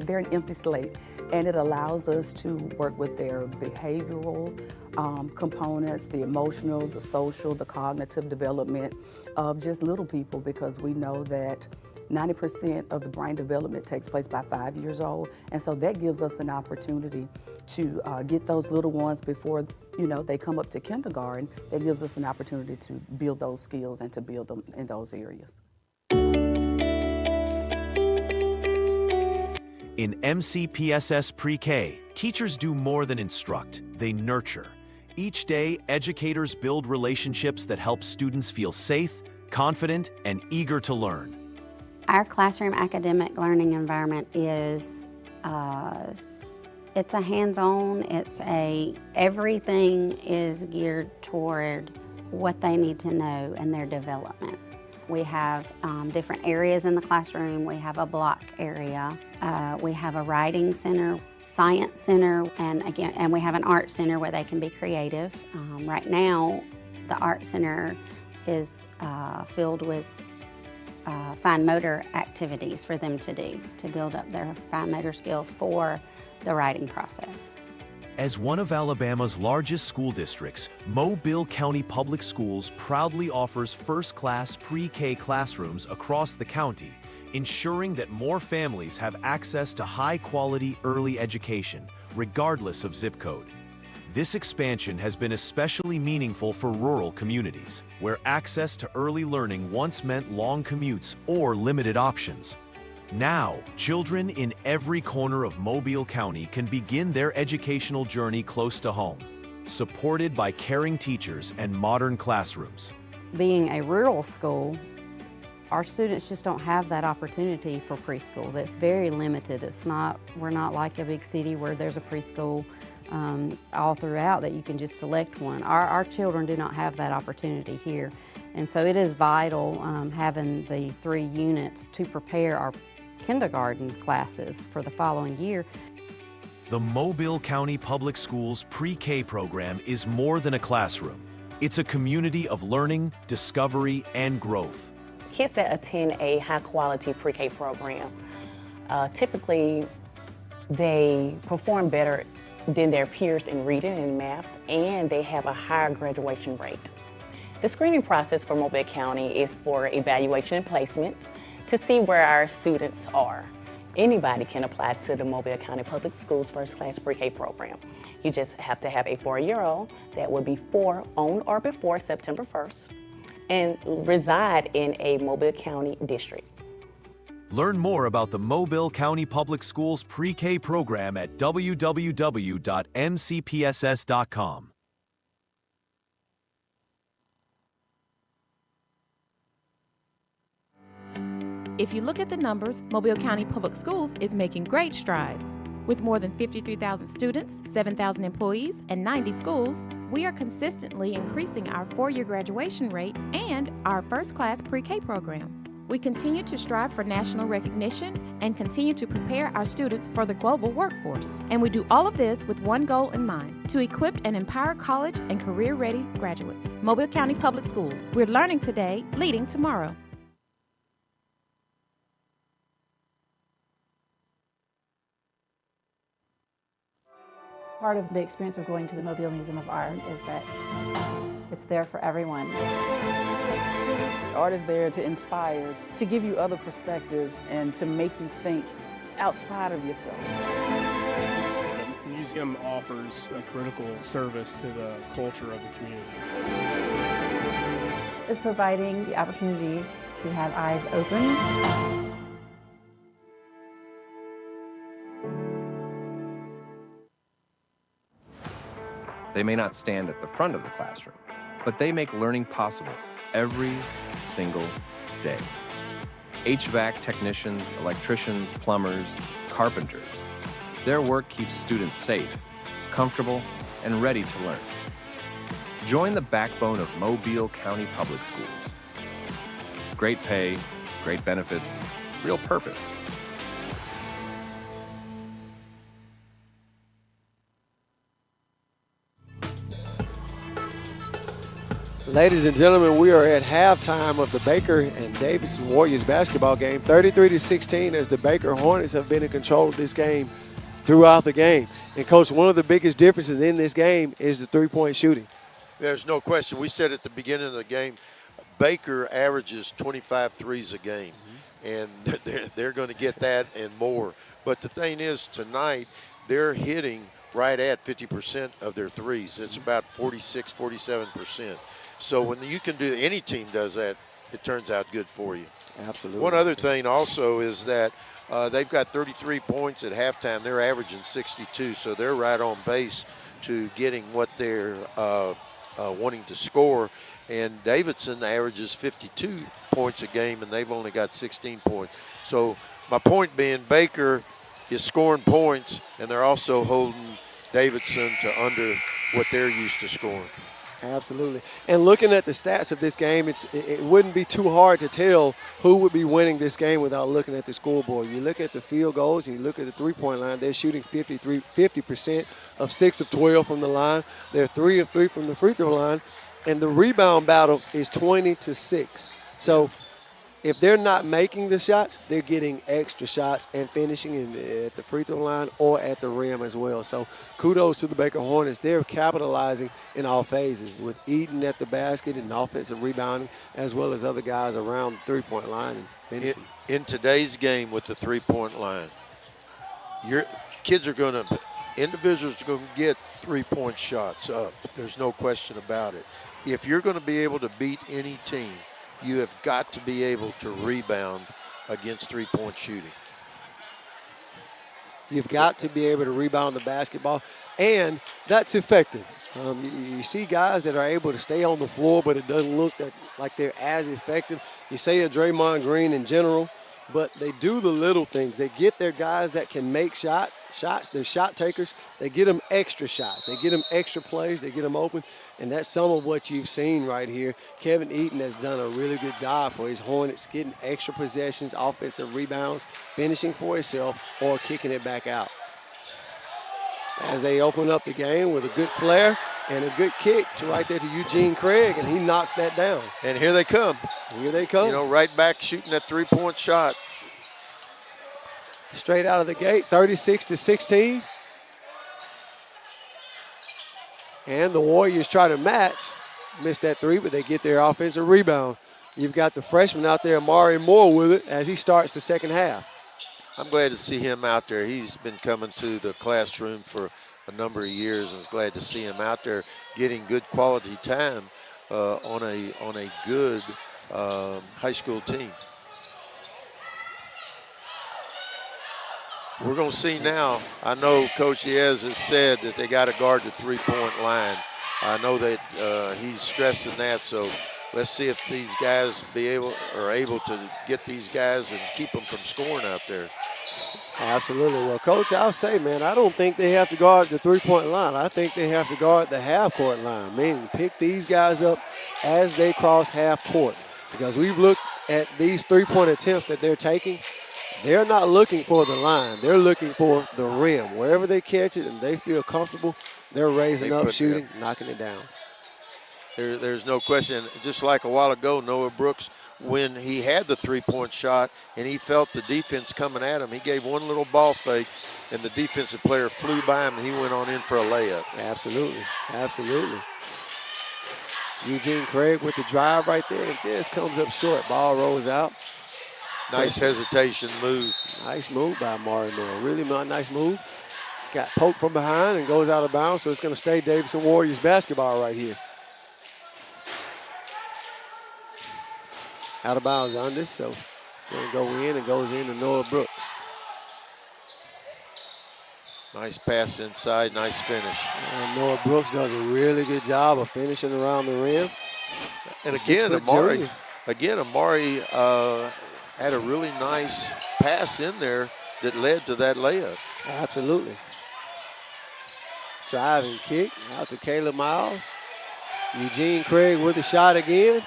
They're an empty slate, and it allows us to work with their behavioral components, the emotional, the social, the cognitive development of just little people, because we know that 90% of the brain development takes place by 5 years old, and so that gives us an opportunity to get those little ones before they come up to kindergarten. That gives us an opportunity to build those skills and to build them in those areas. In MCPSS Pre-K, teachers do more than instruct, they nurture. Each day, educators build relationships that help students feel safe, confident, and eager to learn. Our classroom academic learning environment is, it's a hands-on, everything is geared toward what they need to know and their development. We have different areas in the classroom. We have a block area. We have a writing center, science center, and we have an art center where they can be creative. Right now, the art center is filled with fine motor activities for them to do, to build up their fine motor skills for the writing process. As one of Alabama's largest school districts, Mobile County Public Schools proudly offers first-class pre-K classrooms across the county, ensuring that more families have access to high-quality early education, regardless of zip code. This expansion has been especially meaningful for rural communities, where access to early learning once meant long commutes or limited options. Now, children in every corner of Mobile County can begin their educational journey close to home, supported by caring teachers and modern classrooms. Being a rural school, our students just don't have that opportunity for preschool. That's very limited. We're not like a big city where there's a preschool all throughout that you can just select one. Our children do not have that opportunity here. And so it is vital having the 3 units to prepare our kindergarten classes for the following year. The Mobile County Public Schools pre-K program is more than a classroom. It's a community of learning, discovery, and growth. Kids that attend a high-quality pre-K program, typically they perform better than their peers in reading and math, and they have a higher graduation rate. The screening process for Mobile County is for evaluation and placement to see where our students are. Anybody can apply to the Mobile County Public Schools First Class Pre-K program. You just have to have a 4-year-old that will be 4 on or before September 1st and reside in a Mobile County district. Learn more about the Mobile County Public Schools Pre-K program at www.mcpss.com. If you look at the numbers, Mobile County Public Schools is making great strides. With more than 53,000 students, 7,000 employees, and 90 schools, we are consistently increasing our 4-year graduation rate and our first-class pre-K program. We continue to strive for national recognition and continue to prepare our students for the global workforce. And we do all of this with one goal in mind, to equip and empower college and career-ready graduates. Mobile County Public Schools. We're learning today, leading tomorrow. Part of the experience of going to the Mobile Museum of Art is that it's there for everyone. Art is there to inspire, to give you other perspectives, and to make you think outside of yourself. The museum offers a critical service to the culture of the community. It's providing the opportunity to have eyes open. They may not stand at the front of the classroom, but they make learning possible every single day. HVAC technicians, electricians, plumbers, carpenters. Their work keeps students safe, comfortable, and ready to learn. Join the backbone of Mobile County Public Schools. Great pay, great benefits, real purpose. Ladies and gentlemen, we are at halftime of the Baker and Davidson Warriors basketball game. 33-16 as the Baker Hornets have been in control of this game throughout the game. And, Coach, one of the biggest differences in this game is the three-point shooting. There's no question. We said at the beginning of the game, Baker averages 25 threes a game, and they're going to get that and more. But the thing is, tonight, they're hitting right at 50% of their threes. It's about 46, 47%. So when you can do, any team does that, it turns out good for you. Absolutely. One other thing also is that they've got 33 points at halftime. They're averaging 62, so they're right on base to getting what they're wanting to score. And Davidson averages 52 points a game, and they've only got 16 points. So my point being, Baker is scoring points, and they're also holding Davidson to under what they're used to scoring. Absolutely. And looking at the stats of this game, it wouldn't be too hard to tell who would be winning this game without looking at the scoreboard. You look at the field goals and you look at the three-point line, they're shooting 50% of 6 of 12 from the line. They're 3 of 3 from the free throw line. And the rebound battle is 20-6. So if they're not making the shots, they're getting extra shots and finishing at the free throw line or at the rim as well. So kudos to the Baker Hornets. They're capitalizing in all phases with Eaton at the basket and offensive rebounding, as well as other guys around the three-point line and finishing. In today's game with the three-point line, your kids are going to, individuals are going to get three-point shots up. There's no question about it. If you're going to be able to beat any team, you have got to be able to rebound against three-point shooting. You've got to be able to rebound the basketball, and that's effective. You see guys that are able to stay on the floor, but it doesn't look like they're as effective. You say a Draymond Green in general, but they do the little things. They get their guys that can make shots. They're shot takers. They get them extra shots. They get them extra plays. They get them open, and that's some of what you've seen right here. Kevin Eaton has done a really good job for his Hornets, getting extra possessions, offensive rebounds, finishing for himself, or kicking it back out. As they open up the game with a good flare and a good kick to right there to Eugene Craig, and he knocks that down. And here they come. Here they come. You know, right back shooting that three-point shot. Straight out of the gate, 36-16. And the Warriors try to match. Missed that three, but they get their offensive rebound. You've got the freshman out there, Amari Moore, with it as he starts the second half. I'm glad to see him out there. He's been coming to the classroom for a number of years, and it's glad to see him out there getting good quality time on a good high school team. We're going to see now. I know Coach Yez has said that they got to guard the three-point line. I know that he's stressing that, so let's see if these guys are able to get these guys and keep them from scoring out there. Absolutely. Well, Coach, I'll say, man, I don't think they have to guard the three-point line. I think they have to guard the half-court line, meaning pick these guys up as they cross half court. Because we've looked at these three-point attempts that they're taking. They're not looking for the line. They're looking for the rim. Wherever they catch it and they feel comfortable, they're raising up, shooting, knocking it down. There's no question. Just like a while ago, Noah Brooks, when he had the three-point shot and he felt the defense coming at him, he gave one little ball fake, and the defensive player flew by him, and he went on in for a layup. Absolutely, absolutely. Eugene Craig with the drive right there, and just comes up short. Ball rolls out. Nice hesitation move. Nice move by Amari Moore. Really nice move. Got poked from behind and goes out of bounds, so it's going to stay Davidson Warriors basketball right here. Out of bounds under, so it's going to go in and goes into Noah Brooks. Nice pass inside, nice finish. And Noah Brooks does a really good job of finishing around the rim. And again, Amari had a really nice pass in there that led to that layup. Absolutely. Drive and kick out to Caleb Miles. Eugene Craig with the shot again.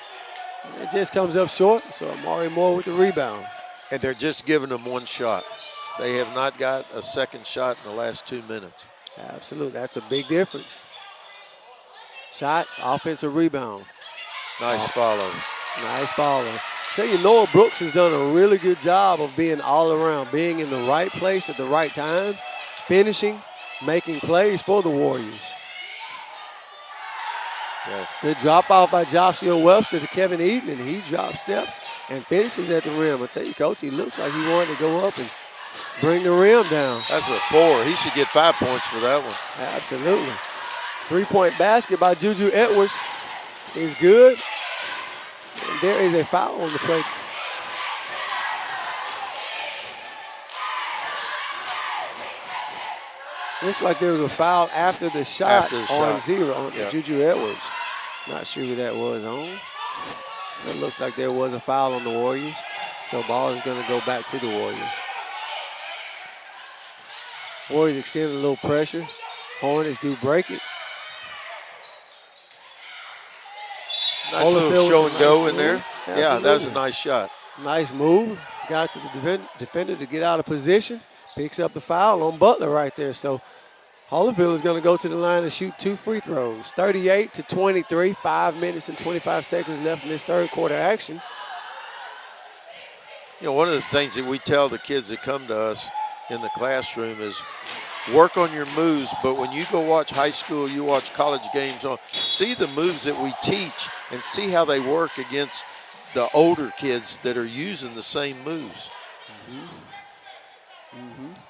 It just comes up short, so Amari Moore with the rebound. And they're just giving them one shot. They have not got a second shot in the last 2 minutes. Absolutely, that's a big difference. Shots, offensive rebounds. Nice follow. Nice follow. I tell you, Noah Brooks has done a really good job of being all around, being in the right place at the right times, finishing, making plays for the Warriors. Yeah. Good drop off by Joshua Webster to Kevin Eden, and he drops steps and finishes at the rim. I tell you, Coach, he looks like he wanted to go up and bring the rim down. That's a 4. He should get 5 points for that one. Absolutely. Three-point basket by Juju Edwards is good. And there is a foul on the play. Looks like there was a foul after the shot on zero on Juju Edwards. Not sure who that was on. It looks like there was a foul on the Warriors. So ball is going to go back to the Warriors. Warriors extending a little pressure. Hornets do break it. Nice little show and go in there. Absolutely. Yeah, that was a nice shot. Nice move. Got the defender to get out of position. Picks up the foul on Butler right there. So Holyfield is going to go to the line and shoot 2 free throws. 38-23, 5 minutes and 25 seconds left in this third quarter action. You know, one of the things that we tell the kids that come to us in the classroom is work on your moves, but when you go watch high school, you watch college games, see the moves that we teach and see how they work against the older kids that are using the same moves.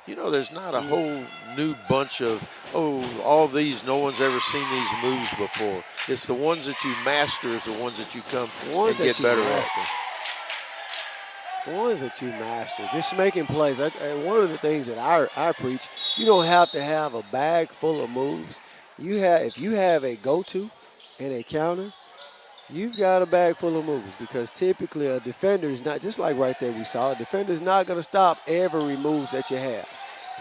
You know, there's not a whole new bunch of, all these, no one's ever seen these moves before. It's the ones that you master is the ones that you come and get better at. The ones that you master, just making plays. One of the things that I preach, you don't have to have a bag full of moves. If you have a go-to and a counter, you've got a bag full of moves, because typically a defender is not, just like right there we saw, a defender is not going to stop every move that you have.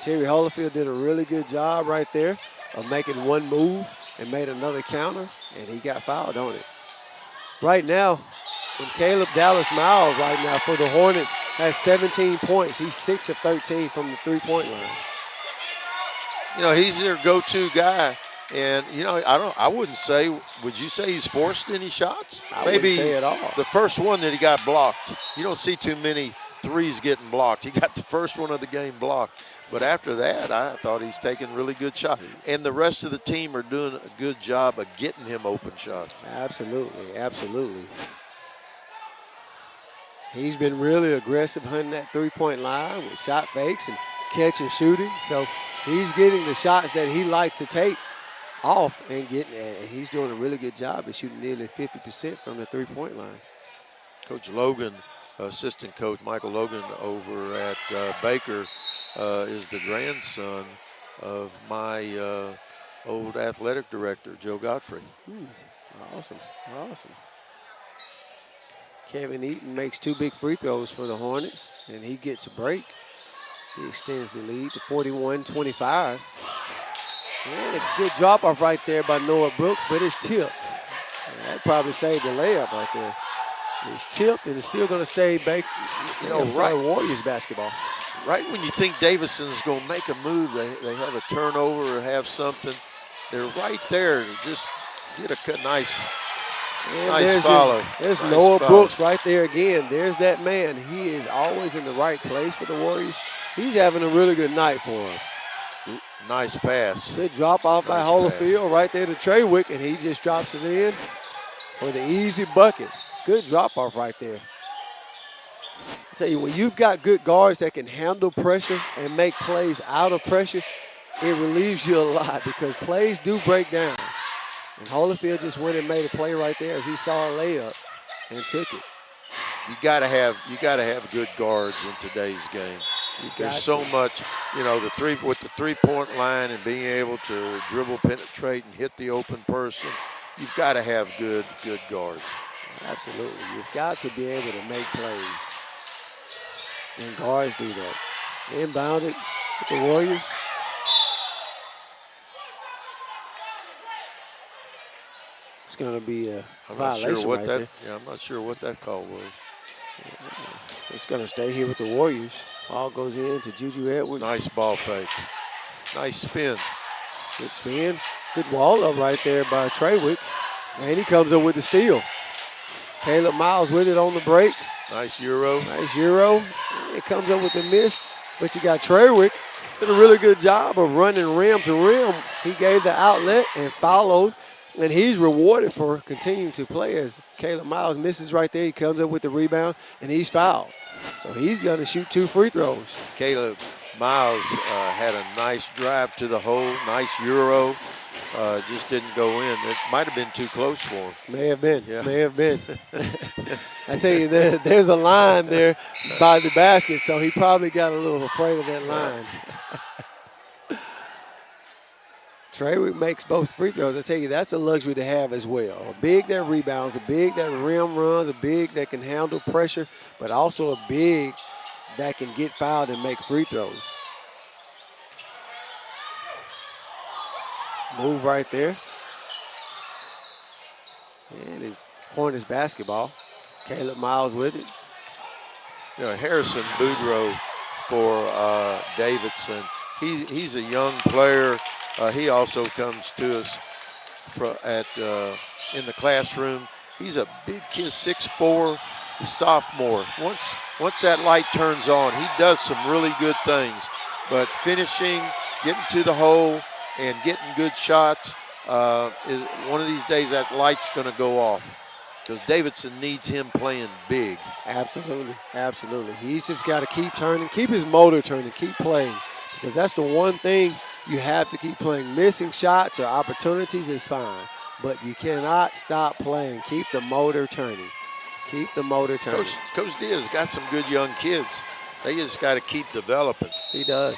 Terry Holyfield did a really good job right there of making one move and made another counter, and he got fouled on it. Right now, Caleb Dallas Miles right now for the Hornets has 17 points. He's 6 of 13 from the three-point line. You know, he's their go-to guy. And, you know, I wouldn't say, would you say he's forced any shots? I wouldn't say at all. The first one that he got blocked. You don't see too many threes getting blocked. He got the first one of the game blocked. But after that, I thought he's taking really good shots. And the rest of the team are doing a good job of getting him open shots. Absolutely, absolutely. He's been really aggressive hunting that three-point line with shot fakes and catch and shooting. So he's getting the shots that he likes to take off and he's doing a really good job of shooting nearly 50% from the three-point line. Coach Logan, assistant coach Michael Logan over at Baker, is the grandson of my old athletic director, Joe Godfrey. Awesome, awesome. Kevin Eaton makes 2 big free throws for the Hornets, and he gets a break. He extends the lead to 41-25. And a good drop-off right there by Noah Brooks, but it's tipped. That probably saved the layup right there. It's tipped, and it's still going to stay back. Right, Warriors basketball. Right when you think Davidson's going to make a move, they have a turnover or have something. They're right there to just get a nice follow. There's nice Noah follow. Brooks right there again. There's that man. He is always in the right place for the Warriors. He's having a really good night for him. Nice pass. Good drop off by Holyfield right there to Treywick, and he just drops it in for the easy bucket. Good drop off right there. I tell you, when you've got good guards that can handle pressure and make plays out of pressure, it relieves you a lot because plays do break down. And Holyfield just went and made a play right there as he saw a layup and took it. You gotta have good guards in today's game. There's so much, with the three-point line and being able to dribble, penetrate, and hit the open person. You've got to have good guards. Absolutely, you've got to be able to make plays, and guards do that. Inbounded with the Warriors. It's going to be a violation right there. Yeah, I'm not sure what that call was. It's going to stay here with the Warriors. Ball goes in to Juju Edwards. Nice ball fake. Nice spin. Good spin. Good wall up right there by Treywick. And he comes up with the steal. Caleb Miles with it on the break. Nice Euro. Nice Euro. And it comes up with the miss. But you got Treywick. Did a really good job of running rim to rim. He gave the outlet and followed. And he's rewarded for continuing to play as Caleb Miles misses right there. He comes up with the rebound, and he's fouled. So he's going to shoot 2 free throws. Caleb Miles had a nice drive to the hole, nice Euro. Just didn't go in. It might have been too close for him. May have been. Yeah. May have been. I tell you, there's a line there by the basket, so he probably got a little afraid of that line. Treywick makes both free throws. I tell you, that's a luxury to have as well. A big that rebounds, a big that rim runs, a big that can handle pressure, but also a big that can get fouled and make free throws. Move right there. And it's Hornets basketball. Caleb Miles with it. Harrison Boudreaux for Davidson. He's a young player. He also comes to us in the classroom. He's a big kid, 6'4", sophomore. Once that light turns on, he does some really good things. But finishing, getting to the hole, and getting good shots, is one of these days that light's going to go off because Davidson needs him playing big. Absolutely, absolutely. He's just got to keep turning, keep his motor turning, keep playing because that's the one thing you have to keep playing. Missing shots or opportunities is fine, but you cannot stop playing. Keep the motor turning. Keep the motor turning. Coach Diaz got some good young kids. They just got to keep developing. He does.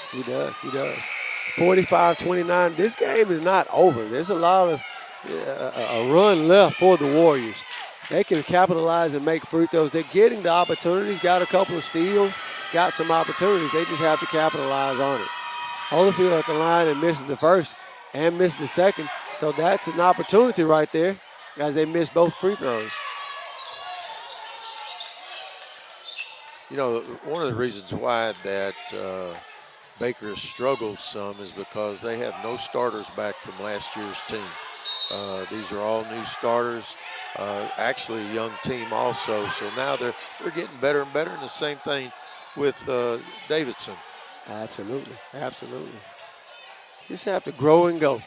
45-29. This game is not over. There's a lot of a run left for the Warriors. They can capitalize and make free throws. They're getting the opportunities, got a couple of steals, got some opportunities. They just have to capitalize on it. Holyfield at the line and misses the first and misses the second. So that's an opportunity right there as they miss both free throws. One of the reasons why that Baker has struggled some is because they have no starters back from last year's team. These are all new starters, actually a young team also. So now they're getting better and better, and the same thing with Davidson. Absolutely. Just have to grow and go.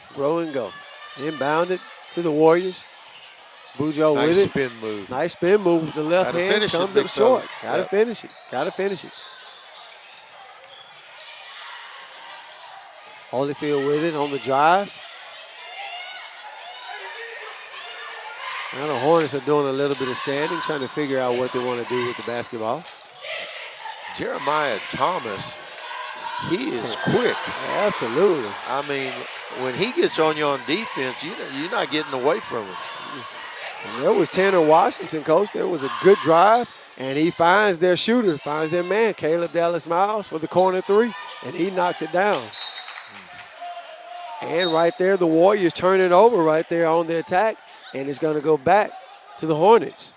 Inbounded to the Warriors. Bujo Nice with it. spin move. Nice spin move with the left Gotta hand. finish it, Comes big up short. fella. Gotta Yep. finish it. Gotta finish it. Holyfield with it on the drive. Now the Hornets are doing a little bit of standing, trying to figure out what they want to do with the basketball. Jeremiah Thomas, he is quick. Absolutely. I mean, when he gets on you on defense, you're not getting away from him. And there was Tanner Washington, coach. There was a good drive, and he finds their shooter, finds their man, Caleb Dallas-Miles, for the corner three, and he knocks it down. And right there, the Warriors turn it over right there on the attack, and it's going to go back to the Hornets,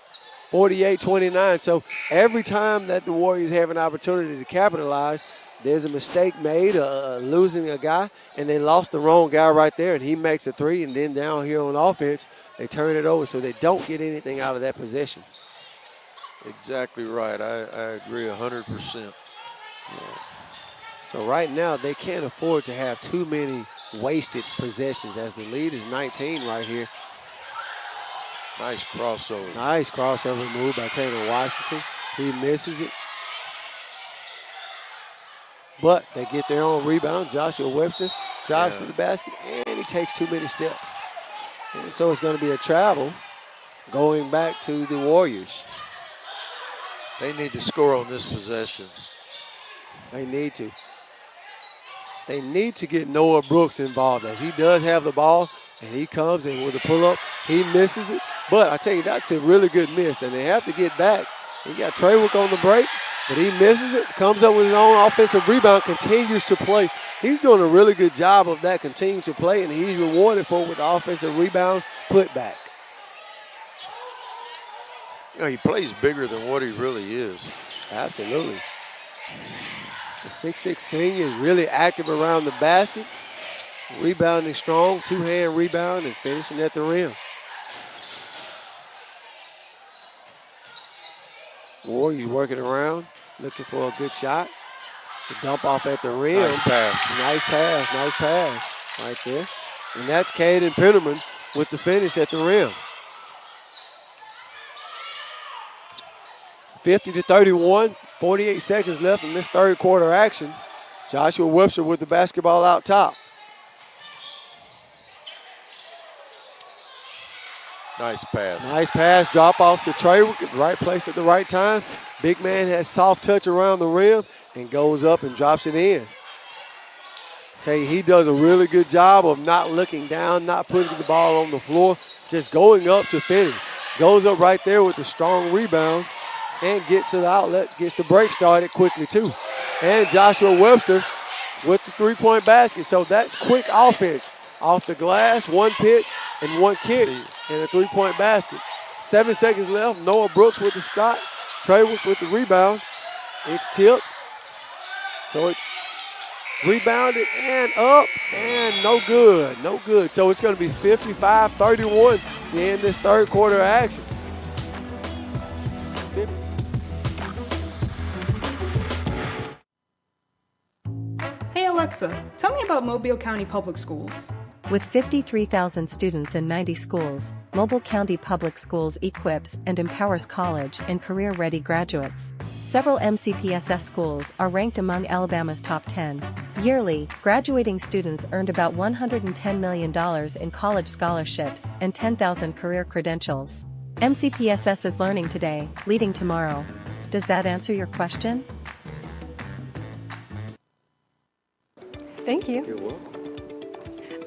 48-29. So every time that the Warriors have an opportunity to capitalize, there's a mistake made, losing a guy, and they lost the wrong guy right there, and he makes a three, and then down here on offense, they turn it over so they don't get anything out of that possession. Exactly right. I agree 100%. So right now, they can't afford to have too many wasted possessions as the lead is 19 right here. Nice crossover. Nice crossover move by Tanner Washington. He misses it. But they get their own rebound. Joshua Webster drives to the basket, and he takes too many steps. And so it's going to be a travel going back to the Warriors. They need to score on this possession. They need to. They need to get Noah Brooks involved, as he does have the ball, and he comes in with a pull-up. He misses it, but I tell you, that's a really good miss, and they have to get back. He got Treywick on the break, but he misses it, comes up with his own offensive rebound, continues to play. He's doing a really good job of that, continuing to play, and he's rewarded for it with the offensive rebound putback. You know, he plays bigger than what he really is. Absolutely. The 6'6" senior is really active around the basket, rebounding strong, two-hand rebound, and finishing at the rim. Warriors working around, looking for a good shot. The dump off at the rim. Nice pass. Nice pass, nice pass right there. And that's Caden Pennerman with the finish at the rim. 50-31, 48 seconds left in this third quarter action. Joshua Webster with the basketball out top. Nice pass. Nice pass, drop off to Treywick at the right place at the right time. Big man has soft touch around the rim and goes up and drops it in. Tell you, he does a really good job of not looking down, not putting the ball on the floor, just going up to finish. Goes up right there with the strong rebound and gets to the outlet, gets the break started quickly too. And Joshua Webster with the three-point basket. So that's quick offense. Off the glass, one pitch and one kick and a three-point basket. 7 seconds left. Noah Brooks with the shot. Treywick with the rebound. It's tipped. So it's rebounded and up and no good, no good. So it's going to be 55-31 to end this third quarter action. Hey Alexa, tell me about Mobile County Public Schools. With 53,000 students in 90 schools, Mobile County Public Schools equips and empowers college and career-ready graduates. Several MCPSS schools are ranked among Alabama's top 10. Yearly, graduating students earned about $110 million in college scholarships and 10,000 career credentials. MCPSS is learning today, leading tomorrow. Does that answer your question? Thank you. You're welcome.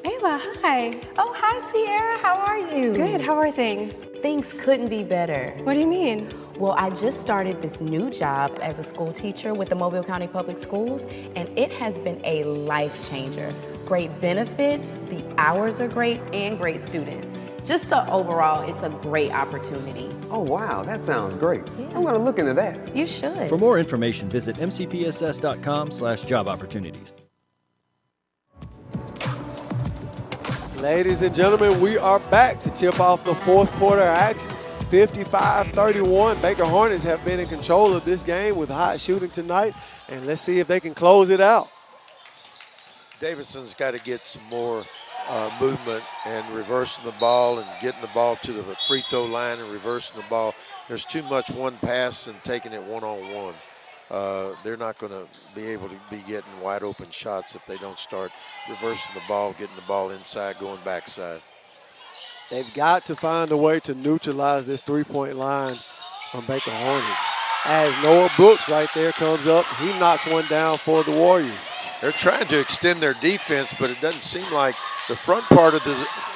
Ayla, hi. Oh, hi, Sierra. How are you? Good. How are things? Things couldn't be better. What do you mean? Well, I just started this new job as a school teacher with the Mobile County Public Schools, and it has been a life changer. Great benefits, the hours are great, and great students. Just overall, it's a great opportunity. Oh, wow, that sounds great. Yeah. I'm going to look into that. You should. For more information, visit mcpss.com/job opportunities. Ladies and gentlemen, we are back to tip off the fourth quarter action. 55-31. Baker Hornets have been in control of this game with hot shooting tonight, and let's see if they can close it out. Davidson's got to get some more movement and reversing the ball and getting the ball to the free throw line and reversing the ball. There's too much one pass and taking it one-on-one. They're not going to be able to be getting wide open shots if they don't start reversing the ball, getting the ball inside, going backside. They've got to find a way to neutralize this three-point line from Baker Hornets. As Noah Brooks right there comes up, he knocks one down for the Warriors. They're trying to extend their defense, but it doesn't seem like the front part of the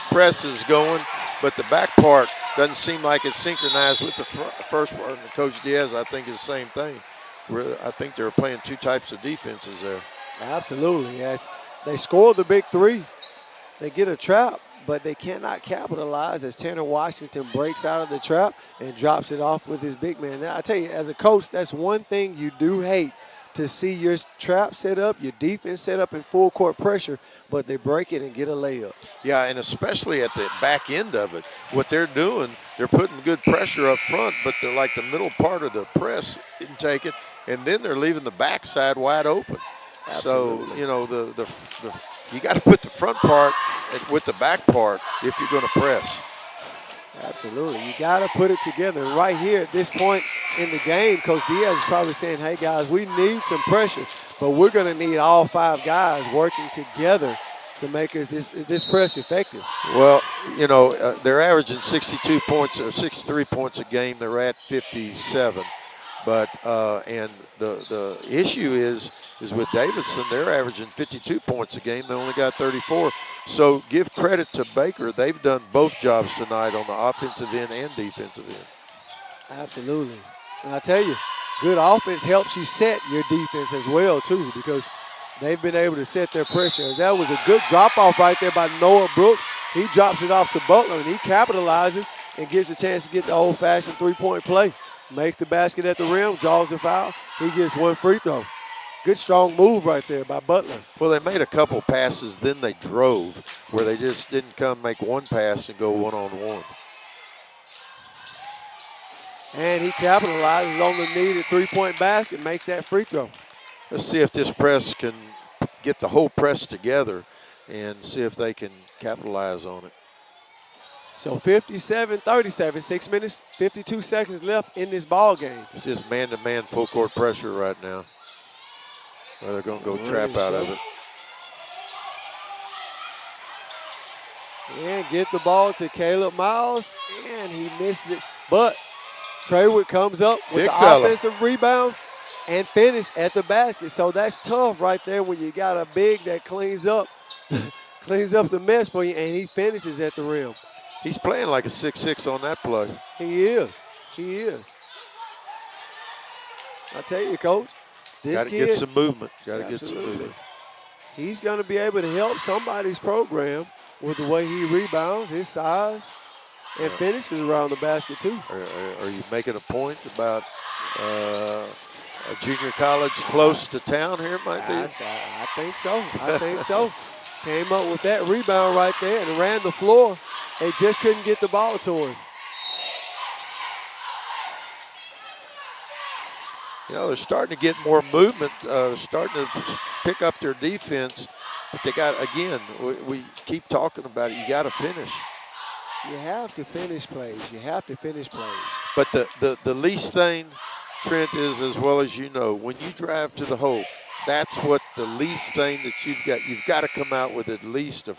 press is going, but the back part doesn't seem like it's synchronized with the first part. And Coach Diaz, I think, is the same thing. I think they're playing two types of defenses there. Absolutely, yes. They score the big three. They get a trap, but they cannot capitalize as Tanner Washington breaks out of the trap and drops it off with his big man. Now, I tell you, as a coach, that's one thing you do hate, to see your trap set up, your defense set up in full court pressure, but they break it and get a layup. Yeah, and especially at the back end of it, what they're doing, they're putting good pressure up front, but they're like the middle part of the press didn't take it, and then they're leaving the backside wide open. Absolutely. So, you know, you got to put the front part with the back part if you're going to press. Absolutely. You got to put it together. And right here at this point in the game, Coach Diaz is probably saying, hey, guys, we need some pressure, but we're going to need all five guys working together to make this press effective. Well, you know, they're averaging 62 points or 63 points a game. They're at 57. But and the issue is with Davidson, they're averaging 52 points a game. They only got 34. So give credit to Baker. They've done both jobs tonight on the offensive end and defensive end. Absolutely. And I tell you, good offense helps you set your defense as well, too, because they've been able to set their pressure. That was a good drop-off right there by Noah Brooks. He drops it off to Butler, and he capitalizes and gets a chance to get the old-fashioned three-point play. Makes the basket at the rim, draws a foul. He gets one free throw. Good, strong move right there by Butler. Well, they made a couple passes, then they drove, where they just didn't come make one pass and go one-on-one. And he capitalizes on the needed three-point basket, makes that free throw. Let's see if this press can get the whole press together and see if they can capitalize on it. So 57-37, 6 minutes, 52 seconds left in this ball game. It's just man-to-man full court pressure right now. Well, they're going to go trap out of it. And get the ball to Caleb Miles, and he misses it. But Traywood comes up with the offensive rebound and finish at the basket. So that's tough right there when you got a big that cleans up the mess for you, and he finishes at the rim. He's playing like a 6'6" on that play. He is. He is. I tell you, Coach, this kid. Got to get some movement. Got to get some movement. He's going to be able to help somebody's program with the way he rebounds, his size, and finishes around the basket, too. Are you making a point about a junior college close to town here, might be? I think so. I think so. Came up with that rebound right there and ran the floor. They just couldn't get the ball to him. You know, they're starting to get more movement, starting to pick up their defense. But they got, again, we keep talking about it. You got to finish. You have to finish plays. You have to finish plays. But the least thing, Trent, is, as well as you know, when you drive to the hole, that's what the least thing that you've got. You've got to come out with at least a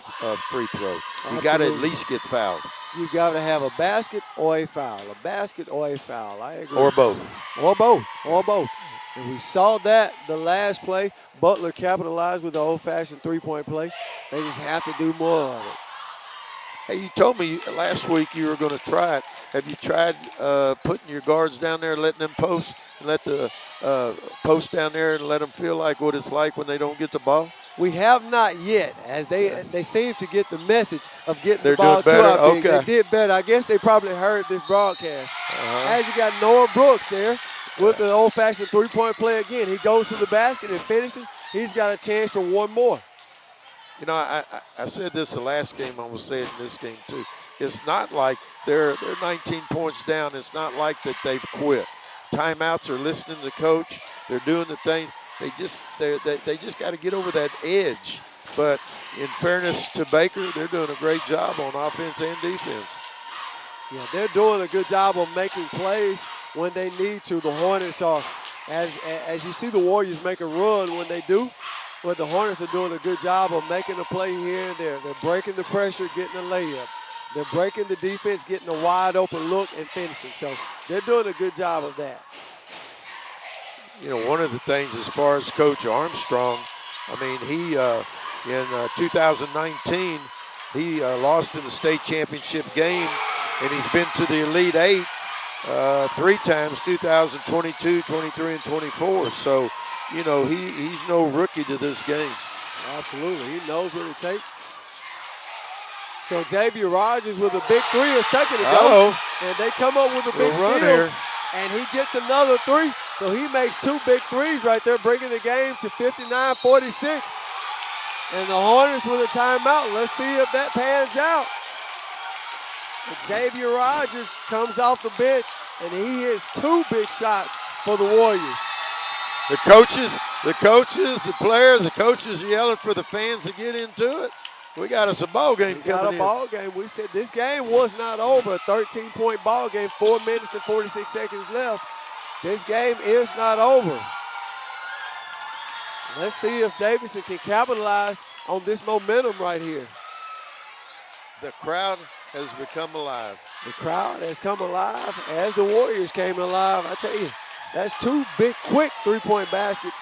free throw. You got to at least get fouled. You've got to have a basket or a foul. A basket or a foul. I agree. Or both. Or both. Or both. And we saw that the last play. Butler capitalized with the old-fashioned three-point play. They just have to do more of it. Hey, you told me last week you were going to try it. Have you tried putting your guards down there and letting them post and let the post down there and let them feel like what it's like when they don't get the ball? We have not yet, as they seem to get the message of getting They're the ball doing better? to our big. Okay. They did better. I guess they probably heard this broadcast. As you got Noah Brooks there with the old-fashioned three-point play again. He goes to the basket and finishes. He's got a chance for one more. You know, I said this the last game. I'm going to say it in this game too. It's not like they're 19 points down. It's not like that they've quit. Timeouts are listening to coach. They're doing the thing. They just got to get over that edge But in fairness to Baker, they're doing a great job on offense and defense. Yeah, they're doing a good job of making plays when they need to. The Hornets are, as you see the Warriors make a run when they do, but the Hornets are doing a good job of making a play here and there. They're breaking the pressure, getting a layup. They're breaking the defense, getting a wide open look and finishing. So they're doing a good job of that. You know, one of the things as far as Coach Armstrong, I mean, he in 2019, he lost in the state championship game, and he's been to the Elite Eight 3 times, 2022, 23, and 24. So, you know, he's no rookie to this game. Absolutely. He knows what it takes. So Xavier Rogers with a big 3 a second ago. And they come up with a big run steal. here. And he gets another 3. So he makes 2 big 3s right there, bringing the game to 59-46. And the Hornets with a timeout. Let's see if that pans out. Xavier Rogers comes off the bench, and he hits 2 big shots for the Warriors. The coaches, the players, the coaches yelling for the fans to get into it. We got us a ball game coming in. Got a ball game. We said this game was not over. A 13-point ball game, 4 minutes and 46 seconds left. This game is not over. Let's see if Davidson can capitalize on this momentum right here. The crowd has become alive. The crowd has come alive as the Warriors came alive. I tell you, that's 2 big, quick 3-point baskets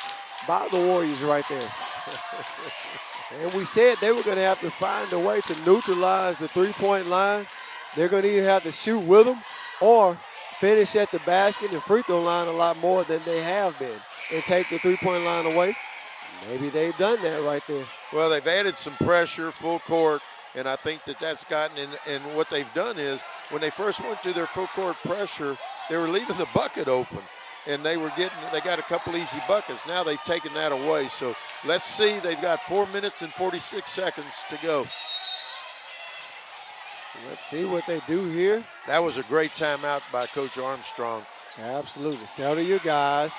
by the Warriors right there. And we said they were going to have to find a way to neutralize the 3-point line. They're going to either have to shoot with them or finish at the basket and free throw line a lot more than they have been and take the 3-point line away. Maybe they've done that right there. Well, they've added some pressure, full court, and I think that's gotten in. And what they've done is when they first went to their full court pressure, they were leaving the bucket open. And they got a couple easy buckets. Now they've taken that away. So let's see. They've got 4 minutes and 46 seconds to go. Let's see what they do here. That was a great timeout by Coach Armstrong. Absolutely. Settle your guys.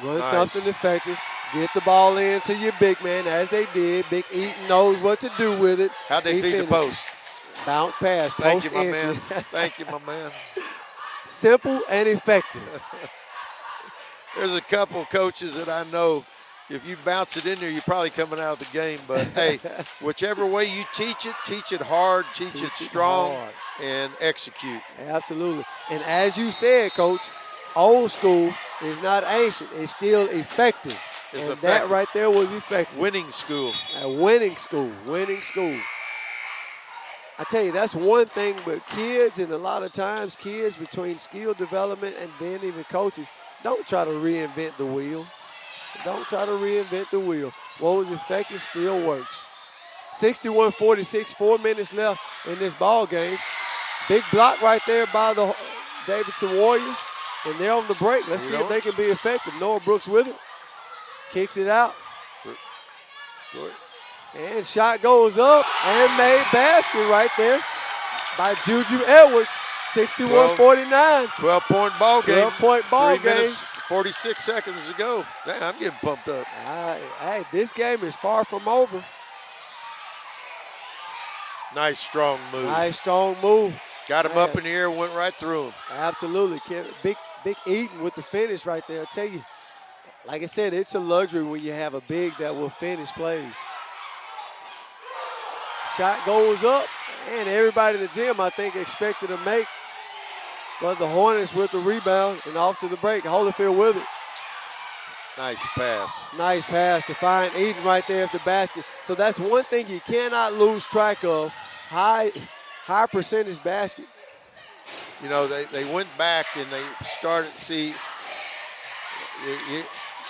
Run Nice. something effective. Get the ball in to your big man, as they did. Big Eaton knows what to do with it. How'd they He feed the finished. post? Bounce pass. Thank post you, my entry. man. Thank you, my man. Simple and effective. There's a couple coaches that I know, if you bounce it in there, you're probably coming out of the game. But, hey, whichever way you teach it hard, teach it strong, hard. and execute. Absolutely. And as you said, Coach, old school is not ancient. It's still effective. It's and effective. that right there was effective. Winning school. A winning school. Winning school. I tell you, that's one thing with kids, and a lot of times kids between skill development and then even coaches, don't try to reinvent the wheel. Don't try to reinvent the wheel. What was effective still works. 61-46, 4 minutes left in this ball game. Big block right there by the Davidson Warriors, and they're on the break. Let's see if they can be effective. Noah Brooks with it. Kicks it out. And shot goes up and made basket right there by Juju Edwards. 61-49. 12-point ball game. 12-point ball 3 game. minutes, 46 seconds to go. Damn, I'm getting pumped up. Hey, this game is far from over. Nice, strong move. Nice, strong move. Got him up in the air, went right through him. Absolutely. Big Eaton with the finish right there. I tell you, like I said, it's a luxury when you have a big that will finish plays. Shot goes up, and everybody in the gym, I think, expected to make. But the Hornets with the rebound and off to the break. Holyfield with it. Nice pass. Nice pass to find Eaton right there at the basket. So that's one thing you cannot lose track of. High percentage basket. You know, they went back and they started to see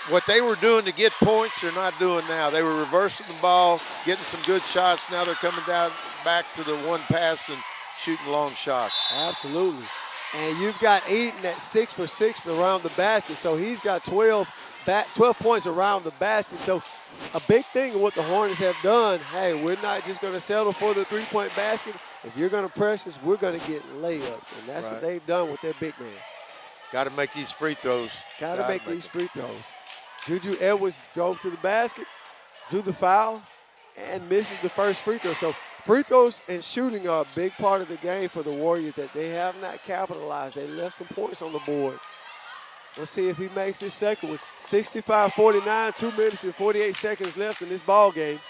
what they were doing to get points they're not doing now. They were reversing the ball, getting some good shots. Now they're coming down back to the one pass and shooting long shots. Absolutely. And you've got Eaton at 6 for 6 around the basket. So he's got 12 points around the basket. So a big thing of what the Hornets have done, hey, we're not just going to settle for the three-point basket. If you're going to press us, we're going to get layups. And that's what they've done with their big man. Got to make these free throws. Got to make these free throws. Juju Edwards drove to the basket, drew the foul, and misses the first free throw. So free throws and shooting are a big part of the game for the Warriors that they have not capitalized. They left some points on the board. Let's see if he makes this second one. 65-49, 2 minutes and 48 seconds left in this ball game.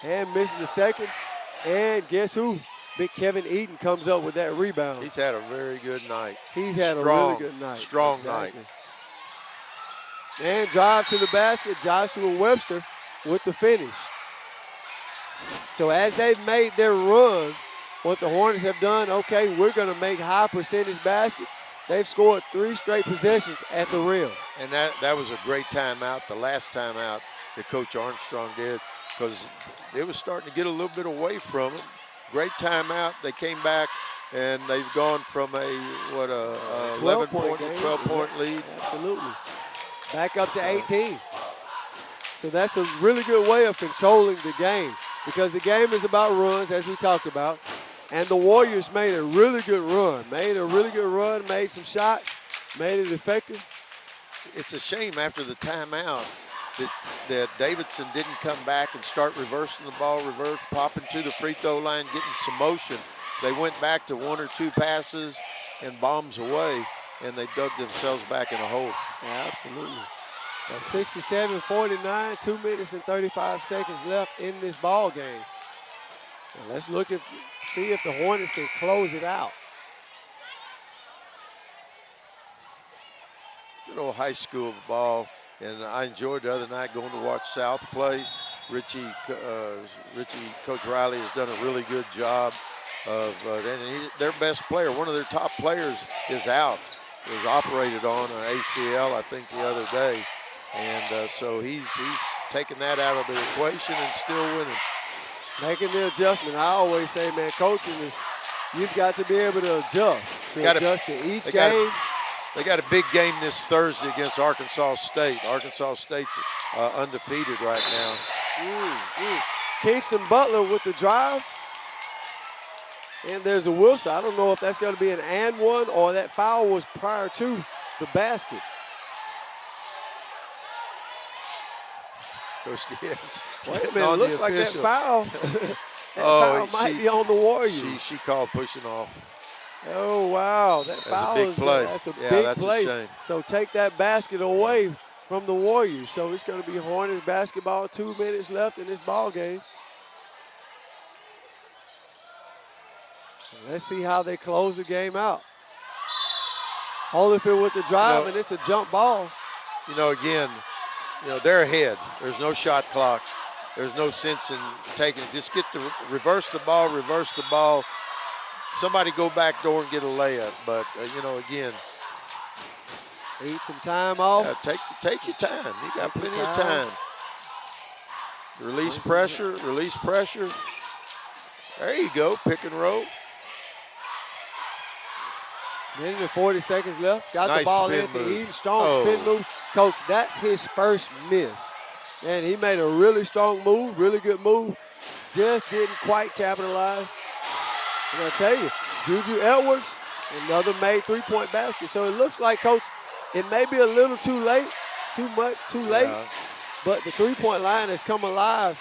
And misses the second. And guess who? Big Kevin Eaton comes up with that rebound. He's had a very good night. He's had a really good night. Strong night. And drive to the basket, Joshua Webster with the finish. So as they've made their run, what the Hornets have done, okay, we're going to make high percentage baskets. They've scored 3 straight possessions at the rim. And that was a great timeout, the last timeout that Coach Armstrong did, because they was starting to get a little bit away from them. Great timeout. They came back, and they've gone from a 12-point lead. Absolutely. Back up to 18. So that's a really good way of controlling the game, because the game is about runs, as we talked about. And the Warriors made a really good run, made some shots, made it effective. It's a shame after the timeout that Davidson didn't come back and start reversing the ball, popping to the free throw line, getting some motion. They went back to 1 or 2 passes and bombs away, and they dug themselves back in a hole. Yeah, absolutely. So 67-49, 2 minutes and 35 seconds left in this ball game. Now let's see if the Hornets can close it out. Good old high school ball, and I enjoyed the other night going to watch South play. Coach Riley has done a really good job of their best player, one of their top players, is out. Was operated on an ACL, I think, the other day, and so he's taking that out of the equation and still winning. Making the adjustment. I always say, man, coaching is, you've got to be able to adjust to each game. They got a big game this Thursday against Arkansas State. Arkansas State's undefeated right now. Kingston Butler with the drive. And there's a whistle. I don't know if that's going to be an and one or that foul was prior to the basket. Coach Diaz. Wait a minute, it looks like that foul. Foul might be on the Warriors. She called pushing off. Oh, wow. That's a big play. That's a big play. A shame. So take that basket away from the Warriors. So it's going to be Hornets basketball, 2 minutes left in this ball game. Let's see how they close the game out. Holyfield with the drive, and it's a jump ball. Again, they're ahead. There's no shot clock. There's no sense in taking it. Just reverse the ball. Somebody go back door and get a layup. But, again. Eat some time off. Take your time. You got plenty of time. Release pressure. There you go, pick and roll. Minute and 40 seconds left. Got nice the ball spin into move. Eden. Strong spin move. Coach, that's his first miss. And he made a really strong move, really good move. Just didn't quite capitalize. And I'll tell you, Juju Edwards, another made 3-point basket. So it looks like, Coach, it may be a little too late, too late. But the 3-point line has come alive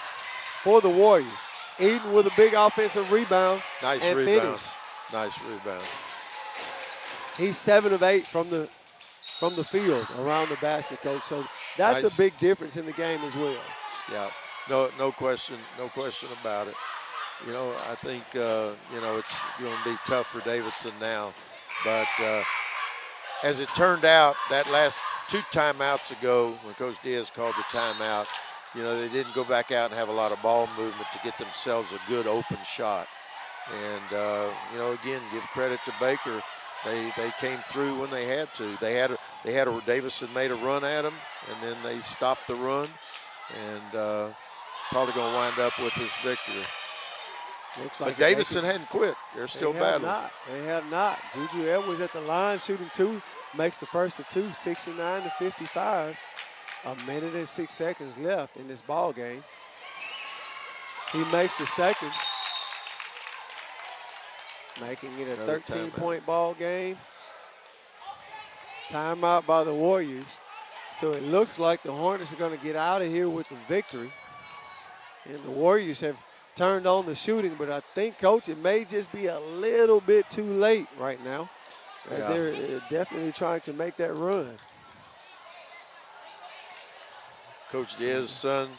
for the Warriors. Eden with a big offensive rebound. Nice and rebound. finish. Nice rebound. He's 7 of 8 from the field around the basket, Coach. So that's a big difference in the game as well. Yeah, no question about it. I think it's going to be tough for Davidson now, but as it turned out, that last 2 timeouts ago, when Coach Diaz called the timeout, they didn't go back out and have a lot of ball movement to get themselves a good open shot. And again, give credit to Baker. They came through when they had to. Davidson made a run at them, and then they stopped the run, and probably going to wind up with this victory. Looks like but Davidson hadn't quit. They're still battling. They have not. Juju Edwards at the line shooting 2, makes the first of 2, 69-55. A minute and 6 seconds left in this ball game. He makes the second, making it a 13-point ball game. Timeout by the Warriors. So it looks like the Hornets are going to get out of here with the victory. And the Warriors have turned on the shooting, but I think, Coach, it may just be a little bit too late right now, as they're definitely trying to make that run. Coach Diaz's son,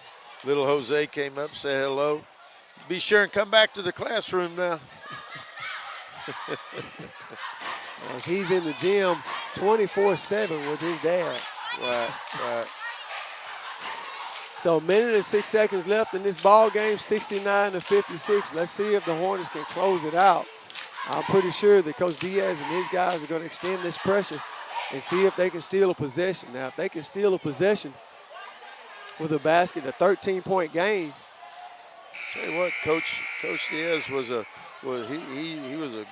little Jose, came up, said hello. Be sure and come back to the classroom now. As he's in the gym 24/7 with his dad. Right. So a minute and 6 seconds left in this ball game, 69-56. Let's see if the Hornets can close it out. I'm pretty sure that Coach Diaz and his guys are going to extend this pressure and see if they can steal a possession. Now, if they can steal a possession with a basket, a 13-point game. Tell you what, Coach Diaz was a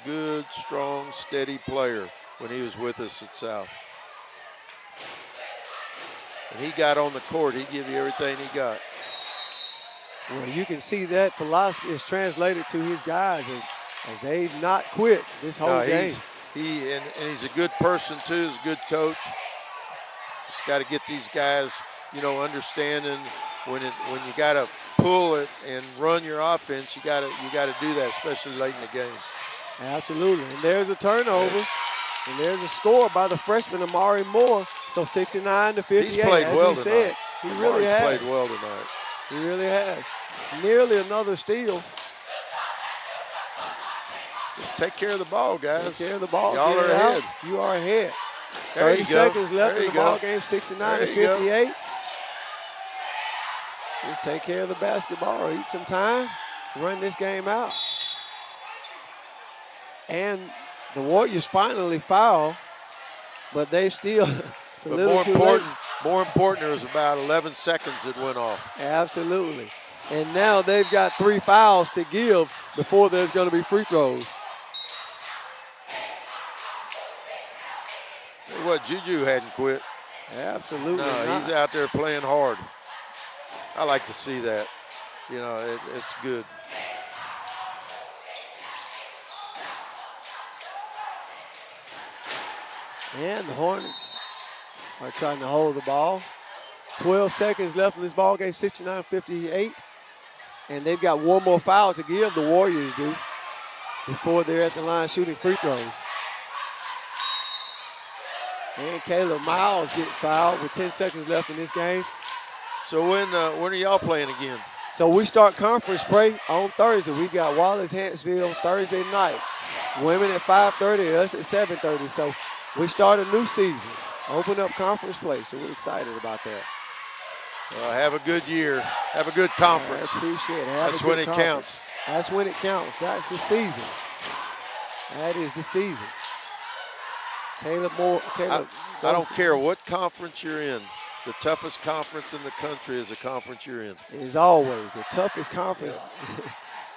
good, strong, steady player when he was with us at South. When he got on the court, he'd give you everything he got. Well, you can see that philosophy is translated to his guys as they've not quit this whole game. And he's a good person too. He's a good coach. Just got to get these guys, understanding when you got to pull it and run your offense. You got to do that, especially late in the game. Absolutely. And there's a turnover. And there's a score by the freshman Amari Moore. So 69-58. He's played well as we said. He really has. Played well tonight. He really has. Nearly another steal. Just take care of the ball, guys. Take care of the ball. Y'all are ahead. You are ahead. There 30 you go. seconds left There in the you go. ball game. 69-58. Just take care of the basketball. Eat some time. Run this game out. And the Warriors finally foul, but they still. It's a but little too late. more important, there was about 11 seconds that went off. Absolutely. And now they've got 3 fouls to give before there's going to be free throws. Tell you what, Juju hadn't quit. Absolutely No, not. he's out there playing hard. I like to see that. It's good. And the Hornets are trying to hold the ball. 12 seconds left in this ball game, 69-58. And they've got one more foul to give, the Warriors do, before they're at the line shooting free throws. And Caleb Miles gets fouled with 10 seconds left in this game. So when are y'all playing again? So we start conference play on Thursday. We've got Wallace-Hanceville Thursday night. Women at 5:30, us at 7:30. So we start a new season, open up conference play. So we're excited about that. Well, have a good year. Have a good conference. I appreciate it. That's when it counts. That's when it counts. That's the season. That is the season. Caleb Moore. I don't care what conference you're in. The toughest conference in the country is the conference you're in. As always, the toughest conference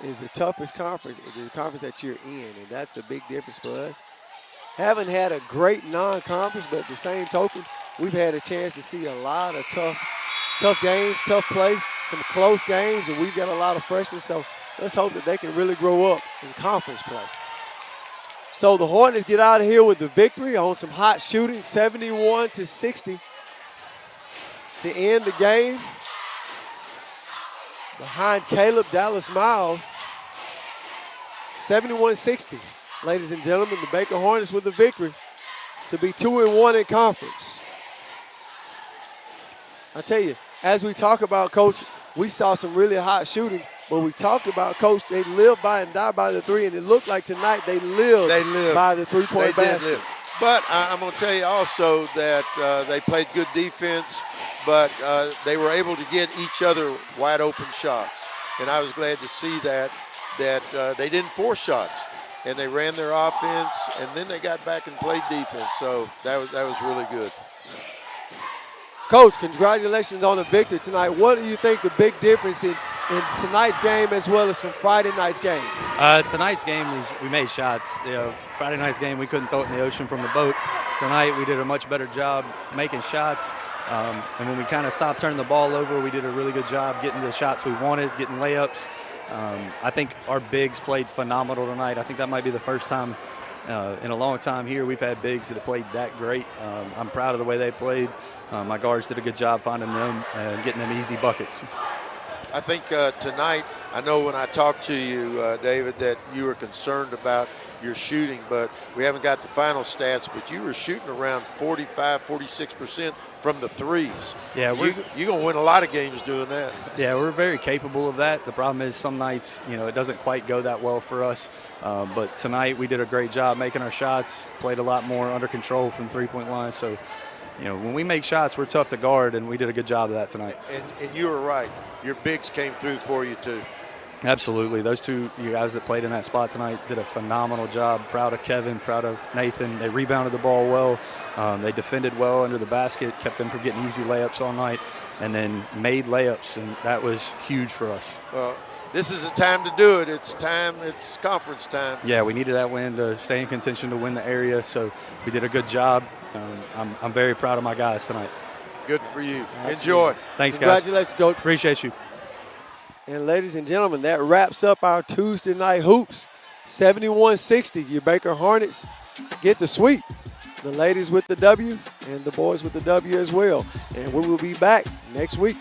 is the toughest conference, the conference that you're in, and that's a big difference for us. Haven't had a great non-conference, but at the same token, we've had a chance to see a lot of tough games, tough plays, some close games, and we've got a lot of freshmen, so let's hope that they can really grow up in conference play. So the Hornets get out of here with the victory on some hot shooting, 71-60 to end the game. Behind Caleb Dallas Miles, 71-60. Ladies and gentlemen, the Baker Hornets with the victory to be 2-1 in conference. I tell you, as we talk about, Coach, we saw some really hot shooting, but we talked about, Coach, they live by and die by the three, and it looked like tonight they lived by the three-point basket. But I'm going to tell you also that they played good defense, but they were able to get each other wide open shots. And I was glad to see that they didn't force shots. And they ran their offense, and then they got back and played defense. So that was really good. Coach, congratulations on the victory tonight. What do you think the big difference in tonight's game as well as from Friday night's game? Tonight's game is we made shots. Friday night's game we couldn't throw it in the ocean from the boat. Tonight we did a much better job making shots. And when we kind of stopped turning the ball over, we did a really good job getting the shots we wanted, getting layups. I think our bigs played phenomenal tonight. I think that might be the first time In a long time here, we've had bigs that have played that great. I'm proud of the way they played. My guards did a good job finding them and getting them easy buckets. I think tonight, I know when I talked to you, David, that you were concerned about your shooting, but we haven't got the final stats, but you were shooting around 45, 46% from the threes. Yeah, you're going to win a lot of games doing that. Yeah, we're very capable of that. The problem is some nights, it doesn't quite go that well for us. But tonight we did a great job making our shots, played a lot more under control from the three-point line. So, when we make shots, we're tough to guard, and we did a good job of that tonight. And you were right. Your bigs came through for you, too. Absolutely. Those two guys that played in that spot tonight did a phenomenal job. Proud of Kevin, proud of Nathan. They rebounded the ball well. They defended well under the basket, kept them from getting easy layups all night, and then made layups, and that was huge for us. Well, this is a time to do it. It's conference time. Yeah, we needed that win to stay in contention to win the area, so we did a good job. I'm very proud of my guys tonight. Good for you. Absolutely. Enjoy. Thanks, guys. Congratulations, Coach. Appreciate you. And ladies and gentlemen, that wraps up our Tuesday night hoops. 71-60, your Baker Hornets get the sweep. The ladies with the W and the boys with the W as well. And we will be back next week.